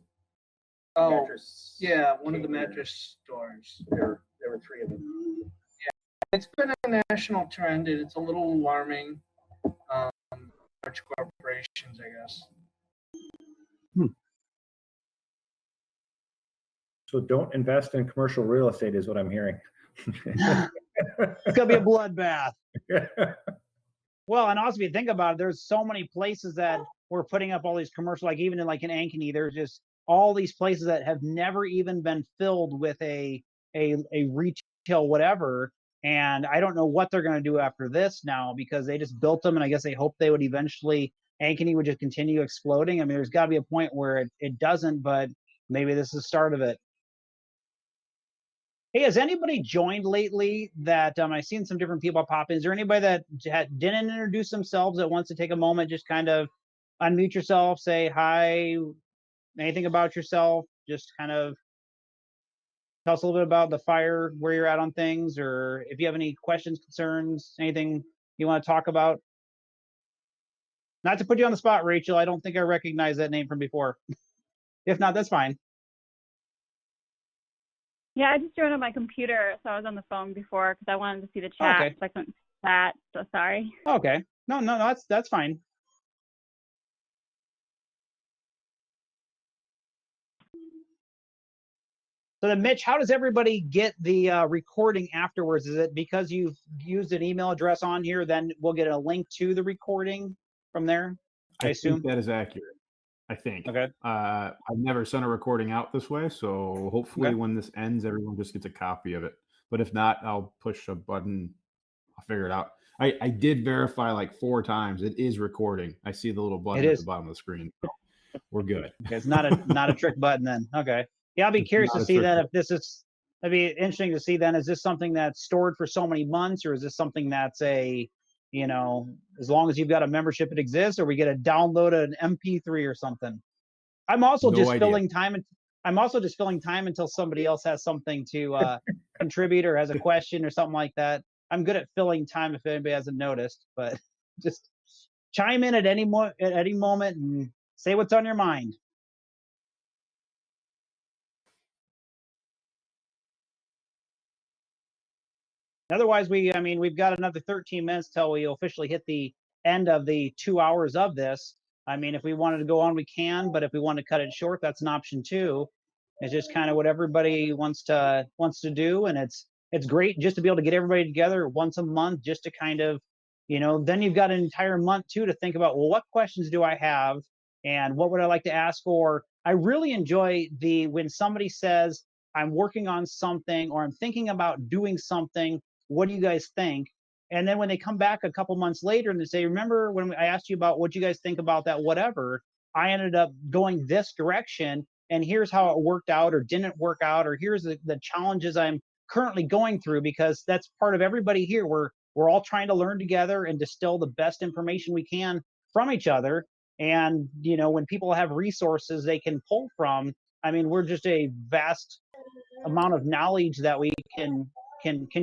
Oh, mattress yeah, one of the mattress stores. There were three of them. Yeah, it's been a national trend, and it's a little alarming. Large corporations, I guess. So don't invest in commercial real estate is what I'm hearing. It's gonna be a bloodbath. Well, and also if you think about it, there's so many places that we're putting up all these commercials, like even in Ankeny, there's just all these places that have never even been filled with a retail whatever. And I don't know what they're going to do after this now, because they just built them, and I guess they hope they would eventually, Ankeny would just continue exploding. I mean, there's got to be a point where it doesn't, but maybe this is the start of it. Hey, has anybody joined lately that I've seen some different people pop in? Is there anybody that didn't introduce themselves that wants to take a moment, just kind of unmute yourself, say hi, anything about yourself, just kind of tell us a little bit about the fire, where you're at on things, or if you have any questions, concerns, anything you want to talk about? Not to put you on the spot, Rachel. I don't think I recognize that name from before. If not, that's fine. Yeah, I just joined on my computer, so I was on the phone before because I wanted to see the chat. Okay. So I couldn't chat, so sorry. Okay. No, that's fine. So then, Mitch, how does everybody get the recording afterwards? Is it because you've used an email address on here, then we'll get a link to the recording from there? I assume think that is accurate. I think. Okay. I've never sent a recording out this way, so hopefully when this ends, everyone just gets a copy of it. But if not, I'll push a button. I'll figure it out. I did verify like 4 times. It is recording. I see the little button It at is. the bottom of the screen. So we're good. Okay, it's not a trick button then. Okay. Yeah, I'll be curious not to a see trick then button. if this is. It'd be interesting to see then. Is this something that's stored for so many months, or is this something that's a, as long as you've got a membership, it exists, or we get to download an MP3 or something? I'm also No just idea. filling time. I'm also just filling time until somebody else has something to contribute or has a question or something like that. I'm good at filling time if anybody hasn't noticed, but just chime in at any moment and say what's on your mind. Otherwise, we've got another 13 minutes till we officially hit the end of the 2 hours of this. I mean, if we wanted to go on, we can, but if we want to cut it short, that's an option too. It's just kind of what everybody wants to do, and it's great just to be able to get everybody together once a month, just to kind of, then you've got an entire month too to think about, well, what questions do I have, and what would I like to ask? Or I really enjoy when somebody says, I'm working on something, or I'm thinking about doing something. What do you guys think? And then when they come back a couple months later and they say, remember when I asked you about what you guys think about that, whatever, I ended up going this direction, and here's how it worked out or didn't work out, or here's the challenges I'm currently going through, because that's part of everybody here. We're all trying to learn together and distill the best information we can from each other. And, when people have resources they can pull from, we're just a vast amount of knowledge that we can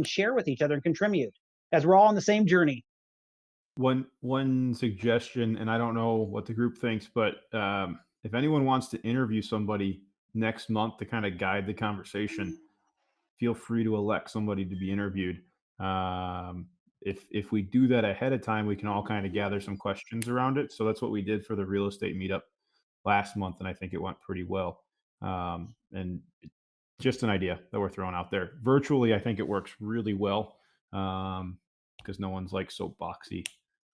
share with each other and contribute, as we're all on the same journey. One suggestion, and I don't know what the group thinks, but if anyone wants to interview somebody next month to kind of guide the conversation, feel free to elect somebody to be interviewed. If we do that ahead of time, we can all kind of gather some questions around it. So that's what we did for the real estate meetup last month, and I think it went pretty well. And just an idea that we're throwing out there. Virtually, I think it works really well because no one's like so boxy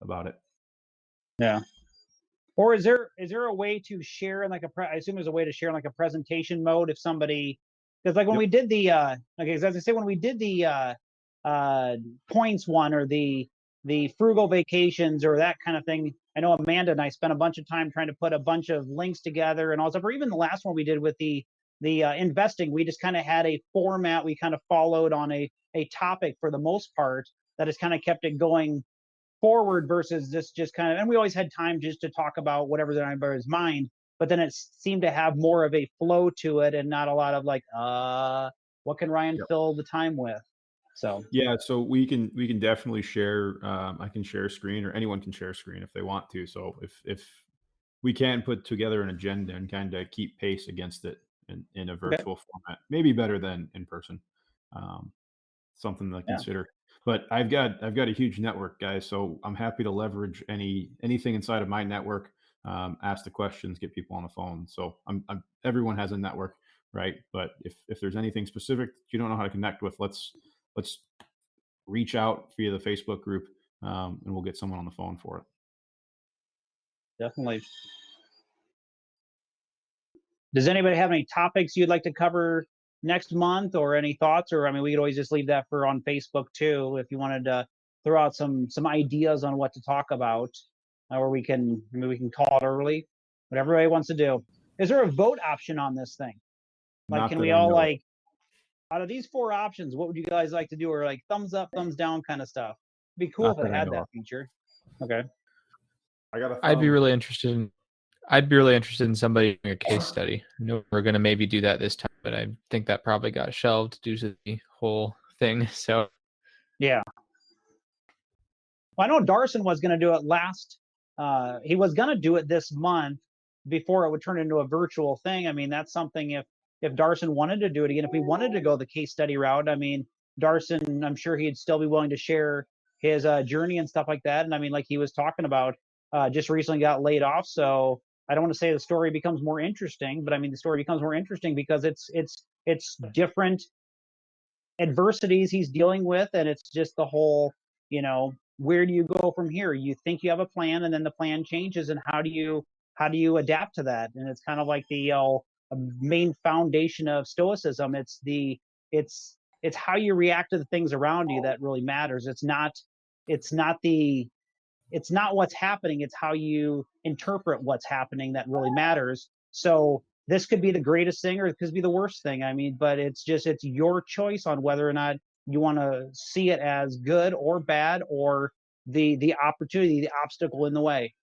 about it. Yeah. Or is there a way to share in like I assume there's a way to share in like a presentation mode if somebody, because like when we did the as I say, when we did the points one, or the frugal vacations or that kind of thing, I know Amanda and I spent a bunch of time trying to put a bunch of links together and all stuff. Or even the last one we did with the investing, we just kind of had a format we kind of followed on a topic for the most part that has kind of kept it going forward, versus this just kind of, and we always had time just to talk about whatever's in anybody's mind, but then it seemed to have more of a flow to it and not a lot of like, what can Ryan fill the time with? So yeah, so we can definitely share. I can share a screen, or anyone can share a screen if they want to. So if we can put together an agenda and kind of keep pace against it in a virtual format, maybe better than in person. Something to consider. But I've got a huge network, guys, so I'm happy to leverage anything inside of my network, ask the questions, get people on the phone. So everyone has a network, right? But if there's anything specific you don't know how to connect with, let's reach out via the Facebook group, and we'll get someone on the phone for it. Definitely. Does anybody have any topics you'd like to cover next month, or any thoughts? Or we could always just leave that for on Facebook too, if you wanted to throw out some ideas on what to talk about, or we can call it early. Whatever everybody wants to do. Is there a vote option on this thing? Like, Not can that we I all know. like, out of these 4 options, what would you guys like to do? Or like thumbs up, thumbs down kind of stuff. It'd be cool Not if it that I had know that of. feature. Okay. I got I'd be really interested in somebody doing a case study. I know we're going to maybe do that this time, but I think that probably got shelved due to the whole thing. So yeah. Well, I know Darson was going to do it he was going to do it this month before it would turn into a virtual thing. That's something, if Darson wanted to do it again, if we wanted to go the case study route, Darson, I'm sure he'd still be willing to share his journey and stuff like that. And like he was talking about, just recently got laid off. So I don't want to say the story becomes more interesting, but the story becomes more interesting because it's different adversities he's dealing with, and it's just the whole, where do you go from here? You think you have a plan, and then the plan changes, and how do you adapt to that? And it's kind of like the main foundation of stoicism. It's how you react to the things around you that really matters. It's not it's not what's happening, it's how you interpret what's happening that really matters. So this could be the greatest thing or it could be the worst thing. I mean, but it's your choice on whether or not you want to see it as good or bad, or the opportunity, the obstacle in the way.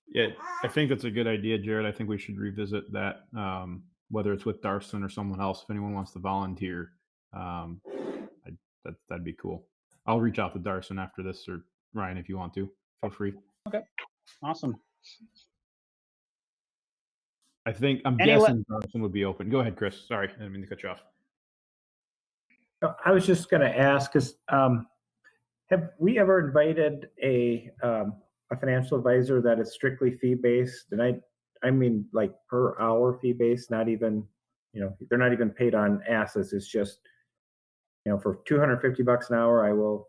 Yeah, I think that's a good idea, Jared. I think we should revisit that, whether it's with Darson or someone else. If anyone wants to volunteer, that'd be cool. I'll reach out to Darson after this, or Ryan, if you want to. Feel free. Okay, awesome. I'm guessing Darson would be open. Go ahead, Chris. Sorry, I didn't mean to cut you off. I was just going to ask, because have we ever invited a financial advisor that is strictly fee-based? And I mean like per hour fee-based, not even, they're not even paid on assets. It's just, for $250 an hour, I will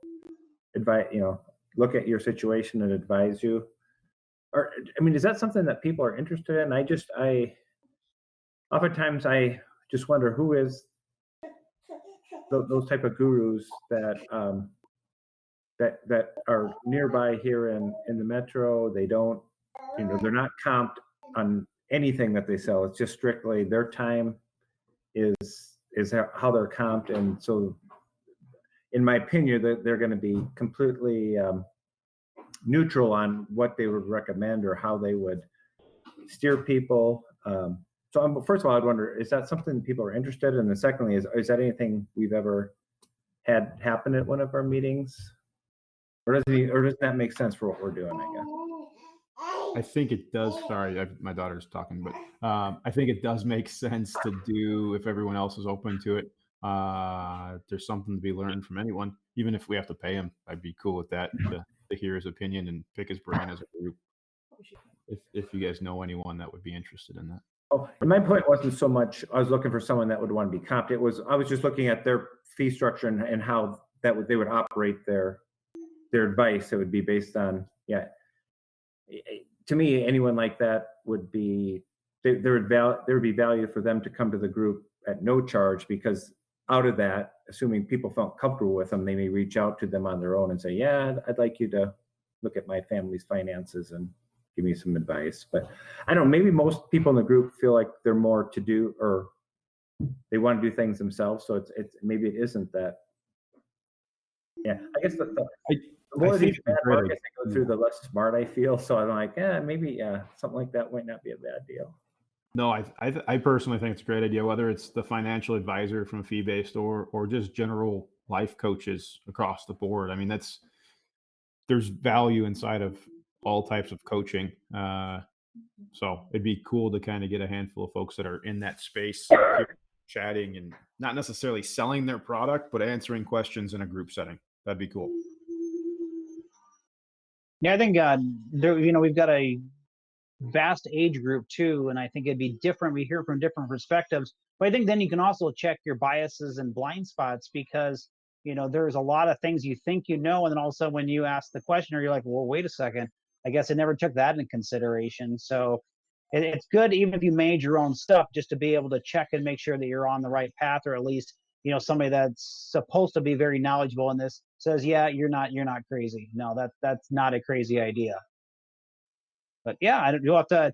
look at your situation and advise you. Or, I mean, is that something that people are interested in? Oftentimes I just wonder who is those type of gurus that are nearby here in the metro. They don't, they're not comped on anything that they sell. It's just strictly their time is how they're comped. And so in my opinion, they're going to be completely neutral on what they would recommend or how they would steer people. So first of all, I'd wonder, is that something people are interested in? And secondly, is that anything we've ever had happen at one of our meetings? Or does that make sense for what we're doing, I guess? I think it does. Sorry, my daughter's talking, but I think it does make sense to do if everyone else is open to it. There's something to be learned from anyone, even if we have to pay him. I'd be cool with that to hear his opinion and pick his brain as a group. If you guys know anyone that would be interested in that. Oh, and my point wasn't so much I was looking for someone that would want to be comped. I was just looking at their fee structure and how they would operate their advice. It would be based on, to me, anyone like that would be, there would be value for them to come to the group at no charge, because out of that, assuming people felt comfortable with them, they may reach out to them on their own and say, yeah, I'd like you to look at my family's finances and give me some advice. But I don't know, maybe most people in the group feel like they're more to do, or they want to do things themselves. So it's maybe it isn't that. Yeah, I guess the more of these bad markets I go through, the less smart I feel. So I'm like, maybe something like that might not be a bad deal. No, I personally think it's a great idea, whether it's the financial advisor from fee-based or just general life coaches across the board. I mean, there's value inside of all types of coaching. So it'd be cool to kind of get a handful of folks that are in that space chatting and not necessarily selling their product, but answering questions in a group setting. That'd be cool. Yeah, I think we've got a vast age group too, and I think it'd be different. We hear from different perspectives, but I think then you can also check your biases and blind spots, because there's a lot of things you think and then all of a sudden when you ask the question, or you're like, well, wait a second, I guess I never took that into consideration. So it's good, even if you made your own stuff, just to be able to check and make sure that you're on the right path, or at least somebody that's supposed to be very knowledgeable in this says, yeah, you're not crazy. No, that's not a crazy idea. But yeah, you'll have to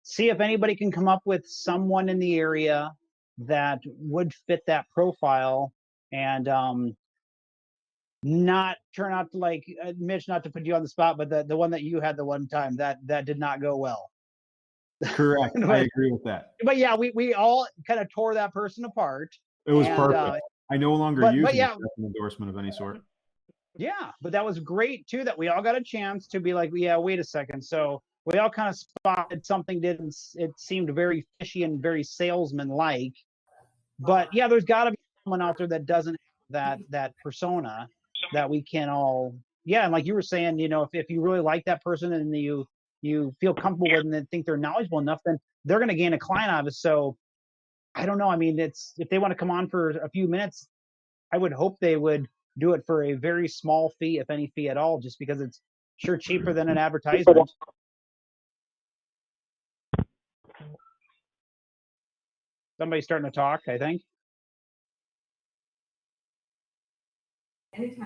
see if anybody can come up with someone in the area that would fit that profile, and not turn out to, like, Mitch, not to put you on the spot, but the one that you had the one time that did not go well. Correct. I agree with that. But yeah, we all kind of tore that person apart. It was perfect. I no longer use an endorsement of any sort. Yeah, but that was great too, that we all got a chance to be like, yeah, wait a second. So we all kind of spotted something it seemed very fishy and very salesman-like. But yeah, there's got to be someone out there that doesn't have that persona that we can all, and like you were saying, if you really like that person and you feel comfortable with them and think they're knowledgeable enough, then they're going to gain a client out of it. So I don't know. I mean, if they want to come on for a few minutes, I would hope they would do it for a very small fee, if any fee at all, just because it's sure cheaper than an advertisement. Somebody's starting to talk, I think. It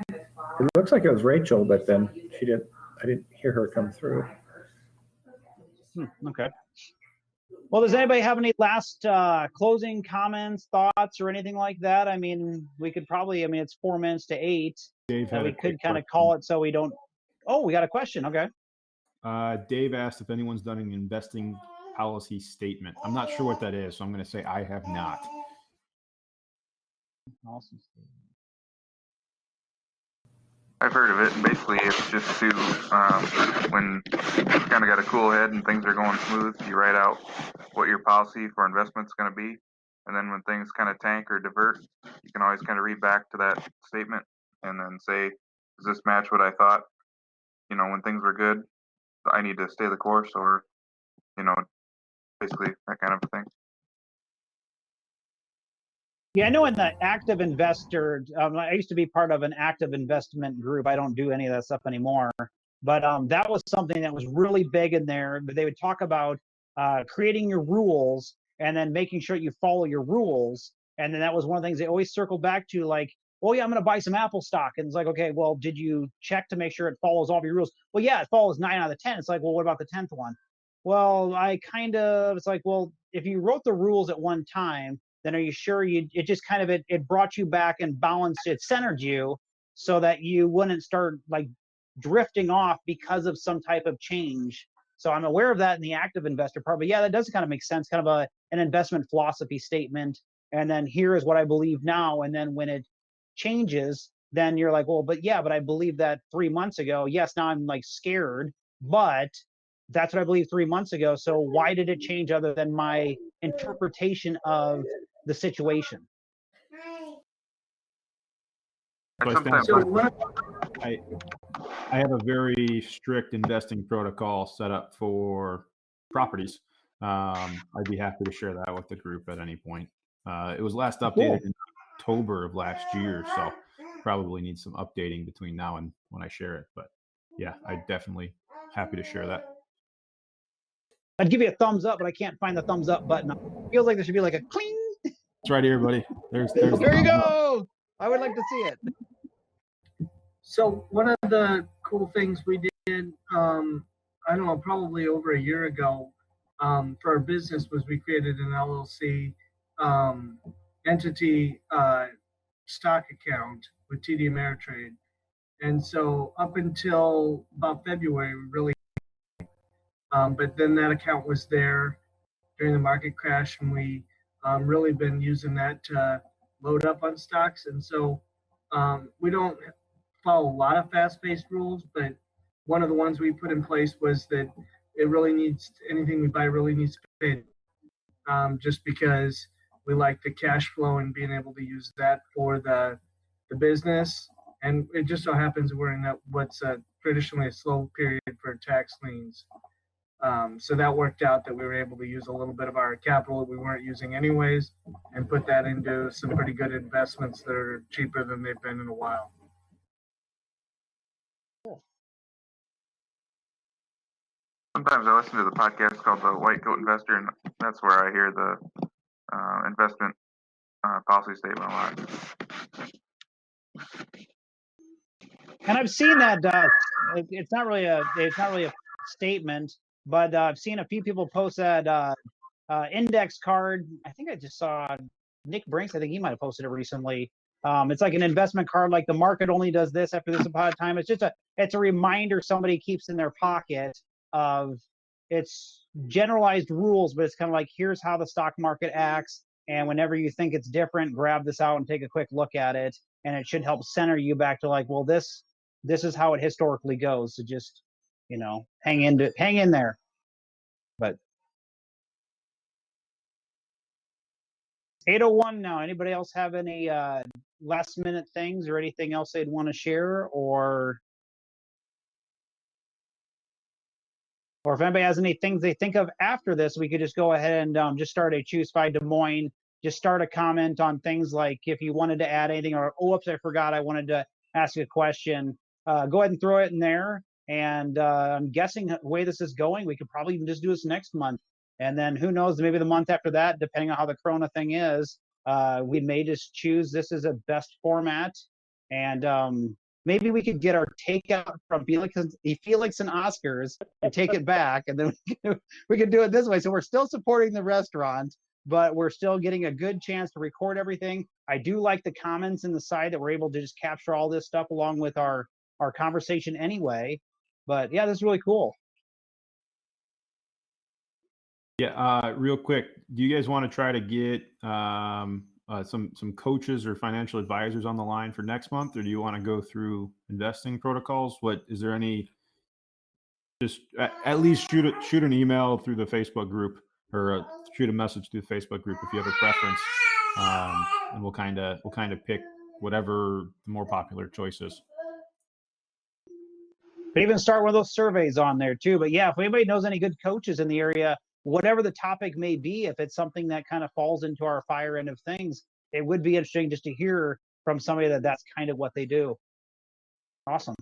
looks like it was Rachel, but then I didn't hear her come through. Okay. Well, does anybody have any last closing comments, thoughts, or anything like that? I mean, we could probably, I mean, it's 4 minutes to 8. Dave And had we a could quick kind of question. call it so we don't. Oh, we got a question. Okay. Dave asked if anyone's done an investing policy statement. I'm not sure what that is, so I'm going to say I have not. Awesome. I've heard of it. Basically, it's just to when you kind of got a cool head and things are going smooth, you write out what your policy for investment's going to be, and then when things kind of tank or divert, you can always kind of read back to that statement and then say, "Does this match what I thought? You know, when things were good, I need to stay the course," or you know, basically that kind of thing. Yeah, I know in the active investor, I used to be part of an active investment group. I don't do any of that stuff anymore. But that was something that was really big in there. They would talk about creating your rules and then making sure you follow your rules. And then that was one of the things they always circled back to, like, oh, yeah, I'm going to buy some Apple stock. And it's like, okay, well, did you check to make sure it follows all of your rules? Well, yeah, it follows 9 out of 10. It's like, well, what about the 10th one? Well, it's like, well, if you wrote the rules at one time, then are you sure it just kind of, it brought you back and balanced, it centered you so that you wouldn't start like drifting off because of some type of change. So I'm aware of that in the active investor part, but yeah, that does kind of make sense, kind of an investment philosophy statement. And then here is what I believe now. And then when it changes, then you're like, well, but I believed that 3 months ago. Yes, now I'm like scared, but that's what I believed 3 months ago. So why did it change other than my interpretation of the situation? I have a very strict investing protocol set up for properties. I'd be happy to share that with the group at any point. It was last updated in October of last year, so probably need some updating between now and when I share it. But yeah, I'm definitely happy to share that. I'd give you a thumbs up, but I can't find the thumbs up button. It feels like there should be like a cling. It's right here, buddy. There's There you thumbs up. go. I would like to see it. So one of the cool things we did, I don't know, probably over a year ago, for our business was we created an LLC entity stock account with TD Ameritrade. And so up until about February, we really, but then that account was there during the market crash, and we really been using that to load up on stocks. And so we don't follow a lot of fast-paced rules, but one of the ones we put in place was that it really needs, anything we buy really needs to pay, just because we like the cash flow and being able to use that for the business. And it just so happens we're in that what's traditionally a slow period for tax liens. So that worked out that we were able to use a little bit of our capital that we weren't using anyways and put that into some pretty good investments that are cheaper than they've been in a while. Sometimes I listen to the podcast called The White Coat Investor, and that's where I hear the investment policy statement a lot. And I've seen that it's not really a statement, but I've seen a few people post that index card. I think I just saw Nick Brinks. I think he might have posted it recently. It's like an investment card, like the market only does this after this amount of time. It's just it's a reminder somebody keeps in their pocket of its generalized rules, but it's kind of like, here's how the stock market acts. And whenever you think it's different, grab this out and take a quick look at it. And it should help center you back to like, well, this is how it historically goes. So just, hang in there. But 8:01 now. Anybody else have any last minute things or anything else they'd want to share, or if anybody has any things they think of after this, we could just go ahead and just start a Choose by Des Moines. Just start a comment on things like if you wanted to add anything, or oops, I forgot I wanted to ask a question. Go ahead and throw it in there. And I'm guessing the way this is going, we could probably even just do this next month. And then who knows, maybe the month after that, depending on how the Corona thing is, we may just choose this as a best format and maybe we could get our takeout from Felix and Oscars and take it back, and then we could do it this way. So we're still supporting the restaurant, but we're still getting a good chance to record everything. I do like the comments in the side that we're able to just capture all this stuff along with our conversation anyway. But yeah, this is really cool. Yeah, real quick, do you guys want to try to get some coaches or financial advisors on the line for next month, or do you want to go through investing protocols? What is there any? Just at least shoot an email through the Facebook group, or shoot a message through the Facebook group if you have a preference, and we'll kind of pick whatever the more popular choice is. But even start one of those surveys on there too. But yeah, if anybody knows any good coaches in the area, whatever the topic may be, if it's something that kind of falls into our fire end of things, it would be interesting just to hear from somebody that's kind of what they do. Awesome.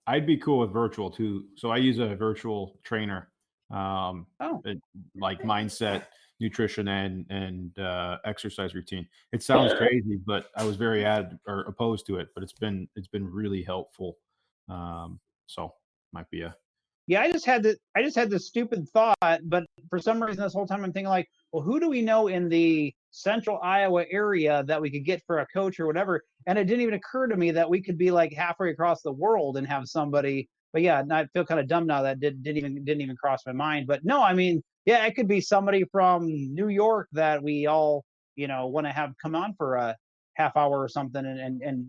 I'd be cool with virtual too. So I use a virtual trainer, like mindset, nutrition, and exercise routine. It sounds crazy, but I was very opposed to it. But it's been really helpful. So might be a. Yeah, I just had this stupid thought, but for some reason this whole time I'm thinking like, well, who do we know in the central Iowa area that we could get for a coach or whatever? And it didn't even occur to me that we could be like halfway across the world and have somebody. But yeah, I feel kind of dumb now that didn't even cross my mind. But no, I mean, yeah, it could be somebody from New York that we all want to have come on for a half hour or something and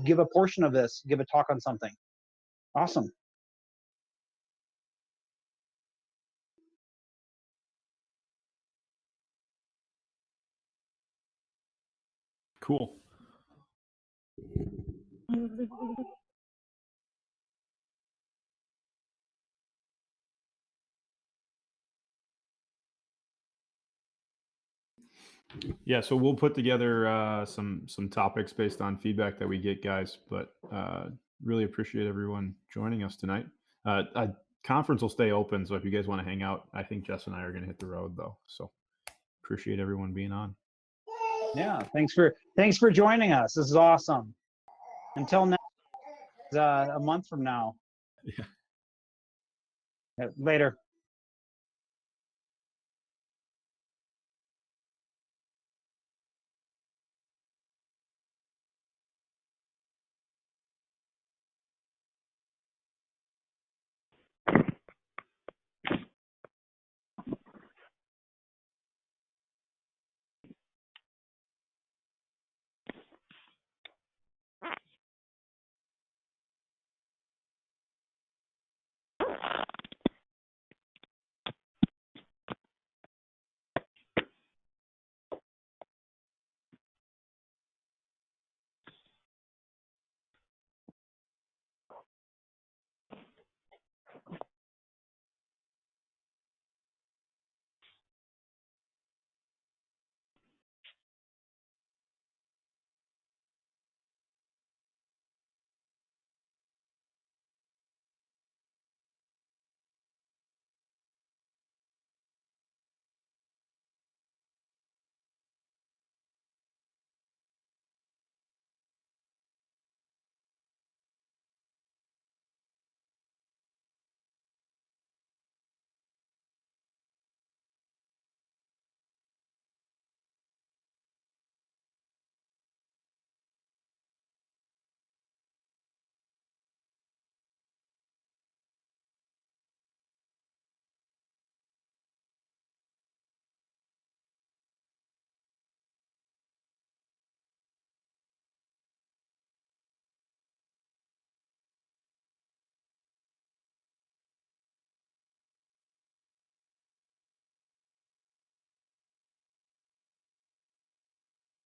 give a portion of this, give a talk on something. Awesome. Cool. Yeah, so we'll put together some topics based on feedback that we get, guys. But really appreciate everyone joining us tonight. A conference will stay open, so if you guys want to hang out, I think Jess and I are going to hit the road though. So appreciate everyone being on. Yeah, thanks for joining us. This is awesome. Until next a month from now. Yeah. Later.